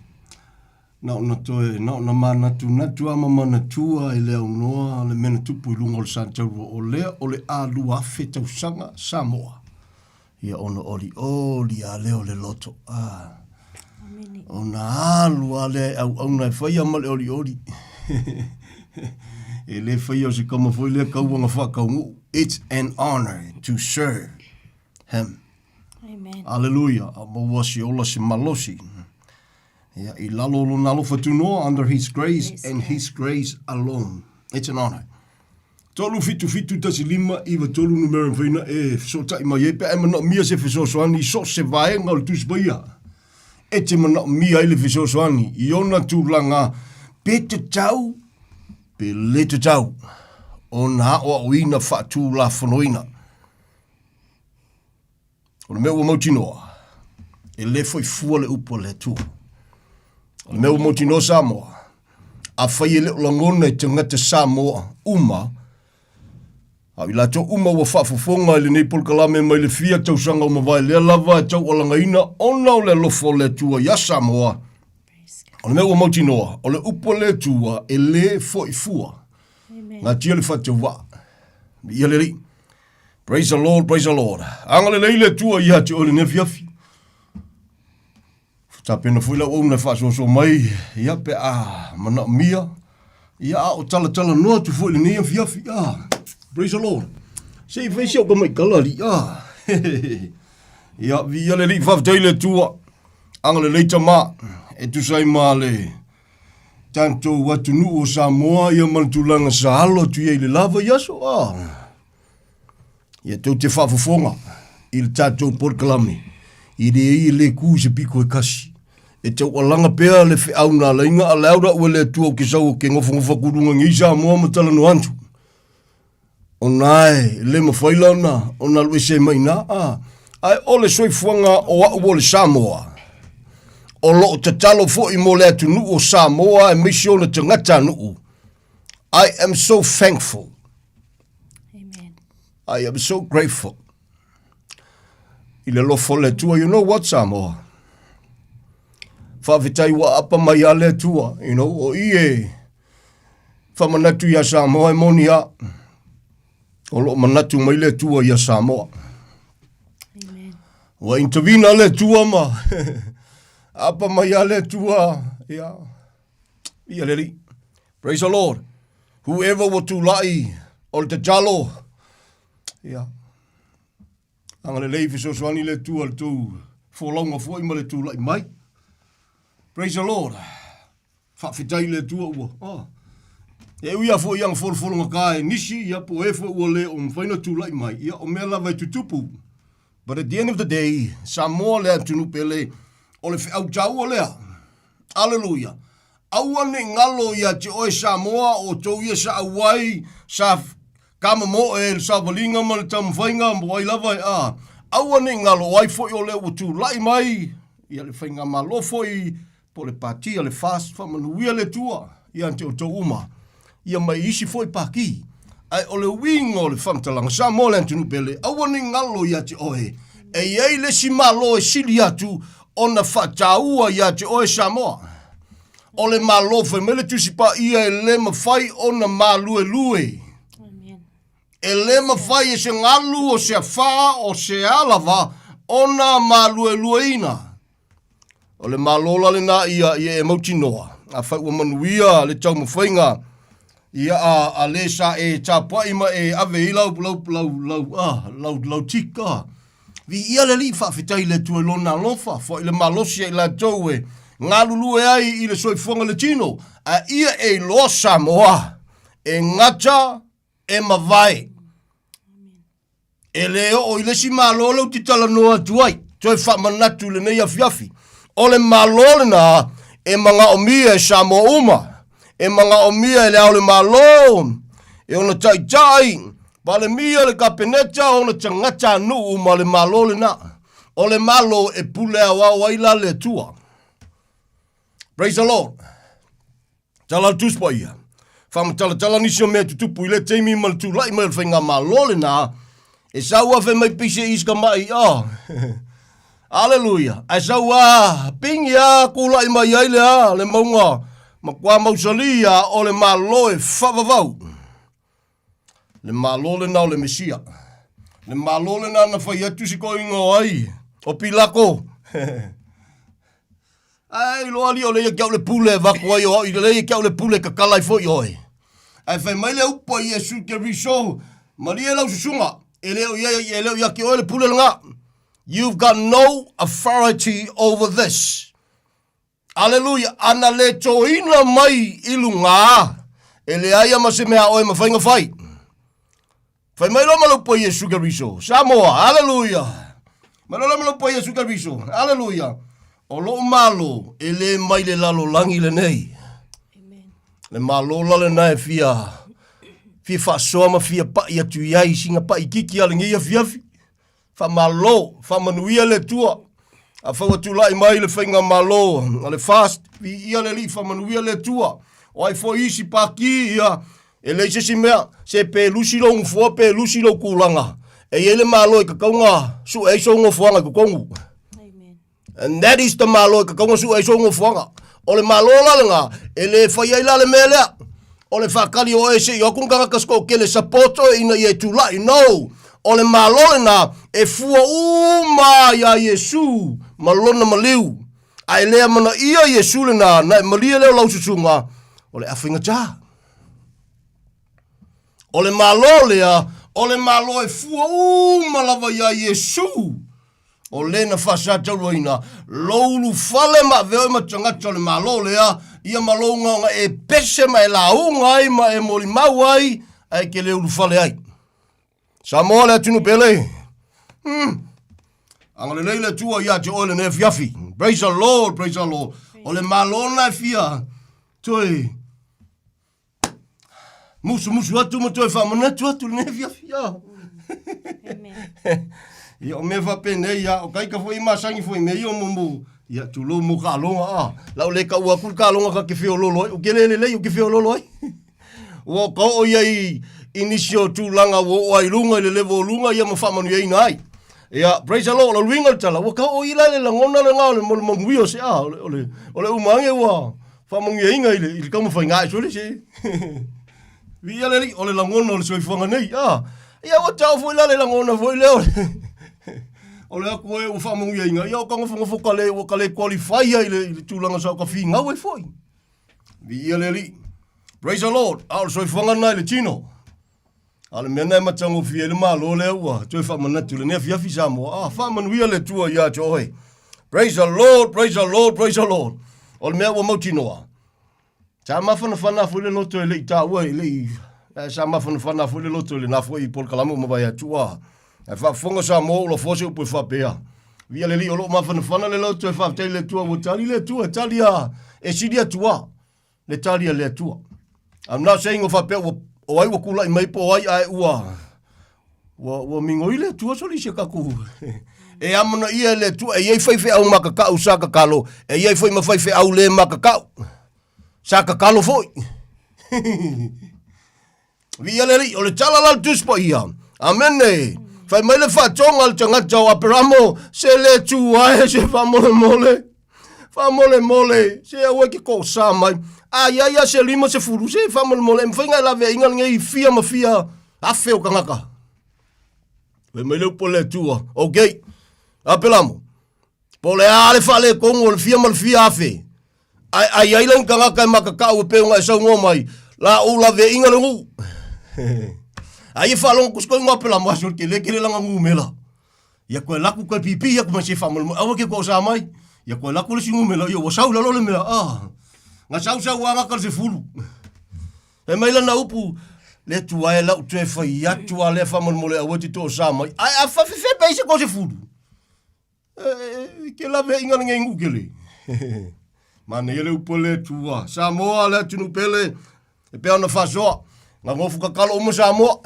S9: na ona toe na ona manatu ama manatua I le aunoa le mena tupu I lunga o le santaurua o le alu afe tausanga Samoa. Ia ona oli a leo le loto. Ona alu a le au na whaia ma le oli. E le whaia o se kama foi le kauanga whakaungu. It's an honor to serve him.
S10: Amen.
S9: Hallelujah. A mawasi ola se malosi. Ia I lalo lo nalo fatunoa under his grace and his grace alone. It's an honor. Tolu fitu tasi lima iwa tolu numero mfina e so tai mai e pe e mana mia se fiso soani so se vaenga o le tusbaia. E te mana mia ile fiso soani I ona tūlanga pe te tau pe le te tau o na o uina whatu la whanoina. O le mea ua mautinoa e le foi fua le upo le tua. O le mea ua mautinoa Samoa a whai e le langona e te ngata Samoa uma a I lato uma ua whaafofonga I le nei polkalame mai le fia tausanga o mawai lea lava e tau alangaina ona o le lofo le tua ia Samoa. O le mea ua mautinoa o le upo le tua e le foi fua. Ngā tia le whatawa. Ia le ri. Praise the Lord, praise the Lord. Anga le leile tua ia te o le nefiafi. Tapena fuila o na whaasoso mai ia pe mana mia. Ia o tala noa tu fuile ne fiafi. Praise the Lord. Sei fesi o mai kalari. Ia via le ri whafteile tua. Anga le leita ma. E tu sai ma le Tanto watu nu o Samoa ia manatulanga sa halo tu ia i le lava yaso. Ia tau te whafafonga i le tātou porkalami. I le ku se piko e kasi. E tau alanga pēr le whiau nā lainga a laura ua le tua o ke sau o ke ngofa kurunga ngi Samoa matala no antu. O nai, le mawhaila na, o na lue se mai na, ai ole soifuanga o au o le Samoa. O lo te talo fo i mo le atu nu o Samoa e misi o le tangata nu. I am so thankful.
S10: Amen.
S9: I am so grateful. I le lofo le tua, you know what Samoa? Whawhitai wa apa mai a le tua, you know, o ie. Whamanatu ia Samoa e moni a. O lo manatu mai le tua ia Samoa.
S10: Amen.
S9: Wa intervina le tua ma. Apa mai a le tua. Ia. Ia leri. Praise the Lord. Whoever will tu lai. O te jalo. Ia. Anga le leifi so swani le tua le tu. Folonga foi ma le tu lai mai. Praise the Lord. Whawhitai le tua ua. E uia fo iang folonga kai nisi ia po e fo ua le o mwhaina tu lai mai. Ia o mea lava tutupu. But at the end of the day, Samoa lea tunu pele o le whiau jau o lea. Hallelujah. Aua ne ngalo ia te oe Samoa o tau ia sa awai sa kama mo e sa valinga ma le tamu whainga mo ai lava e a. Aua ne ngalo ai fo i o le o tu lai mai. Ia le whainga ma lo fo i po le patia le fast whamanuia le tua. Ia te o tau uma. Ia mai isi fo i paki. Ai o le wingo le whamtalanga. Samoa le antunu pele. Aua ne ngalo ia te oe. E iei le si malo e sili atu o na whataua ia te oe Samoa. O le malo fai mele tusi pa ia e le mawhai o na malue lue.
S10: Amen.
S9: E le mawhai e se ngalu o se wha o se alava o na malue lue ina. O le malola le na ia e mauti noa. A whai ua manuia le tau mawhainga. Ia a le sa e tāpua ima e ave i lau tika. Vi ia le li whawhitai le tue lona lofa. Fo i le malosi e la tau e ngā lulu e ai i le soifuanga le tino. A ia e loa Samoa. E ngata e mawai. E leo o i le si malolo ti tala noa tuai. Toi whamanatu le nei afiafi. O le malole na e mga omia e Samoa uma. E mga omia e le au le malo. E ona tai. Pa le mia le kapeneta ona tangata nu uma le malole na. O le malo e pule awa waila le tua. Praise the Lord. Tala tuspa ia. Tala nisi o mea tutupu i le teimi mal tu lai mal whainga malole na. E saua whe mai pise iska mai. Hallelujah. E saua pingi a kula i mai aile a le maunga. Ma kua mausalia o le maloe whavavau. Le malole na o le mesia. Le malole na na whai atu si ko ingo ai. O pilako. Ai loa li o le kia le pule wako ai o i le kia le pule kakalai fo i oi. Ai whai mai le upa i e su ke riso. Mari e lau susunga. E leo ia ki oi le pule langa. You've got no authority over this. Hallelujah. Ana le toina mai ilunga. E le aia ma se mea oi ma whainga whai. Whai mai lo malo po Yesu Kariso. Samoa. Hallelujah. Malo malo po Yesu Kariso. Hallelujah. O lo malo e le mai le lalo langi le nei.
S10: Amen.
S9: Le malo la le nai fia. Fia fa soma fia pa ia tu iai singa pa ikiki ale ngia fiafi. Fa malo. Fa manuia le tua. A fa watu lai mai le whainga malo. Ale fast. Ia le li fa manuia le tua. O ai fo isi pa ki ia. E le se si mea. Se pe lusi lo ngufua pe lusi lo kulanga. E ele malo e kakaunga. Su e so ngufuanga kukongu. And that is the malo ka kongo su ai so ngofuanga. O le malo la nga e le fai ai la le mele. O le fakali o ese yo kunga ka sko ke le sapoto ina ye tu la no. O le malo na e fua uma ya Yesu malona maliu. Ai le mana ia Yesu le na malia le lau susunga. O le afinga cha. O le malo le o le malo e fua uma lava ya Yesu. O le na whasa taurua ina. Loulu whale ma veo ma tangata le malo lea. Ia malo ngā e pese ma e la unga ai ma e mori mau ai. Ai ke le ulu whale ai. Samoa le atunu pele. Angale leile tua ia te oile ne fiafi. Praise the Lord, praise the Lord. O le malona e fia. Toi. Musu atu ma toi whamana tu atu ne fiafi.
S10: Amen.
S9: Ia o me whapene ia. O kaika fo ima sangi fo ime ia mumu. Ia tu lo mo ka longa. Lau le ka ua kul ka longa ka ke fio loloi. O kelele le o ke fio loloi. O ka o iai inisio tu langa o ai lunga le levo lunga ia ma whamanu iai nai. Ia, praise the Lord, o ringa tala. O ka o ila le langona le ngā le mo manguio se a. O le umange ua. Whamangi e inga i le kamu whai ngai sole se. Via le li, o le langona o le soifuanga nei. Ia, o tau fwoi la le langona fwoi leo. O le aku e o whamangi e inga. Ia, o kanga whanga whokale, o ka le qualify i le tūlanga sa o ka whi ngau e fwoi. Via le li. Praise the Lord, a o le soifuanga nei le tino. Ale mena e matango fie le malo le ua. Toi whamanatu le nea fiafi Samoa. Whamanuia le tua ia te ohe. Praise the Lord, praise the Lord, praise the Lord. O le mea ua mautinoa. Sa mawhana whana fwile loto e le i tā ua e le i. Sa mawhana whana fwile loto e le nā fwoi i pol kalamu mawai atua. E whafonga Samoa ula fwose upo e whapea. Via le li o lo mawhana le loto e whaptei le tua. Ua tali le tua, tali a e siri atua. Le tali a le atua. I'm not saying o whapea o ai wakula i mai po ai ai ua. Wa mingo ile tua soli se kaku. E amana ia le tua e iei whaiwhi au makakau sa kakalo. E iei whai ma whaiwhi au le makakau. Sa kakalo foi. Via le ri, o le talalal tuspa ia. Amene. Whai mai le whatonga al tangata o aperamo. Se le tua e se whamole mole. Whamole mole. Se aue ki ko sa mai. Ia se lima se furu se whamole mole. Mwhainga e lawe inga ngai fia ma fia. Afe o kangaka. Wai mai leu po le tua. Okay. Apelamo. Po le ale whale kongo le fia ma le fia afe. Ai lang kangaka e makakau e peunga e sau ngomai. La o lawe inga le ngu. Ai whalong kusko inga apelamo. Asur ke le langa ngu mela. Ia koe laku koe pipi ia kuma se whamole mole. Awa ke ko sa mai. Ia koe laku le singu mela. Ia wasau lalo le mela. Nga sau anga kar se fulu. E mai lana upu. Le tua e lau tue whai atua le whamole mole a wati tō sa mai. Ai a whawhiwhi peise ko se fulu. Ke lawe inga nge ngu kele. Mane ele upo le tua. Samoa le tunu pele. E pea na whasoa. Nga ngofu kakalo umo Samoa.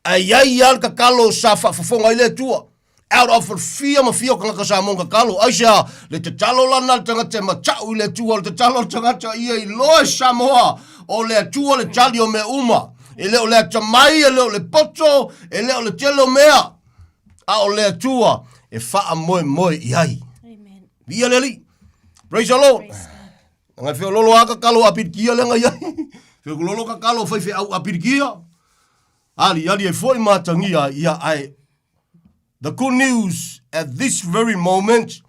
S9: Ai al kakalo sa whafonga i le tua. Out of fear ma fio kanga Samoa kakalo. Aisha le te talo lana tanga te matau i le tua. Le te talo tangata ia i loe Samoa. O le tua le tali o me uma. E leo le tamai, e leo le poto. E leo le telo mea. A o le tua. E wha moe i ai.
S10: Amen.
S9: Via le li. Praise the Lord. Ngai whio lolo a kakalo apirikia le ngai ai. Whio lolo kakalo whaiwhi au apirikia. Ali e foi matangia ia ai. The good news at this very moment.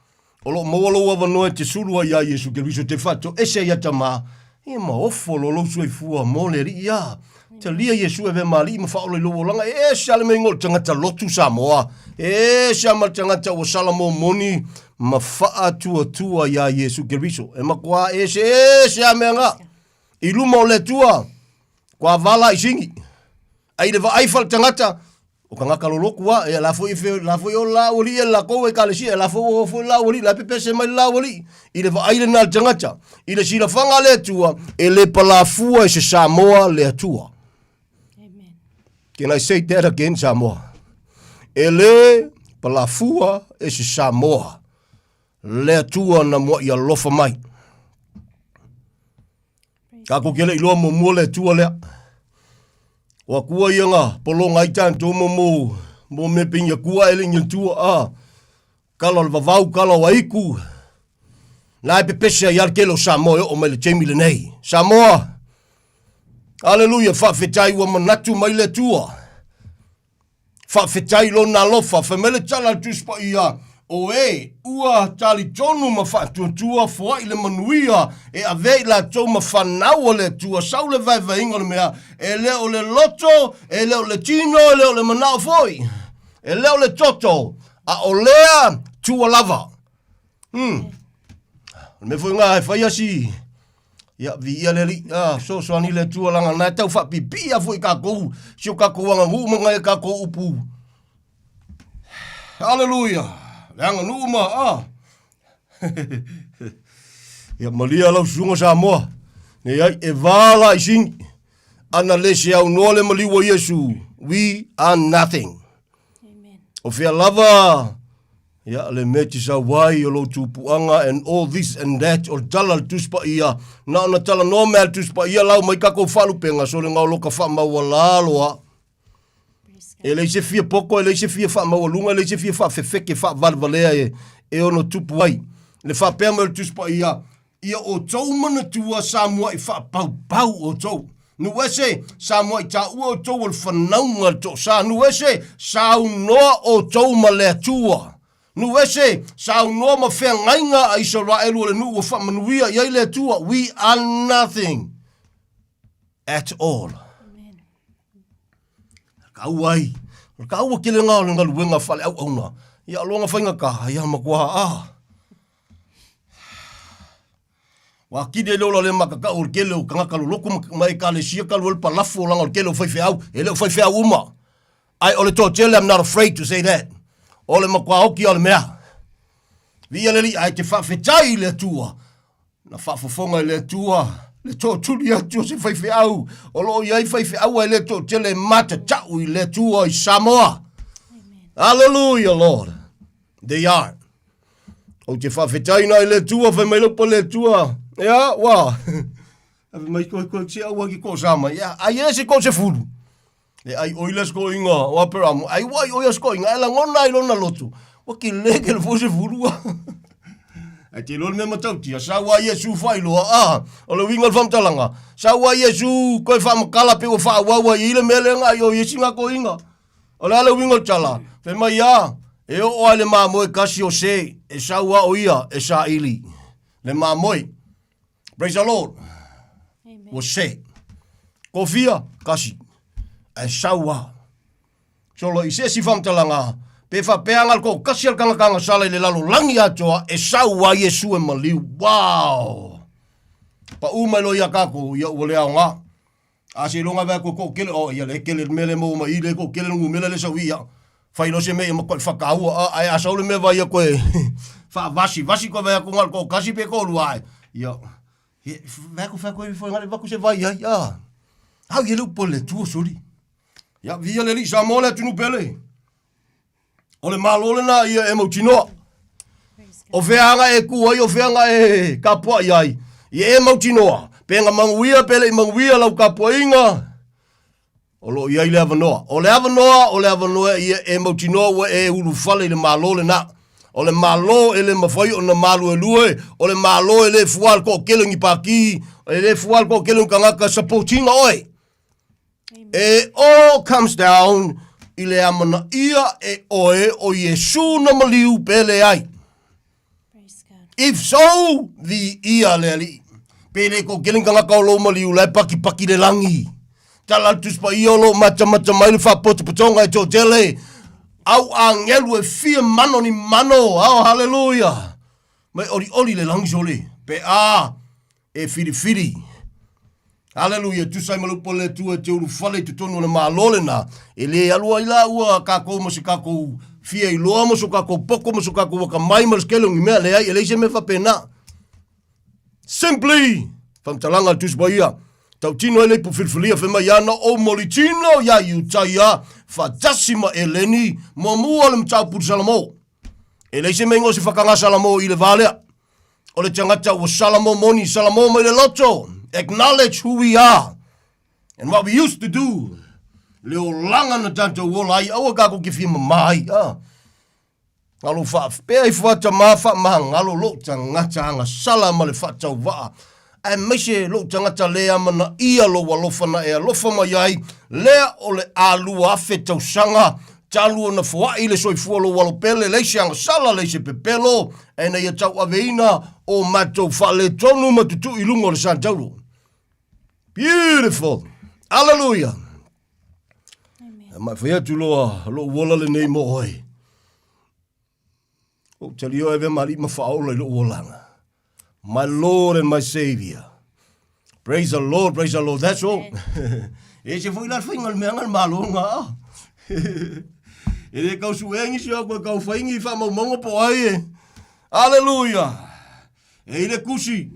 S9: Olo mawalo wa wanoe te surua ia Yesu Keriso te whato. Ese ia tama. Ia ma ofo lolo sui fua mole ri ia. Te lia Yesu e ve mali ma whaolo i lovo langa. E sale me ngol tangata lotu Samoa. E sama tangata o salamo moni. Ma wha tua ia Yesu Keriso. E makua ese amenga. I luma o le tua. Kwa vala i singi. Ai lewa aifal tangata. O ka ngaka loloku wa. E la foi o la ori e la kou e kalesi. E la foi la ori. La pepe se mai la ori. I lewa aile nal tangata. I le sila whanga le tua. E le palafua e se Samoa le tua.
S10: Amen.
S9: Can I say that again, Samoa? E le palafua e se Samoa. Le tua na mo ia lofa mai. Kako kele iloa mo mua le tua lea. Wa kua ia ngā polonga i tanto mo me pinga kua ele ngia tua kala le vavau, kala wa iku. Nā e pepese i alkelo Samoa o mai le Jamie le nei. Samoa, aleluia, whawhetai wa manatu mai le tua. Whawhetai lo nā lofa, whamele tala tuspa ia. O ua tali tonu ma whatuatua fua i le manuia e avei la tau ma whanau le tua sau le vai inga le mea e leo le loto, e leo le tino, e leo le manao foi e leo le toto A o lea tua lava. Me foi ngā e whai asi. Ia vi ia le li. So ani le tua langa. Nā tau wha pipi a foi ka kou. Sio ka kou anga ngu mga e ka kou upu. Hallelujah. Leanga numa. Ia malia lau sunga Samoa. Ne ai e wala i singi. Ana lese au nole maliwa Yesu. We are nothing.
S10: Amen.
S9: O fea lava. Ia le meti sa wai o lo tupuanga and all this and that. O tala tuspa ia. Na ona tala no mea tuspa ia lau mai kako whalu penga. So le ngau loka wha maua laloa. E leise fia poko, e leise fia wha maua lunga, e leise fia wha fefeke wha valvalea e ono tupu wai. Le wha pea mea tuspa ia. Ia o tau mana tua Samoa i wha pau o tau. Nu ese Samoa i ta ua o tau al whanaunga to sa. Nu ese sau noa o tau ma lea tua. Nu ese sau noa ma whea ngainga a Israel o le nu o wha manuia i ai lea tua. We are nothing at all.
S10: Amen.
S9: Kau ai. Kau a kele ngā o le ngalu wenga whale au auna. Ia longa whainga ka. Ia makua Wa kide lola le makaka o kele o kanga kalu loko mai ka le sia kalu pa lafo langa o kele o fai au e le fai au uma ai ole to tell I'm not afraid to say that ole makwa oki ole mea via le ai te fa fetai le tua na fa fofonga le tua le to tuli atu se fai au o lo ia fai au le to tele mata tau le tua i Samoa. Hallelujah Lord they are o te fa fetai na le tua fai mai lopo le tua. Ja, wa. Ave mai ko se au ki ko sama. Ja, ai ese ko se fulu. E ai oilas ko inga, wa peramu. Ai wai oilas ko inga, ela ngona i lona lotu. O ki leke le fose fulu. Ai te lona me matauti, sa wa Yesu fai lo. O le winga fam talanga. Sa wa Yesu ko fa makala pe o fa wa ile melenga yo yesinga ko inga. O le winga tala. Fe mai ya. E o ale ma mo kasi o se, e sa wa o ia, e sa ili. Le ma moi. Praise the Lord.
S10: Amen.
S9: O se. Kofia, kasi. E saua. Solo i se si famtalanga. Pe fa peanga ko kasi al kanga sala le lalo langi atoa e saua Yesu e maliu. Wow. Pa uma lo ia kako ia o le nga. Asi longa va ko kele o ia le kele mele mo ma ile ko kele ngu mele le sawia. Fai lo se me ma ko fa ka ai asa le me va ia ko fa vasi ko va ko ngal ko kasi pe ko luai. Ia Vai ko foi ngale vai ko se vai ya. Hau ye lu pole tu suri. Ya via le li Samoa le tunu pele. Ole malole na ia e mautino. O veanga e ku o veanga e kapua ai. Ye e mautino. Penga manguia pele manguia lau kapua inga. Olo ia le avanoa. Ole avanoa ia e mautino e ulu fale le malole na. Ole malo ele mafai ona malu elue, ole malo ele fual ko kelengi paki, ele fual ko keleng kangaka supporting oi. It all comes down ile amana ia e oe o Yesu na maliu pele ai.
S10: Praise God.
S9: If so, the ia leli. Pele ko keleng kangaka o lo maliu lai paki le langi. Tala tuspa iolo macha mai le fa potonga e to tele. Au angelu e fia mano ni mano. Au hallelujah. Mai oli le langi sole. Pe e firi. Hallelujah. Tu sai malupo le tu e te uru fale tu tonu na malole na. E le alua ila ua kako masu kako fia iloa masu kako poko masu kako waka mai masu kelong i mea le ai. E le se me fa pena. Simply. Famtalanga tu sbaia. Tau tino ele pu filfilia fe mai ana o molitino ya utaya fa tasima eleni momu alem tau pu salamo. Ele se mengo se fakanga salamo ile vale. Ole tangata o salamo moni salamo mai le loto. Acknowledge who we are and what we used to do. Leo langa na tanto wolai o ga ko kifi mai. Alo fa pe fa tama fa mangalo lo tangata nga salama le fa tau va. E meise lo tangata lea mana ia lo walofana e alofa mai ai lea o le alua afe tausanga talu na fuai le soifua lo walopele leise anga sala leise pepelo e na ia tau aveina o matou fale tonu matutu ilungo le santauro. Beautiful. Hallelujah.
S10: Amen.
S9: Mai whea tu loa lo wala le nei mo oi. O talio eve mali ma faola lo olanga. My Lord and my Savior. Praise the Lord, praise the Lord. That's all. E se foi la fingal me ngal malonga. E kau suengi si ako kau faingi fa mo mongo po ai. Hallelujah. E ile kusi.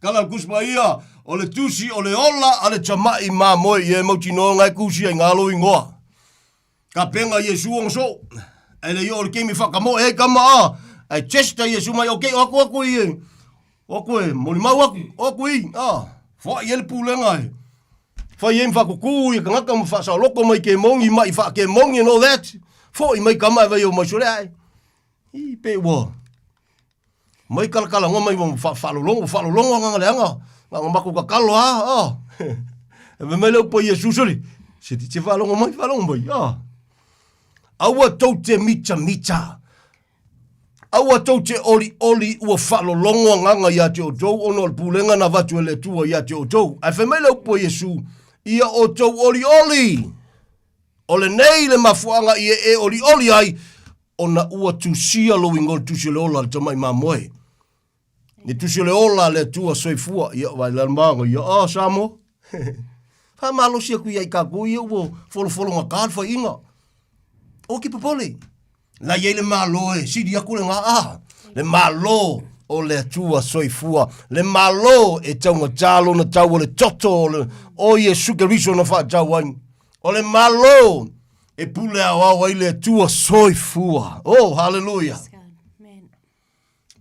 S9: Kala kuspa ia. O le tusi, o le ola, ale chamai ma moi e mautino ngai kusi ai ngalo ingoa. Ka penga Yesu on so. Ele yo le kemi whakamo e kama a. Ai chesta Yesu mai okay aku i. Oku e, moli mau aku i. Fwa i ele pulenga e. Fwa i em whakuku i kangaka ma wha sa loko mai ke mongi mai wha ke mongi and all that. Fwa i mai kama e vai o mai sure ai. I pe ua. Mai kalakala ngoma i whalolongo nganga leanga. Nganga maku ka kalo ha. E me leo po Yesu sori. Se ti te whalongo mai. Aua tau te mita. Aua tau te oli ua whalolongo nganga ia te o tau. Ono al pulenga na watu ele tua ia te o tau. Ai whai leo po Yesu. Ia o tau oli. Ole nei le mafuanga ia e oli ai. Ona ua tusia lo ingol tusia le ola le tamai mamoe. Ni tusia le ola le tua soifua. Ia vai le manga ia Samoa. Ha malo sia ku ia i kaku ia uo folo nga kalfa inga. O ki papole. La ye le malo e sidi aku le nga le malo o le tua soifua. Le malo e taunga talo na tau o le toto o Yesu ke riso na wha tau wain. O le malo e pule awa le tua soifua. Oh, hallelujah.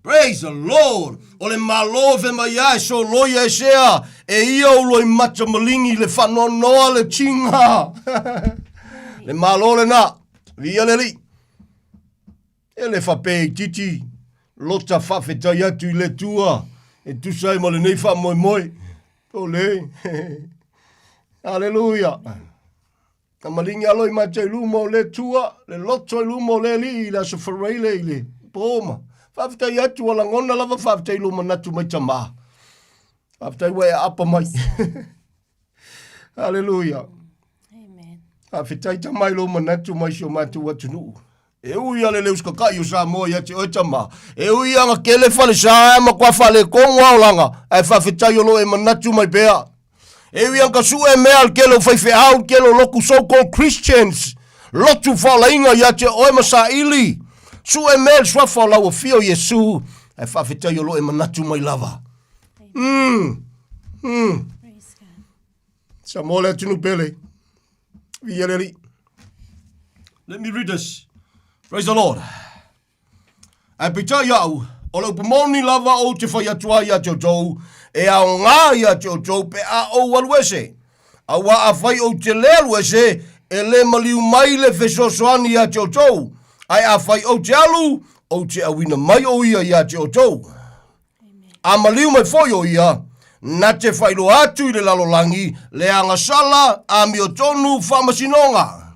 S9: Praise the Lord. O le malo ve mai ai so loia e sea. E ia o loi mata malingi le whanonoa le tinga. Le malo le na. Via le li. E le whapei titi. Lota whawhetai atu i le tua. E tu sai mo le nei wha moi. O le. Hallelujah. Ka malingi aloi mata i lumo le tua. Le loto i lumo le li. La so whareile i le. Poma. Whawhetai atu ala ngona lava whawhetai luma natu mai tama. Whawhetai wea apa mai. Hallelujah.
S10: Amen.
S9: Whawhetai tamai luma natu mai sio matu watu nuu. E ui ale leus kakai o Samoa ia te o tama. E ui anga kele whale sa ema kwa whale kongo au langa. Ai whawhetai o lo e manatu mai pea. E ui anga su e mea al kele o whaife au kele o loku so-called Christians. Lotu whala inga ia te o ema sa ili. Su e mea swafa lau o fio Yesu. Ai whawhetai o lo e manatu mai lava. Samoa le tunu pele. Vialeri. Let me read this. Praise the Lord. Ai pita iau, o lau pumoni lava o te whai atua ia te o tau, e ao ngā ia te o tau pe a o waluese. A wa a whai o te lealuese, e le maliu mai le whesosoani ia te o tau. Ai a whai o te alu, o te awina mai o ia te o tau. A maliu mai foi o ia, na te whailo atu i le lalolangi, le angasala a mi o tonu whamasinonga.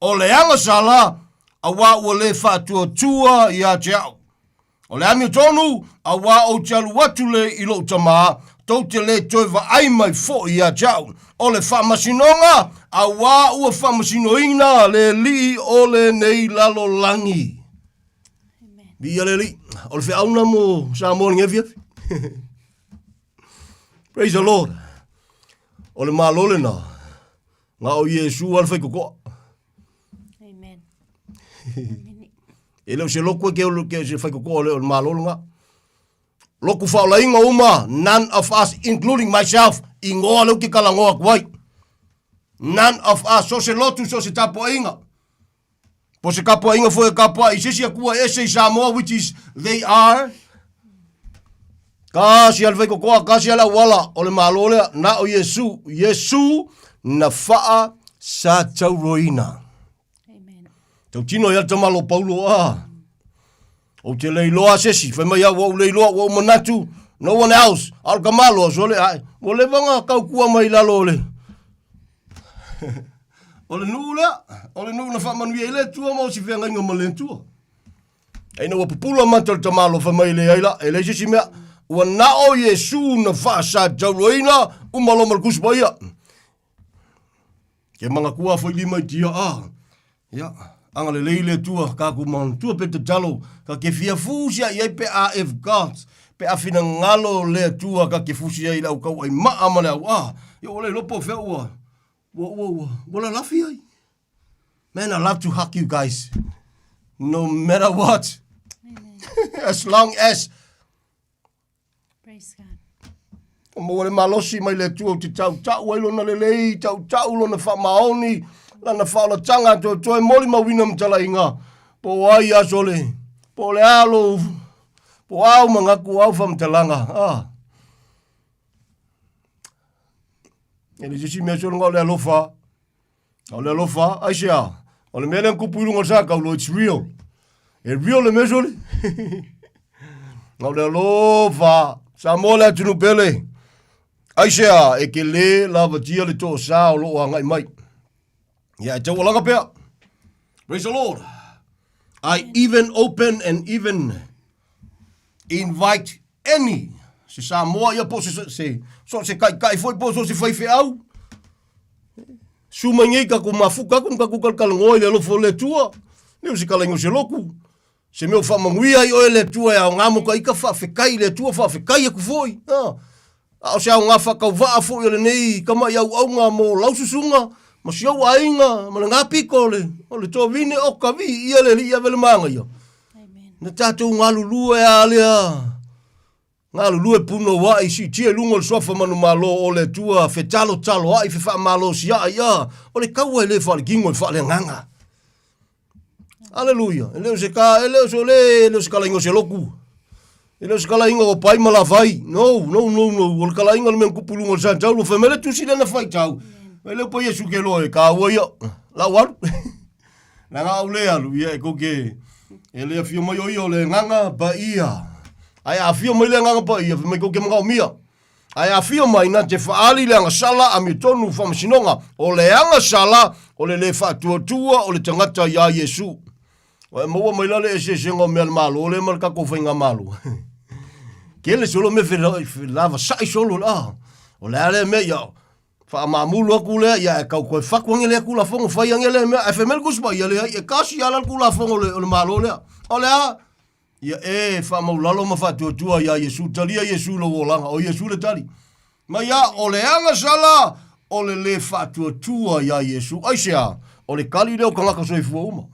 S9: O le angasala, a wā ua le whātua tua i a te au. O le ami o tonu, a wā o te alu watu le i lo utamaa, tau te le toi wa ai mai fo i a te au. O le whamasinonga, a wā ua whamasinoina le li o le nei lalo langi. Bia le li, o le whiauna mo Samoa ngewia. Praise the Lord. O le malole na, ngā o Yesu al whaikokoa. E leo se loku ke se whaikokoa leo malolunga. Loku whaola inga uma, none of us, including myself, ingoa leo ki kalangoa kuai. None of us, so se lotu, so se tapo inga. Po se kapua inga fo e kapua, i sisi a kua ese i Samoa, which is they are. Kasi al whaikokoa, kasi ala wala, o le malolea, na o Yesu. Yesu na faa sa tauroina. Tau tino ia te malo paulo o te leiloa sesi, whai mai au au leiloa o manatu, no one else, al ka malo so le ai, o le vanga kau kua mai lalo le. O le nuu lea, o le nuu na whamanu i ele tua mo si whenga inga malentua. Eina wa pupula mantal te malo whai mai le aila, e le sesi mea, ua na o Yesu na whaasa jauroina, umalo malkuspa ia. Ke manga kua whai lima i tia, ia. anga le leile tua ka ku man tua pe te talo ka ke fia fusia ye pe AF Gods pe afina ngalo le tua ka ke fusia ila ka ai ma amana wa yo le lopo fe wa la lafi ai. Man, I love to hug you guys no matter what. As long as
S10: Praise God.
S9: mo le malosi mai le tua te tau ai lona le lei tau lona fa maoni lana fa la tanga to moli mawina mtala inga po ai asole po le alo po au manga ku au fa mtalanga ele jisi me so ngole alofa aisha ole mele kupuru ngosa ka lo it's real le mesole ngole alofa Samoa tunu pele aisha ekele lava tia le to sa lo anga mai ya te wala pea. Praise the Lord. I even open and even invite any se Samoa ia po se kai foi po se fai fe au sumangi ka ku mafuka ku kalngoi le lo fo le tua le se kalango se loku se meu fa manguia i le tua ya ngamo ka ika fa fe kai le tua fa fe kai ku foi o se nga fa ka va fo le nei kama ya au nga mo laususunga ma se au ainga ma nga pikole o le to vine o ka vi ia le ia vele manga yo na tatu nga lulu ya le nga lulu e puno wa i si tie lungo le sofa manu malo o le tua fe talo ai fe fa malo si ya o le kawa le fa le kingo fa le nganga. Hallelujah. Ele se kala ingo se loku. Ele se kala ingo o pai mala vai. No. O kala ingo le men kupulu ngo san tau lo famele tu si na fai tau. Ele po Yesu ke lo e ka wo yo. La war. Na nga ule alu ye ko ke. Ele afio mo yo le nganga ba ia. Ai afio mo le nganga ba ia me ko ke mga mia. Ai afio mai na te faali le anga sala a mitonu fa msinonga. O le anga sala o le fa tua o le tangata ya Yesu. Wa mo mai la le se ngo mel malo le mal ka ko finga malo. Kele solo me fe lava sai solo la. O le ale me ya. Fa mamulu ku le ya ka ko fa ko ngele ku la fongo fa ngele me fa mel gus ba ya le e kasi ya la ku la fongo le malo le. O le ya fa mo lalo ma fa tua ya Yesu talia Yesu lo wolanga o Yesu le tali. Ma ya o le anga sala o le fa tua ya Yesu. Aisha o le kali le o kanga ka soifu uma.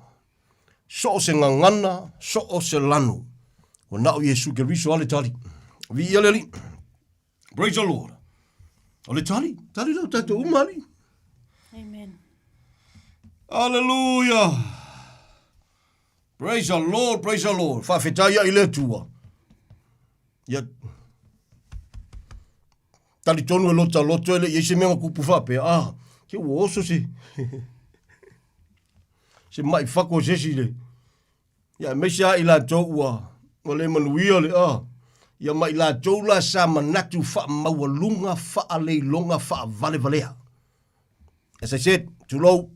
S9: So se ngangana, so se lanu. O nao Yesu ke riso ale tali. Vi ele li. Praise the Lord. Ole tali lau tato umali.
S10: Amen.
S9: Hallelujah. Praise the Lord, praise the Lord. Whawhetaya i le tua. Ia. Tali tonu e loto ele, i se menga kupu whape. Ke ua oso se. Se mai whako sesi le. Ia mesia i la tau ua. O le manuia le Ia mai la tau la sa manatu wha maua lunga wha le longa wha vale valea. As I said, too low.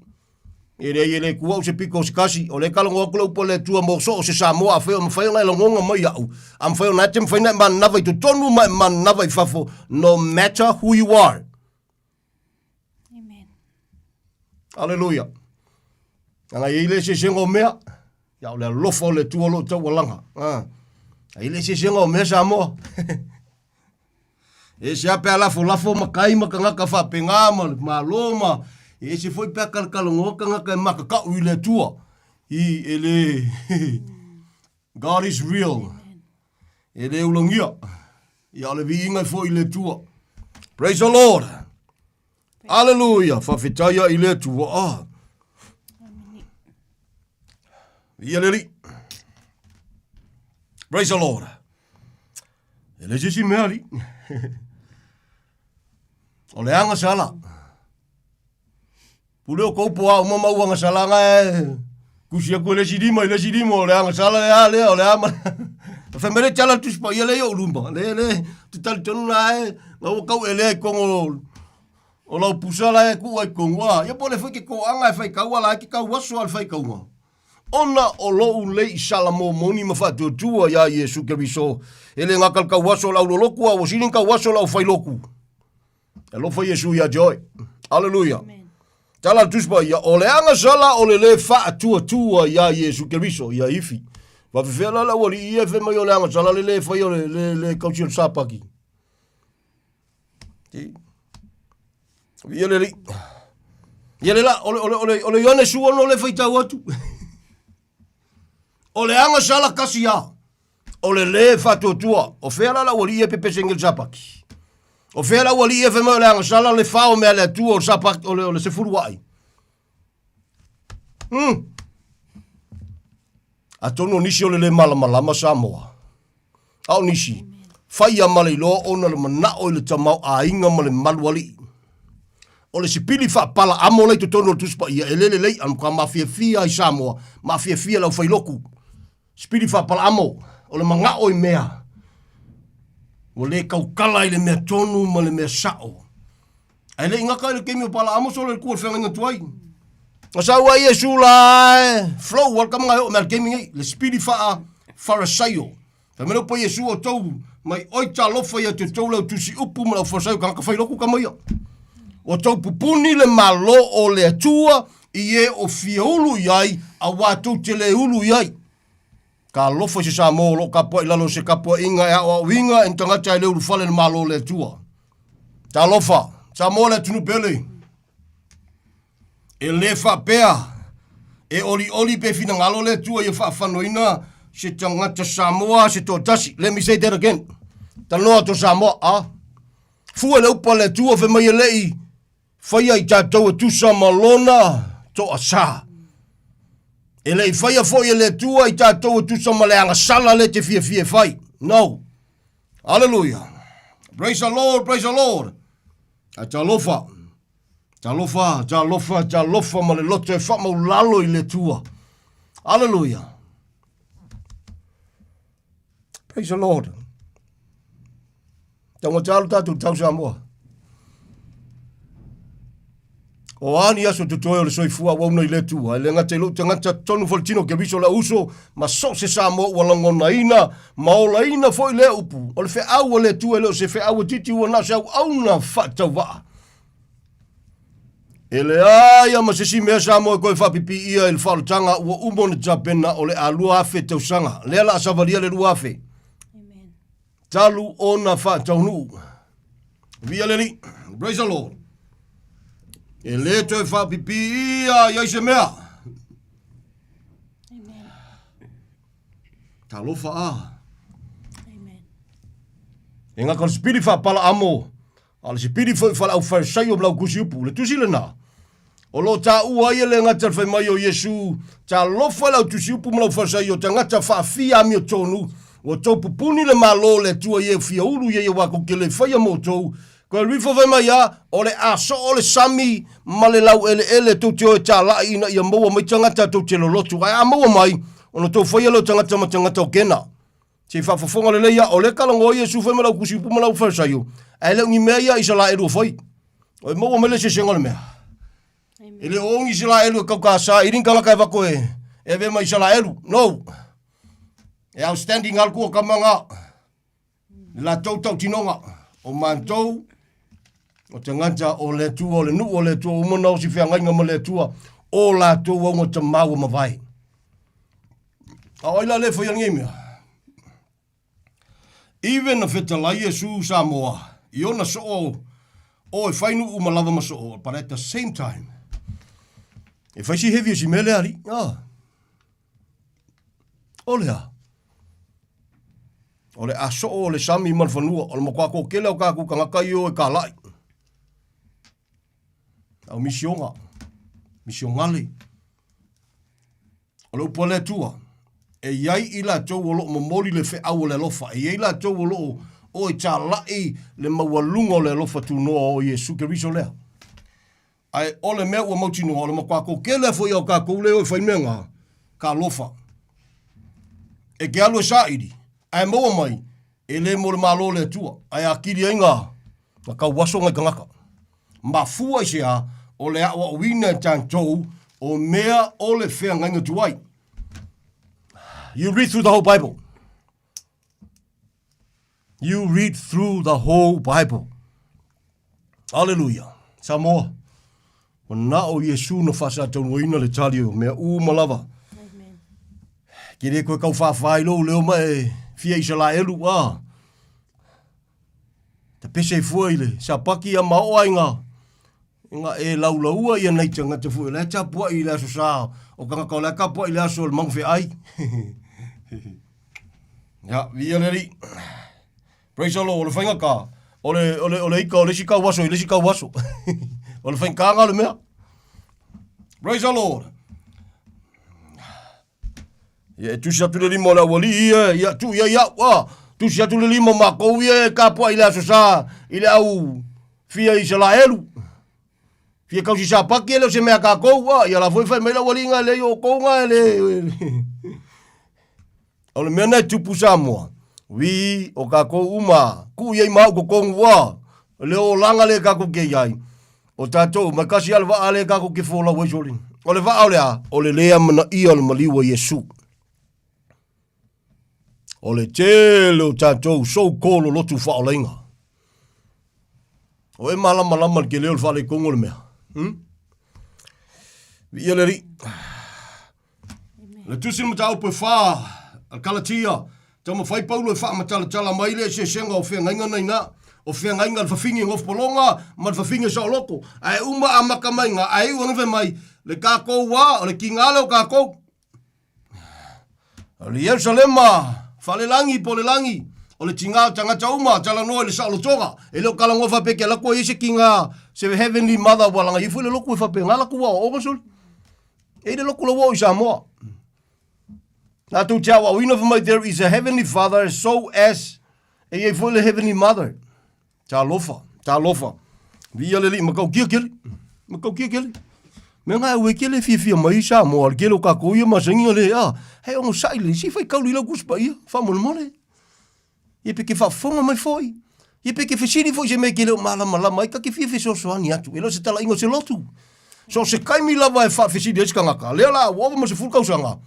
S9: Ele kuau se piko se kasi. O le kalongo akula upo le tua mo so o se Samoa. Feo mawhai ngai longonga mai au. Am whai na tem whai na man nawai tu tonu mai man nawai whafo. No matter who you are.
S10: Amen.
S9: Hallelujah. Anga ile se sengo mea. Ia o le lofo le tua lo tau walanga. Ile se sengo mea Samoa. E se ape lafo makai makangaka whapenga ma loma. E se foi pea kalkalongo ngaka e makakau i le tua. I ele God is real. Ele ulongia. Ia le vi inga foi le tua. Praise the Lord. Hallelujah. Whawhetaya i le tua. Ia le li. Praise the Lord. Ele jesi mea li. O le anga sala. Puleo koupo au mama uanga sala ngai. Kusia ko le sidimo o le anga sala le o le ama. Fa mele tala tu spa ile yo lumba. Le tu tal tonu nai. Ngau kau ele kongo. O la pusala e ku ai kongo. Ya pole foi ke ko anga fai kau ala ki kau waso al fai kau. Ona o lou lei salamo moni mafatu tua ya Yesu Keriso. Ele ngakal kau waso la loku o sinin kau waso la fai loku. Elo foi Yesu ya joy. Hallelujah.
S10: Amen.
S9: Tala tuspa ia o le anga sala o le fa tua ia Yesu Keriso ia ifi. Va fela la wali ia fe mai o le anga sala le fa o le kaution sapaki. Ia le ia le la o le yone su no le faita watu. O le anga sala kasi ia. O le fa tua o fela la wali ia pepe sengel sapaki. O fela wali ia fe mai o le anga sala le fa o me le tua o sapaki o le se furuai. A tono nisi o le malama Samoa. Au nisi. Fai male lo ona le mana o le tamau a inga male maluali. O le sipili fa pala amo le tono tuspa ia elele lei am ka mafia ai Samoa. Mafia lau fai loku. Sipili fa pala amo o le manga o mea. O le kaukala i le mea tonu ma le mea sao. Ai le inga ka le kemi o pala amo so le kua whenga tuai. Sa wa Yesu la flow wal kam nga mer gaming le speedy fa farisaio. Fa mero po Yesu o tou mai oi ta lofa ia te tou tu si upu ma farisaio ka fai loku ka mai. O tou pupuni le malo o le tua i e o fiulu iai a watu te le ulu iai. Ka lofa se sa mo lo ka po lalo se ka po inga ya o winga en tanga tai le ulu fale le malo le tua. Ta lofa sa mo le tunu pele. E le fa pea e oli pe fina ngalo le tua ye fa fanoina se tangata Samoa se to tasi. Let me say that again. Tanoa to Samoa fu le upa le tua fe mai lei fai ai tatou tu samalona to asa e le fai foi le tua i tatou tu samaleanga sala le te fie fai. No, hallelujah, praise the Lord. A talofa ma le loto e wha maulalo i le tua. Hallelujah. Praise the Lord. Tanga talo tatu tau Samoa. O ani aso tutoe o le soifua wauna i le tua. Le ngata tonu foltino ke viso la uso ma so se Samoa walangona ina ma ola ina foi le upu. O le fe au le tua le o se fe au titi wana se au na fata waa. Ele aia ma se si mea Samoa koe whapipi ia il whaotanga ua umona tapena o le alua afe tausanga. Lea la asavalia le lua afe.
S10: Amen.
S9: Talu ona whaataunu. Via le praise the Lord. E le toi whapipi ia iai se mea.
S10: Amen.
S9: Talofa a.
S10: Amen.
S9: E ngā kona spiri whapala amo. Ale spiri whala au whaisai o blau kusi upu. Le tusi le nā. O lo ta ua ia le ngata whai mai o Yesu. Ta lofa lau tusi upu mlau whaisai o ta ngata whaafia ami o tonu. O tau pupuni le malo le tua ye fia uru ye wako ke le whaia mo tau. Ko e rifo whai mai a, o le aso o le sami, ma le lau ele tau te oe ta lai ina ia maua mai tangata tau te lolotu. Ai a maua mai, ono tau whaia lau tangata ma tangata o kena. Se whafafonga le leia, o le kalango o Yesu whai malau kusi upu malau whaisai o. Ai leu ni mea ia isa la eru whai. O e maua mele se senga le mea. Ele ongi isa la eru kau kasa, irin kalaka e wako e vema isa la eru. No. E outstanding alku o kamanga. La tau tinonga. O mantou. O te nganta o le tua, o le nu o le tua. Umona o si whiangainga ma le tua. O la tua o ta mau ma vai. A oila le whai angimia. Even na whetalai Yesu Samoa. I ona so o e whainu umalawa ma so o. But at the same time. E whai si hevi o si mele ari. O lea. O le aso o le sami man whanua. O le makwako kele o kaku ka ngakai o e ka lai. Au misionga. Misiongale. O le upo le tua. E iai ila tau o lo mamoli le fe au le lofa. E iai la tau o lo o e ta lai le mawalunga o le lofa tu noa o Yesu Keriso lea. Ai o le mea ua mauti noa o le makwako kele fo iau kakou leo e whaimenga ka lofa. E ke alu e saidi. Ai maua mai, e le mo le malo le tua. Ai akiri ainga, na kau waso ngai kangaka. Ma fua i sea, o le awa wina e tantou, o mea o le whea ngainga tuai. You read through the whole Bible. You read through the whole Bible. Hallelujah. Samoa. O na o Yesu na whasa tau ina le tali o mea malava. Ki re koe kau whawhai lo leo mai fia isa la elu Ta pese fua ile, sa paki a mao ainga. Inga e laulaua ia nei tanga te fua. Le ta pua i le aso sa. O kanga kau le ka pua i le aso le mangwhi ai. Ya, via leri. Praise the Lord, o le whainga ka. O le ika, o le si kau waso, i le si kau waso. O le whainga ka ngā le mea. Praise the Lord. Ia tu sia tu le limo la wali ia tu ia tu sia tu le limo ma ko ia ka po ile aso sa ile au fia i la elu fia ka si sa pa ke le se me ka ko ia la foi me la wali nga le yo ko nga le o le mena tu pusa mo wi o ka ko uma ku ia ma ko wa le o langa le ka ko ke ai o tato ma ka si alva ale ka ko ke fola we jolin o le va o le lea mana ia le maliwa Yesu. O le telo tātou so kolo lotu whaolenga. O e malama ke leo le whale kongo le mea. Ia le ri. Le tusi ma tau pe wha, al kalatia, tau ma whai paulo e wha ma tala mai le se senga o whea ngainga nei na, o whea ngainga le whawhingi ngof polonga, ma le whawhingi sa o loko. Ai uma a maka mai nga, ai uangawe mai, le kākou wā, o le ki ngāle o kākou. O le Yerusalema, fale langi po le langi o le tinga tangata uma tala no le sa lo toga e lo kala ngofa peke la ko ise kinga se heavenly mother wala ngai fu le lo ko fa pe ngala ko o bosul e le lo ko lo Samoa na tu chawa we know my there is a heavenly father so as e fu le heavenly mother ta lofa vi le ma ko kiekele me nga we kele fi mai Samoa ke lo ka ko ye ma sengi le Hei ongo saile, si fai kauli lau kuspa ia, wha mole. Ie peke wha fonga mai foi. Ie peke whesiri foi se mei ke leo malama, ka ke fia so soani atu. E lo se tala ingo se lotu. So se kaimi lava e wha whesiri eska ngaka. Lea la, uova ma se fulkausanga.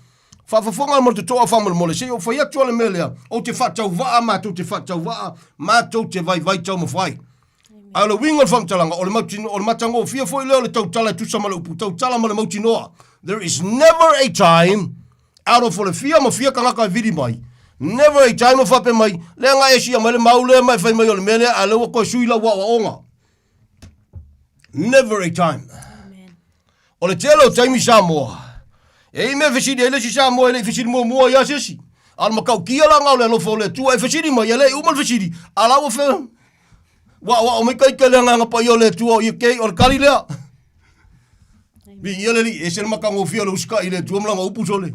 S9: Wha fonga ma te toa wha mole. Se o whai atu ale melea. O te whatau waa, mātou te whatau waa. Mātou te vai tau ma whai. Ala winga le whamtalanga, o le matango, fia foi leo le tau tala tu samale upu, tau tala ma le mauti noa. There is never a time out of le fia ma fia kangaka vidi mai. Never a time of hape mai. Le nga e sia mai le maule mai fai mai o le mele a lewa koe sui la wa onga. Never a time. Amen. O le telo taimi Samoa. E me fesidi ele si Samoa ele fesidi mua ya sesi. Al makau kia la ngau le lofo le tua e fesidi mai ele umal fesidi. Ala wa fe. Wa o me kai kele nga pa yo le tua o ke o kali le. Bi ele li e se makango fia lo uska ile tua mlanga upu sole.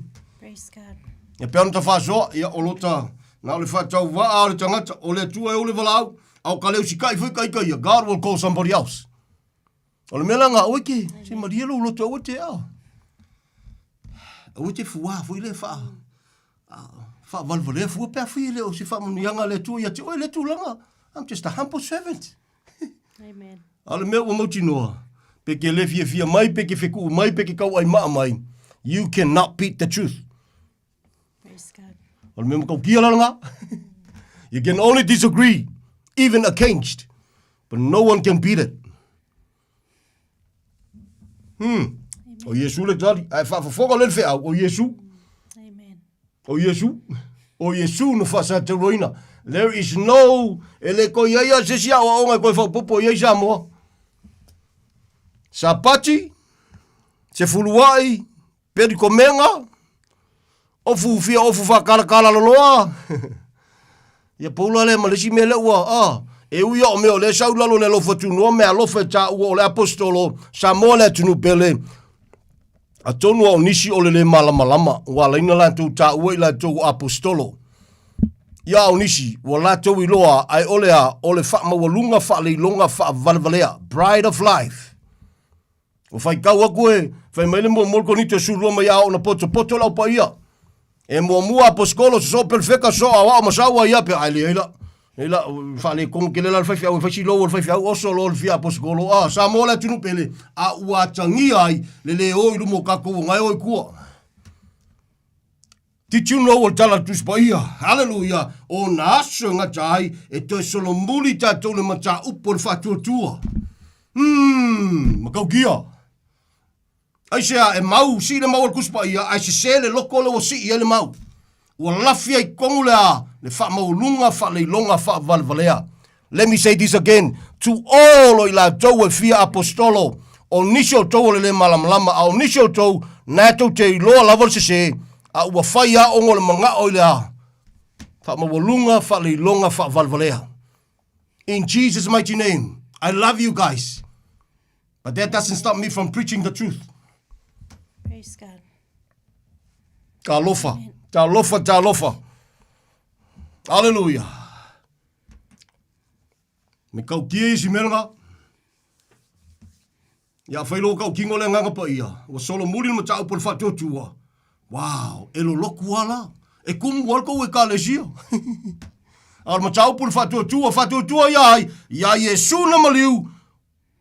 S9: E pe anta whasoa, ia o lota, nā le whatau waa le tangata, o le tua e o le walau, au ka leo si kai kai ia, God will call somebody else. O le mela ngā oike, se maria lo loto o te au. O te fua, fui le wha. Wha valvale, fua pia fui le, o si wha munianga le tua, ia te oe le tūlanga. I'm just a humble servant.
S10: Amen.
S9: A le mea o mauti noa, peke le fia mai, peke wheku mai, peke kau ai maa mai. You cannot beat the truth. O me kau kia langa. You can only disagree, even against, but no one can beat it. O Yesu le tali, ai whafonga le whea, o Yesu.
S10: Amen.
S9: O Yesu no whasa te roina. There is no, ele ko iaia se sia o onga koe whaupopo iei Samoa. Sa pati, se fuluai, periko menga, ofu whakara loloa. Ia paula le malesi me le ua. E uia o meo le saulalo le lofa tunua me alofa ta ua o le apostolo Samoa le tunu pele. A tonu o nisi o le malama. Ua laina la tu ta ua i la tu apostolo. Ia o nisi, ua la tu i loa ai olea o le wha mawalunga wha leilonga wha valvalea. Bride of life. O whai kau akue, whai maile mua molko nito surua mai ao na poto lau pa ia. E mua apostolo so perfeka so awa masawa ia pe ali ela fale con que le fa fa si lo fa o solo el fia apostolo Samoa la tunu pele a ua tangi ai le o ilu mo ka ko ngai o ku. Did you know what tala tu spaia? Hallelujah. O naso nga tai e to solo muli ta to le mata upor fa tua. Makau kia. Ai sea e mau si le mau kuspa ia ai se le loko le si ia le mau. Ua lafi ai kongu le a le fa mau lunga fa le longa fa valvalea. Let me say this again. To all o ila tau e fia apostolo o nisho tau le malamlama a o nisho tau na tau te loa lava se a ua fai a ongo le manga o ila fa mau lunga fa le longa fa valvalea. In Jesus' mighty name, I love you guys. But that doesn't stop me from preaching the truth.
S10: Praise God.
S9: Ta lofa, ta lofa, ta lofa. Hallelujah. Me kau kia isi merenga. Ia whailo kau kingo le nganga pa ia. Wa solo muri ma tau por whatua tua. Wow, elo loku ala. E kumu walko e ka lesia. Ar ma tau por whatua tua ia Yesu na maliu.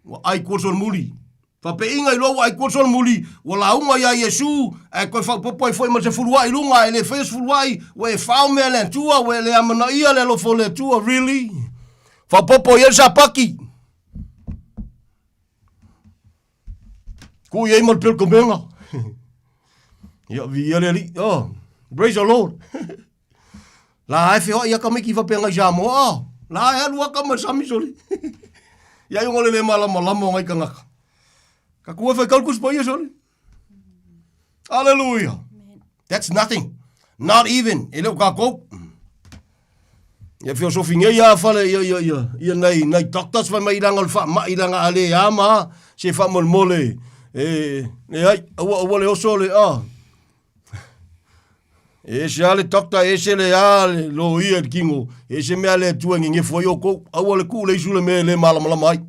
S9: Wa ai kursol muri. Fa pe inga ilo ai kursol muri. Wa launga ia Yesu. E koe whapopo e foi ma se fulua i lunga. E le whaes fulua i. We whao mea le tua. We le amana ia le lofo le tua. Really? Whapopo i sa paki. Ko ye mal pel komenga. Ya vi ele ali. Oh, praise the Lord. La ai fio ia ka miki fa penga jamo. Oh, la ai lua ka ma sami soli. Ya yo ngole le mala ngai kanga. Ka ku fa kalkus pa ia soli. Hallelujah. That's nothing. Not even. Ele ka ko. Ya fio so finge ya fale ya nei doctors va mai langal fa mai langa ale ama se fa mol mole. Ai, le osole se ale doctor se le ale lo ia kingo. Se me ale tuangi nge foi oko. Le ku le sule me le mala mai.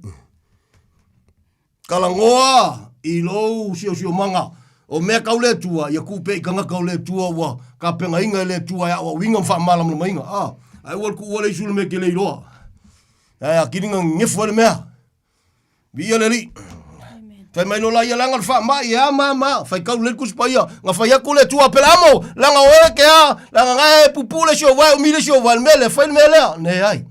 S9: Kalangoa i lo sio manga. O me kaule tua ya ku pe kanga kaule tua wa ka penga inga le tua ya wa winga fa mala mai. Ai ku le sule me ke le lo. Ai kininga nge foi le me. Bia le li. Fai mai no la ia langa fa mai ya mama fai kau le kus paia nga fai ku le tua pelamo langa o ke a langa ngai pupule sio vai mi le sio vai mele fai mele ne ai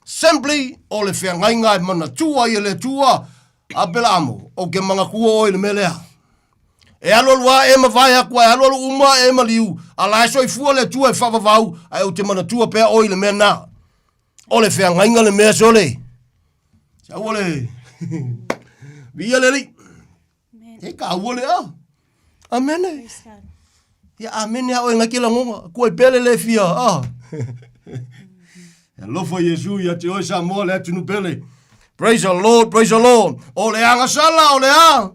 S9: simply o le fia ngai ngai mana tua ia le tua a pelamo o ke manga ku o le mele e alo lua e ma vai aku alo uma e ma liu ala so i fu le tua e fa vau ai o te mana tua pe o le mena o le fia ngai ngai le me so le sa ole Via leli. E ka wole a. Amen. Ya amen ya o ngaki la ngonga. Ko pele le fia a. Hello for Yesu ya te o Samoa le tunu pele. Praise the Lord, praise the Lord. Ole anga sala ole a.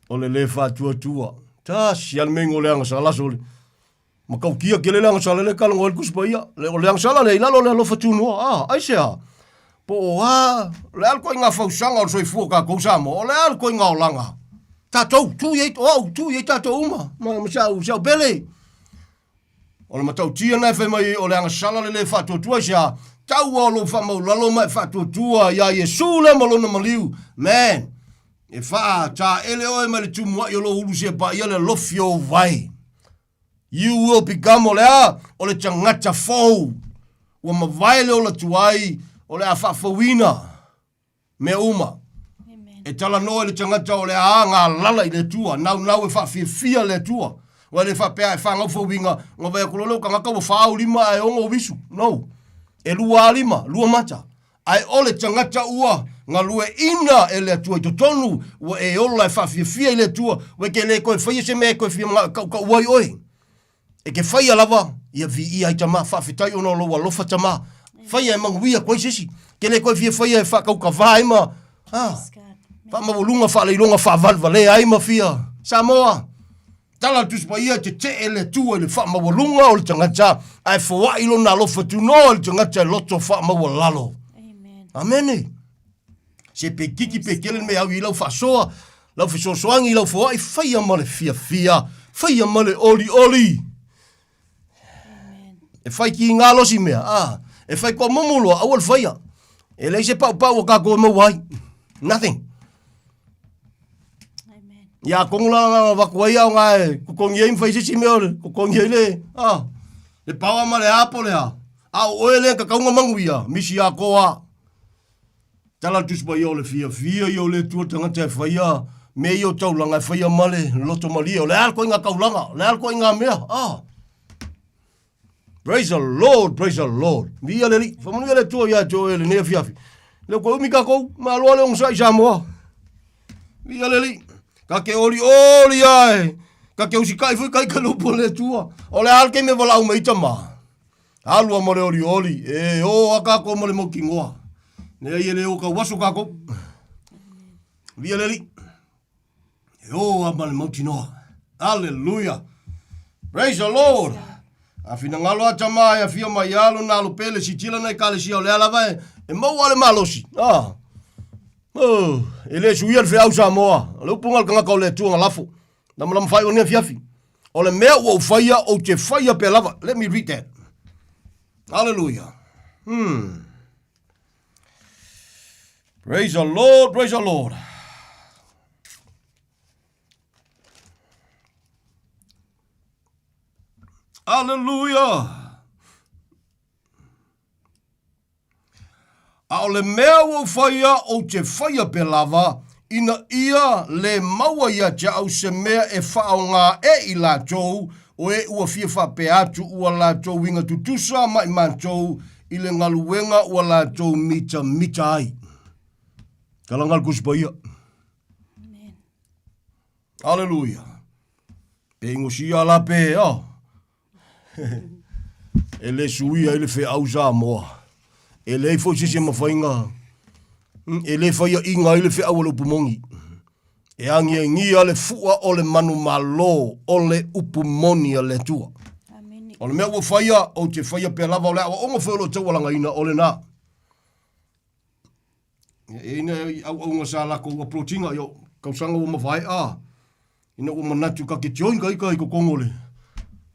S9: Ole le fa tua. Ta sial mengo le anga sala sole. Ma kau kia ke le anga sala le kala ngol kuspaia. Le ole anga sala le ilalo le lo fa tunu a. Ai sea. Po le al ko nga fausanga o soi fuka ko samo le al ko nga olanga tatou tu ye tatou uma ma sa bele o le matau tia na fe mai o le anga sala le fa tu sia tau o lo fa mo lalo mai fa tu ya Yesu le mo na maliu man e fa ta ele o me le tu mo yo lo hulu se pa ya le lofio vai you will become o le tangata fo o ma vai le o la tuai o le afafawina me uma. Amen. E tala noa le tangata o le aanga lala i le tua. Nau e fafia le tua. Wa le fapea e whanga ufawinga. Nga vai kuloleo ka ngaka wa whaau lima e ongo visu. No. E lua lima, lua mata. Ai o le tangata ua. Nga lue ina e le tua i totonu. Wa e ola e fafia i le tua. Wa ke le koe whaia se me koe fia mga ka uai oi. E ke whaia lava. Ia vi ia i tama. Whafitai ono loa lofa tama. Faya manguia koe sisi. Kele koe fia faya e whakau ka vai ma. Wha mawulunga wha leilonga wha valvale ai ma fia. Samoa. Tala tuspa ia te ele tua le wha mawulunga o le tangata. Ai whawa ilo na lofa tuno o le tangata loto wha mawulalo. Amene. Se pe kiki pe kele me au i lau wha soa. Lau wha soangi lau wha ai faya male fia. Faya male oli. E whai ki ngā losi mea. E fai ko momulo awal faya. E lei se pau ka ko mo wai. Nothing. Amen. Ya kongula wa ko ia nga ko kongi im fai si me ko kongi le. Le pau ma le apo le a. A o ele ka kaunga manguia misi a ko a. Tala tus ba yo le fia yo le tua tangata fia me yo tau langa fia male loto malia le al ko inga kaulanga le al ko inga mea praise the Lord via le li fa mo le tua ya jo le ne fiafi le ko mi ka ko ma lo le unsa Samoa via le li ka ke oli ai ka ke usi kai fu kai ka lo po le tua o le al ke me vola u me tama alu mo le oli o aka ko mo le mo kingoa ne ye le o ka wasu ka ko via le li amal mautinoa hallelujah praise the Lord afina ngalo atama ya fia mai alo na lo pele si tila na kale si o le ala vai e mo wale malosi ele suia fe au Samoa lo punga ka ka le tuanga lafo na mala fai o ne fiafi o le mea o faia o te faia pe lava let me read that hallelujah praise the Lord hallelujah a le mea o faia o te faia pe lava ina ia le maua ia te au se mea e whaonga e i la tau o e ua fia wha pe atu ua la tau winga tutusa mai mantou i le ngaluenga ua la tau mita ai kalangal kuspaia hallelujah e ingosia la pe ele suia ele fe au Samoa ele fo se mafainga ele fa ia inga ele fe au lo pumongi e angi ngia le fua o le manu malo o le upumoni le tua amen o le mea wo faia o te faia pe lava o le o ngo fe lo tau langa ina o le na ina au nga sala ko protein yo kausanga wo mafai ina o manatu ka ke join kai ko kongole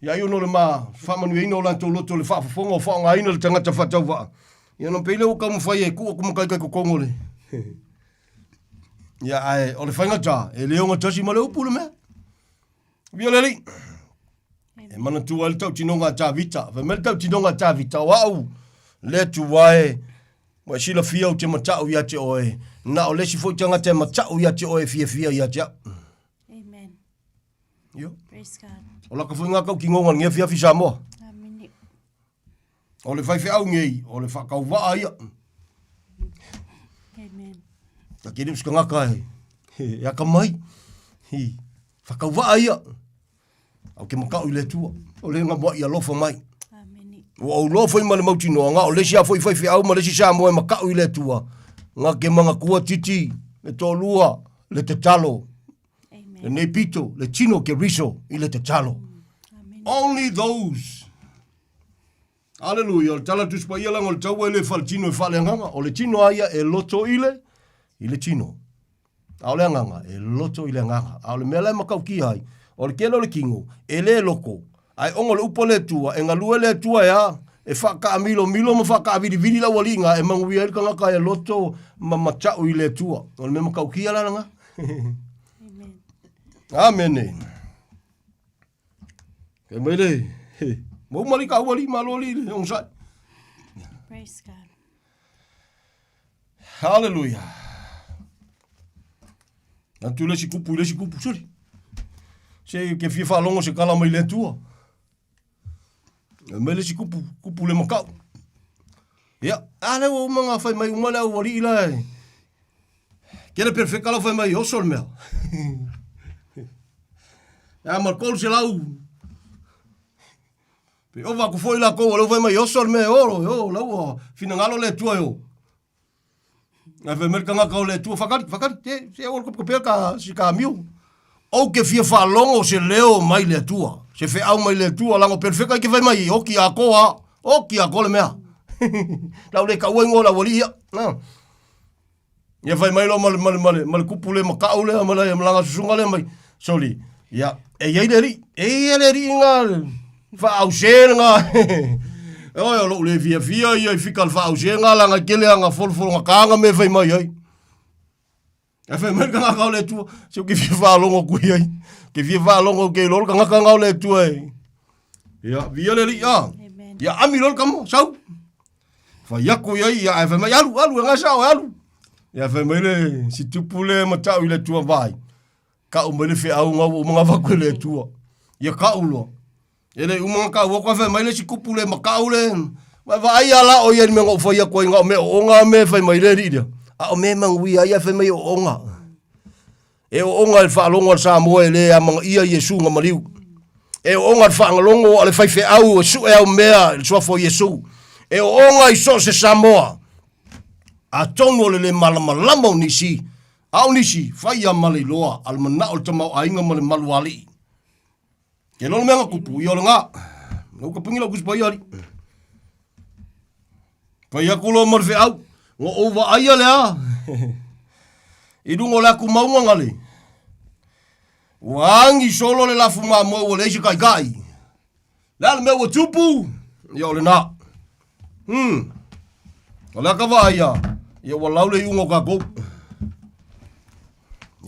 S9: ya yo no le ma fa manu ino la to loto le fa fongo fa nga ina le tangata fa tau va ya no pele o ka mo fai ku ko mo kai ko kongole ya ai o le fanga ta e le nga tasi male upulu me via le li e mana tu al tau tinonga ta vita fa mel tau tinonga ta vita wow le tu wae wa shila fia o te mata o ya te oe na o le si fo tanga te mata o ya te oe fia ya te
S10: amen
S9: yo
S10: praise God
S9: o la ka funga ka ki ngonga ngia fia fi Samoa
S10: amen
S9: o le fai au ngei o le fa ka wa ai
S10: amen
S9: ta kiri uska kai ya ka mai fa ka wa ai au ke maka ile tu o le nga bo ia lo fo mai
S10: amen
S9: o lo fo mai mau tino nga o le sia fo fai au ma le si Samoa maka ile tu nga ke manga kua titi le tolua le te talo le nepito, le chino ke riso, i le te talo. Only those. Hallelujah. Tala tuspa ia langa o le taua ele fal chino e fale nganga. O le chino aia e loto i le chino. Ao le nganga, e loto i le nganga. Ao le mele makau ki hai. O le kelo le kingo, e le loko. Ai ongo le upo le tua, e ngalue le tua ea, e whaka milo ma whaka vidi la walinga, e manguia e kanga kai e loto ma matau i le tua. O le me makau ki ala nga. Amen. Ke mele. Mo mali ka wali maloli on sa.
S10: praise God
S9: Hallelujah. Antu le si kupu sori. Se ke fia longo se kala mai le tua. Mele si kupu le makau. Ya, ale o manga fai mai umala o wali ila. Kele perfect kala fai mai osol mea. Ya mal kol se lau. Pe ova ko foi la ko lo vai mai osol me oro yo lau fina ngalo le tua yo. Na ve mer kanga ka le tua fakari se o ko pelka si ka miu. O ke fia fa longo se leo mai le tua. Se fe au mai le tua lango perfect ke vai mai o ki a ko le mea. Lau le ka wengo la woli ya. Na. Ya vai mai lo mal kupule makaule malai mlanga susunga le mai. Sorry. Ya, e leri nga fa au nga. O lo le via ia fika fa au nga langa kele nga fol nga kanga me vai mai ai. E fa mer nga ka le tu, se ke fa longo ku ai. Ke fa longo ke lo nga le tu ai. Ya, via leri ya. Ya ami lo kamo, sau. Fa yaku ai ya fa mai alu nga sau alu. Ia whai maile, si tupule matau i le tua vai. Ka umele whi au ngau o mga waku le tua. Ia ka ulo. Ele umanga ka wako whai maile si kupule makau le. Vai ala o ia ni menga ufai a koe ngau me o onga me whai maile riria. A o me mangui a ia whai mai o onga. E o onga le whaalonga le Samoa e le a mga ia Yesu nga mariu. E o onga le whaangalongo ale whai whi au su e au mea le suafo Yesu. E o onga i so se Samoa. A tonu le malamalama o nisi. Au nisi, whai a mali loa, al mana o tamau a inga mali maluali. Ke lolo mea kupu, i ole ngā. Nau ka pungi lau kuspai ari. Pai aku lo marwhi au. Ngo ova aia lea. I dungo le aku maunga ngale. Wangi solo le lafu maa moe o leisi kai kai. Lale mea ua tupu. I ole nā. O lea ka waia. Ia ua laule i ungo ka kou.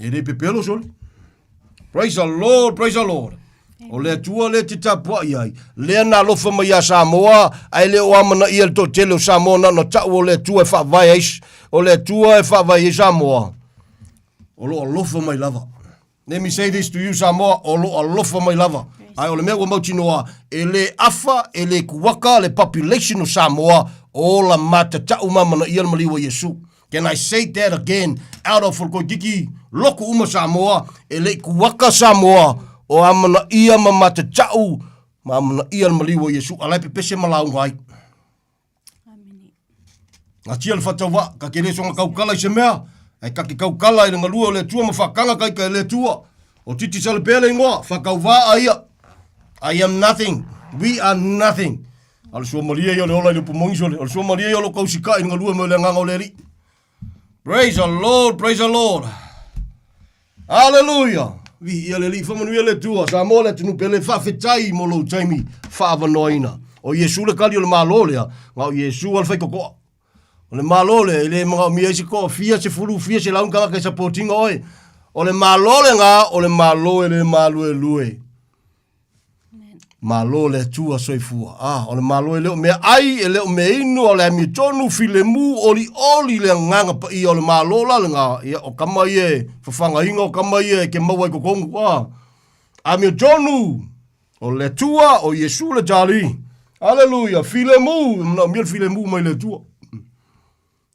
S9: Ia rei pepelo soli. Praise the Lord, praise the Lord. O lea tua le te tapua iai. Lea nā lofa mai a Samoa. Ai le o amana ia le to tele o Samoa na tau o lea tua e whaavai eis. O lea tua e whaavai e Samoa. O lo lofa mai lava. Let me say this to you Samoa. O lo lofa mai lava. Ai o le mea ua mautinoa. E le afa, e le kuwaka, le population o Samoa. O la mata tau mamana ia le maliwa Yesu. Can I say that again? Out of Fulkoikiki, loko uma Samoa, e le kuwaka Samoa. O amana ia mamata tau, mamana ia le maliwa Yesu. Alai pepese malau ngai. Nga tia le whatawa, ka kere songa kaukala i se mea. Ai kaki kaukala i nga lua o le tua ma whakanga kai ka le tua. O titi sale pele ingoa, whakauwa aia. I am nothing. We are nothing. Ala sua maria i ole ola i le pumongi sole. Ala sua maria i ole kausika i nga lua me le nganga o le ri. Praise the Lord, praise the Lord. Hallelujah. Vi ia le li whamanu ia le tua. Sa mo le tunu pele whawhetai mo lo taimi whaavanoina. O Yesu le kali o le malo lea. Nga o Yesu al whai kokoa. O le malo le, i le mga mia isi koa fia se furu, fia se laun kaka sa potinga oe. O le malo le nga, o le malo e le malo e lue. Malo le tua soifua. O le malo e leo mea ai, e leo me inu, o le ami tonu file mu, oli le nganga pa i o le malo la le nga. O kama ie, fafanga inga o kama ie, ke maua i kokongu. Ami tonu, o le tua, o Yesu le jali. Hallelujah, file mu, mna miel file mu mai le tua.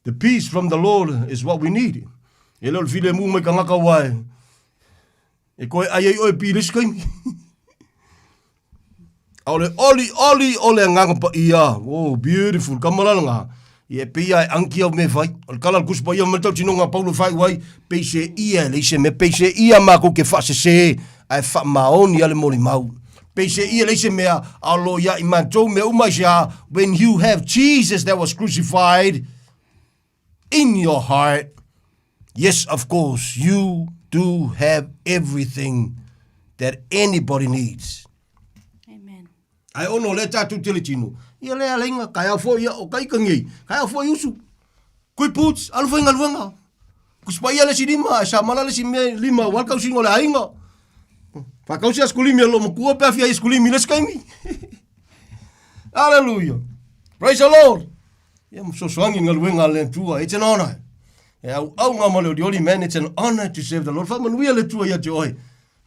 S9: The peace from the Lord is what we need. E leo file mu mai kangaka wai. E koe ai oe piris kaimi. Ole ole nganga pa ia. Oh, beautiful. Kamalala nga. Ie pia anki au me fai. Ole kala kuspa ia meltau tino nga Paulo fai wai. Peise ia leise me peise ia mako ke fase se. Ai fa maoni ale moli mau. Peise ia leise mea alo ia imantou me umaisha. When you have Jesus that was crucified in your heart. Yes, of course, you do have everything that anybody needs. Ai ono le tatu tele tino. Ia le alenga kai afo ia o kai kangi. Kai afo yusu. Kui puts alfa inga luanga. Kuspa ia le sinima sa mala le sime lima wal kau singo le ainga. Pa kau sia skulimi lo mkua pe afia skulimi le skaimi. Hallelujah. Praise the Lord. Ia so swangi nga luanga le tua. It's an honor. Au nga male the only man, it's an honor to serve the Lord. Fa man wia le tua ia te oi.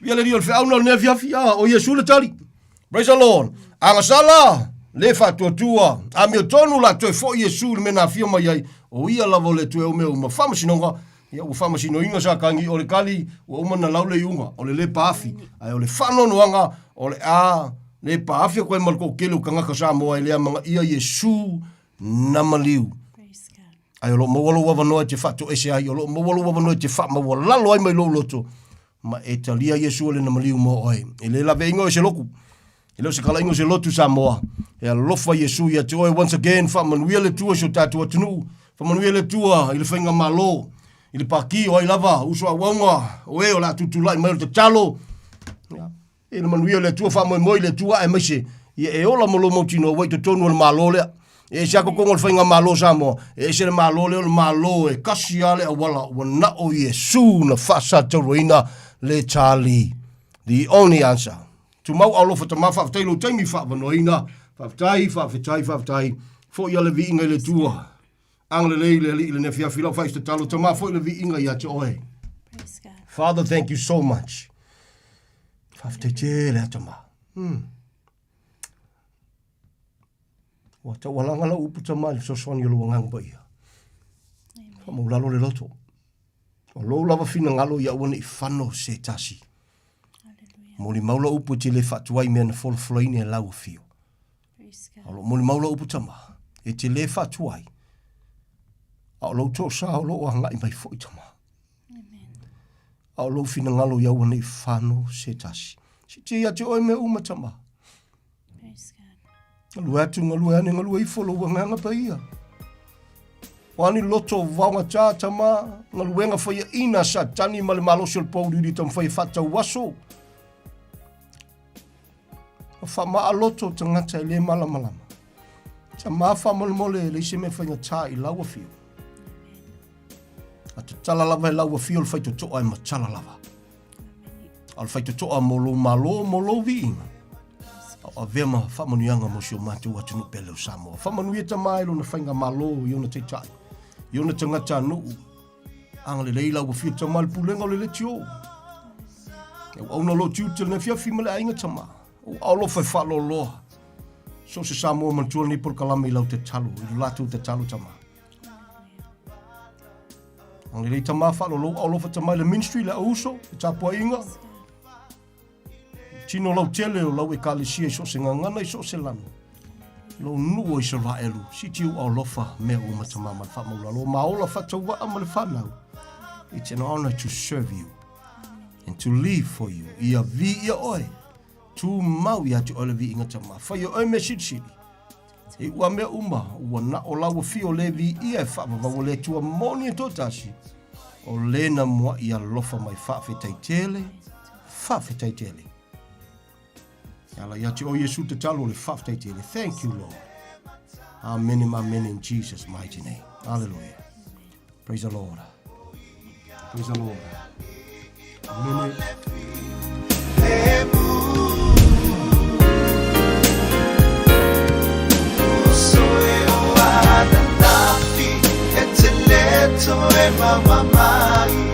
S9: Wia le dio fe au na ne fia o Yesu le tali. Praise the Lord. Anga sala le fatuatua. A mio tonu la toe fo Yesu le mena fia mai ai. O ia lavo le tue o meu ma whamasinonga. Ia o whamasino inga sa kangi o le kali o umana laule iunga. O le paafi. Ai o le whanonoanga. O le le paafi koe malko kelu kangaka Samoa e lea mga ia Yesu na maliu. Ai o lo mawalo wawanoa te fatu ese ai. O lo mawalo wawanoa te fat mawalalo ai mai lo loto. Ma e talia Yesu le na maliu mo oi. E le lave ingo e se loku. Ilo se kala ingo se lotu Samoa. E alofa Yesu ia te oe once again. Whamanuia le tua so tātua tunu. Whamanuia le tua i le whainga malo. I le paki o ai lava. Uso a waunga. O e o la tutulai mai o te talo. E le manuia le tua whamoe le tua e maise. Ia e ola molo mautino wai to tonu o le malo lea. E se ako kongo le whainga malo Samoa. E se le malo lea o le malo e kasi ale a wala. Wana o Yesu na whasa taroina le tali. The only answer. Tu mau alofa ta mafa fatai lo taimi fa vanoina fa fatai fo ia le vi inga le tua Angle le ne fia fila fai talo tama foi le vi inga ya te oe.
S10: Praise God.
S9: Father, thank you so much. Fafte te le tama. Wata walanga la upu tama le sosoni lo wangang ba ia. Mo lalo le loto. O lo lava fina ngalo ya woni fano se tasi. Mo li maula upu te le fatuai me na folfloine la u fio.
S10: Praise God.
S9: Alo mo li maula upu tama. E te le fatuai. Ao lo to sa lo o hanga i mai fo i tama. Ao lo fina ngalo ya woni fano se tasi. Si te ia te oi me uma tama.
S10: Praise God.
S9: Ngalu atu ngalu ane ngalu i folo wanganga pa ia. Wani loto wanga cha tama. Ngalu wenga fa ia ina sa tani male malo sil pouri di tam fa i fata waso. Fa ma aloto tangata le mala malama. Sa ma fa mole le se me fa ngata i lawa fio. Atu tala lava i lawa fio le faito toa i ma tala lava. Al faito toa molo molo vi. A vema fa manuanga mo sio matu atu no pele o Samoa. Fa manu eta mai lo na fainga malo yo na te tai. Yo na tangata no. Angle le lawa fio tamal pulenga le tio. O no lo tiu te na fia fi male ainga tama. O lo fai fa lo lo. So se Samoa mantua ni por kalame lau te talo. I latu te talo tama. Ang le tama fa lo o lo fa tama le ministry la uso. Te tapua inga. Tino lau tele o lau e kalisia so se ngangana i so se lana. Lo nuo i so la elu. Si tiu au lofa mea o matama ma fa maula. Lo maola fa taua ama le whanau. It's an honor to serve you. And to live for you. Ia vi ia oe. Tu mau ia te ole vi inga tama. Fa ia oe me siri. E ua mea uma. Ua na o lau fio le vi ia e whapa. Wa le tua moni e totasi. O lena mua ia lofa mai whawhetai tele. Whawhetai tele. Ala ia te o Yesu te talo le whawhetai tele. Thank you, Lord. Amen and amen in Jesus' mighty name. Hallelujah. Praise the Lord. Praise the Lord. Amen.
S8: Mama mai,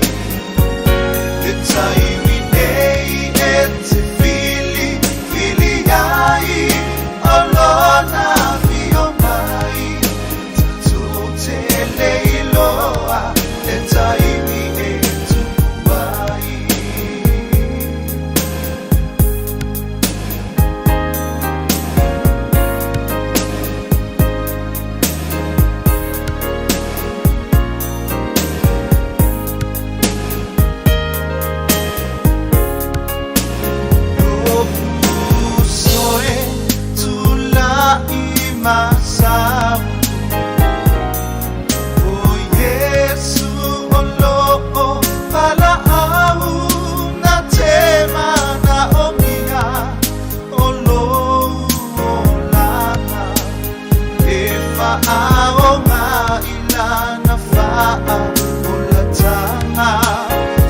S8: it's a day, it's a feeling ai, alona fio mai, to tele loa, it's a it's mai. Masam, oh Yesu, oh lo, pala au na tema na omia, oh lo, oh lana, efa ao ma ilana fa olatanga,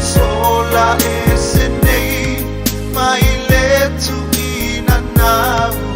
S8: sola esenei, mailetu inanamu.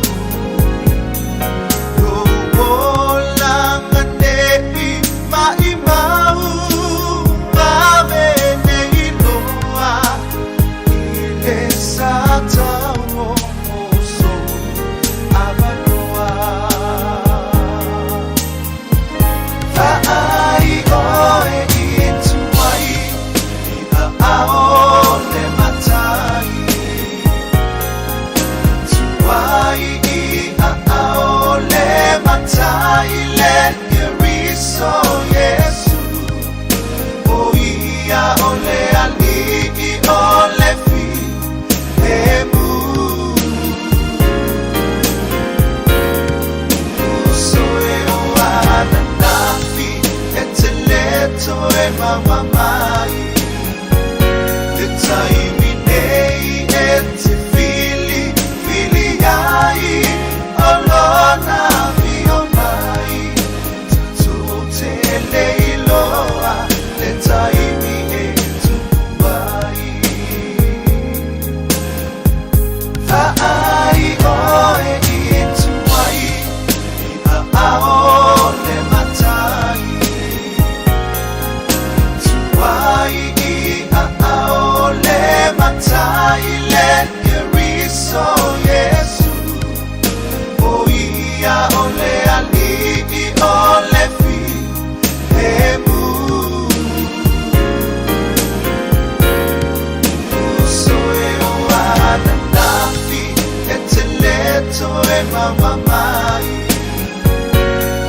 S8: mamai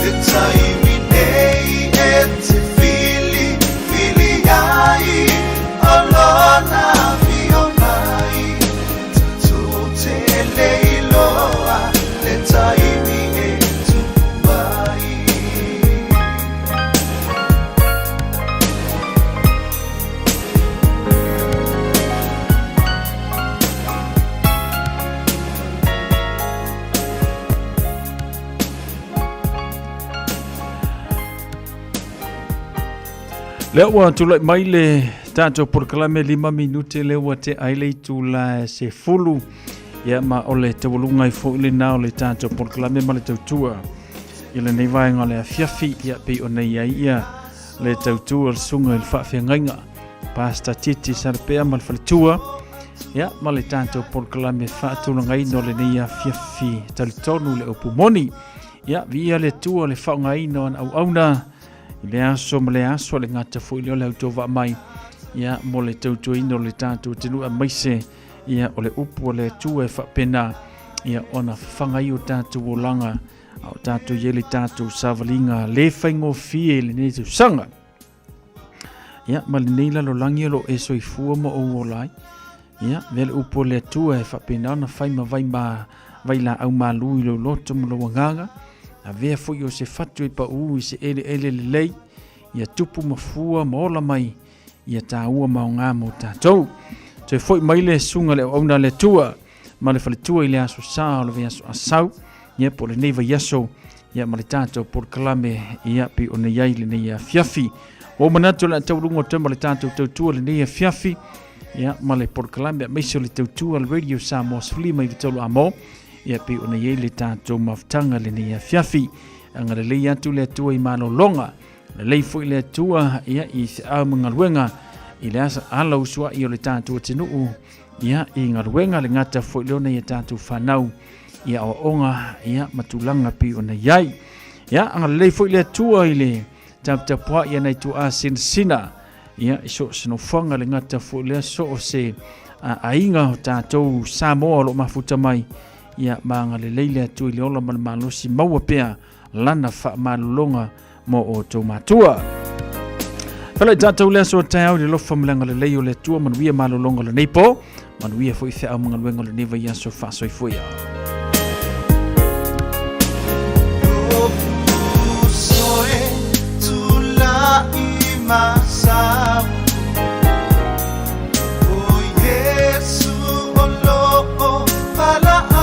S8: le taimi nei e te fili ai olona vio mai tu te leiloa le taimi e tu vai
S3: Lea ua tulai mai le tātou porkalame 5 minute le ua te aile tu la se fulu ia ma ole te walunga I fo ile nao le tātou porkalame ma le tautua ia le nei vaenga le afiafi ia pe o nei ia le tautua le sunga il whaafengainga pasta titi sarpea ma le whaletua ia ma le tātou porkalame whaatulanga ino le nei afiafi talitonu le opumoni ia via le tua le whaunga ino an au auna le aso ma le aso le ngata fo ile o le autova mai ia mo le tautua ino le tātou tenu a maise ia o le upu o le tua e whapena ia ona whangai o tātou o langa o tātou iele tātou savalinga le whaingo fie le netu sanga ia ma le neila lo langi lo e soi fua mo o lai ia vele upu o le tua e whapena ona whaima vai la au malui lo loto mo lo wangaga a vea foi o se fatu I pa I se ele le lei ia tupu mafua maola mai ia tāua maunga mo tātou te foi mai le sunga le auna le tua ma le whaletua I le aso saa o le aso asau ia po le neiva yaso ia ma le tātou por kalame ia pi o ne iai le neia fiafi o manatu la taurungo tama le tātou tautua le neia fiafi ia ma le por kalame meiso le tautua le radio Samoa Sflima I vitolo amo ia pe ona ye le tātou maftanga le nei fiafi anga le lei atu le atua I malolonga le lei foi le atua ia I se amangaluenga I le asa ala usua I o le tātou atinuu ia I ngaluenga le ngata foi leona ia tātou whanau ia o onga ia matulanga pe ona iai ia anga le lei foi le atua I le taptapua ia nei tu a sinsina ia iso sinofanga le ngata foi le so o se ainga o tātou Samoa lo mafuta mai ia manga le leile atu I le ola ma le malosi maua pea lana wha malolonga mo o tau matua. Whala I tātou lea so tau le lofa malanga le leio le atua manuia malolonga le neipo manuia fo I thea mga luenga le neva ia so wha soi fuia.
S8: Soe tula I masau O Yesu o loo pala I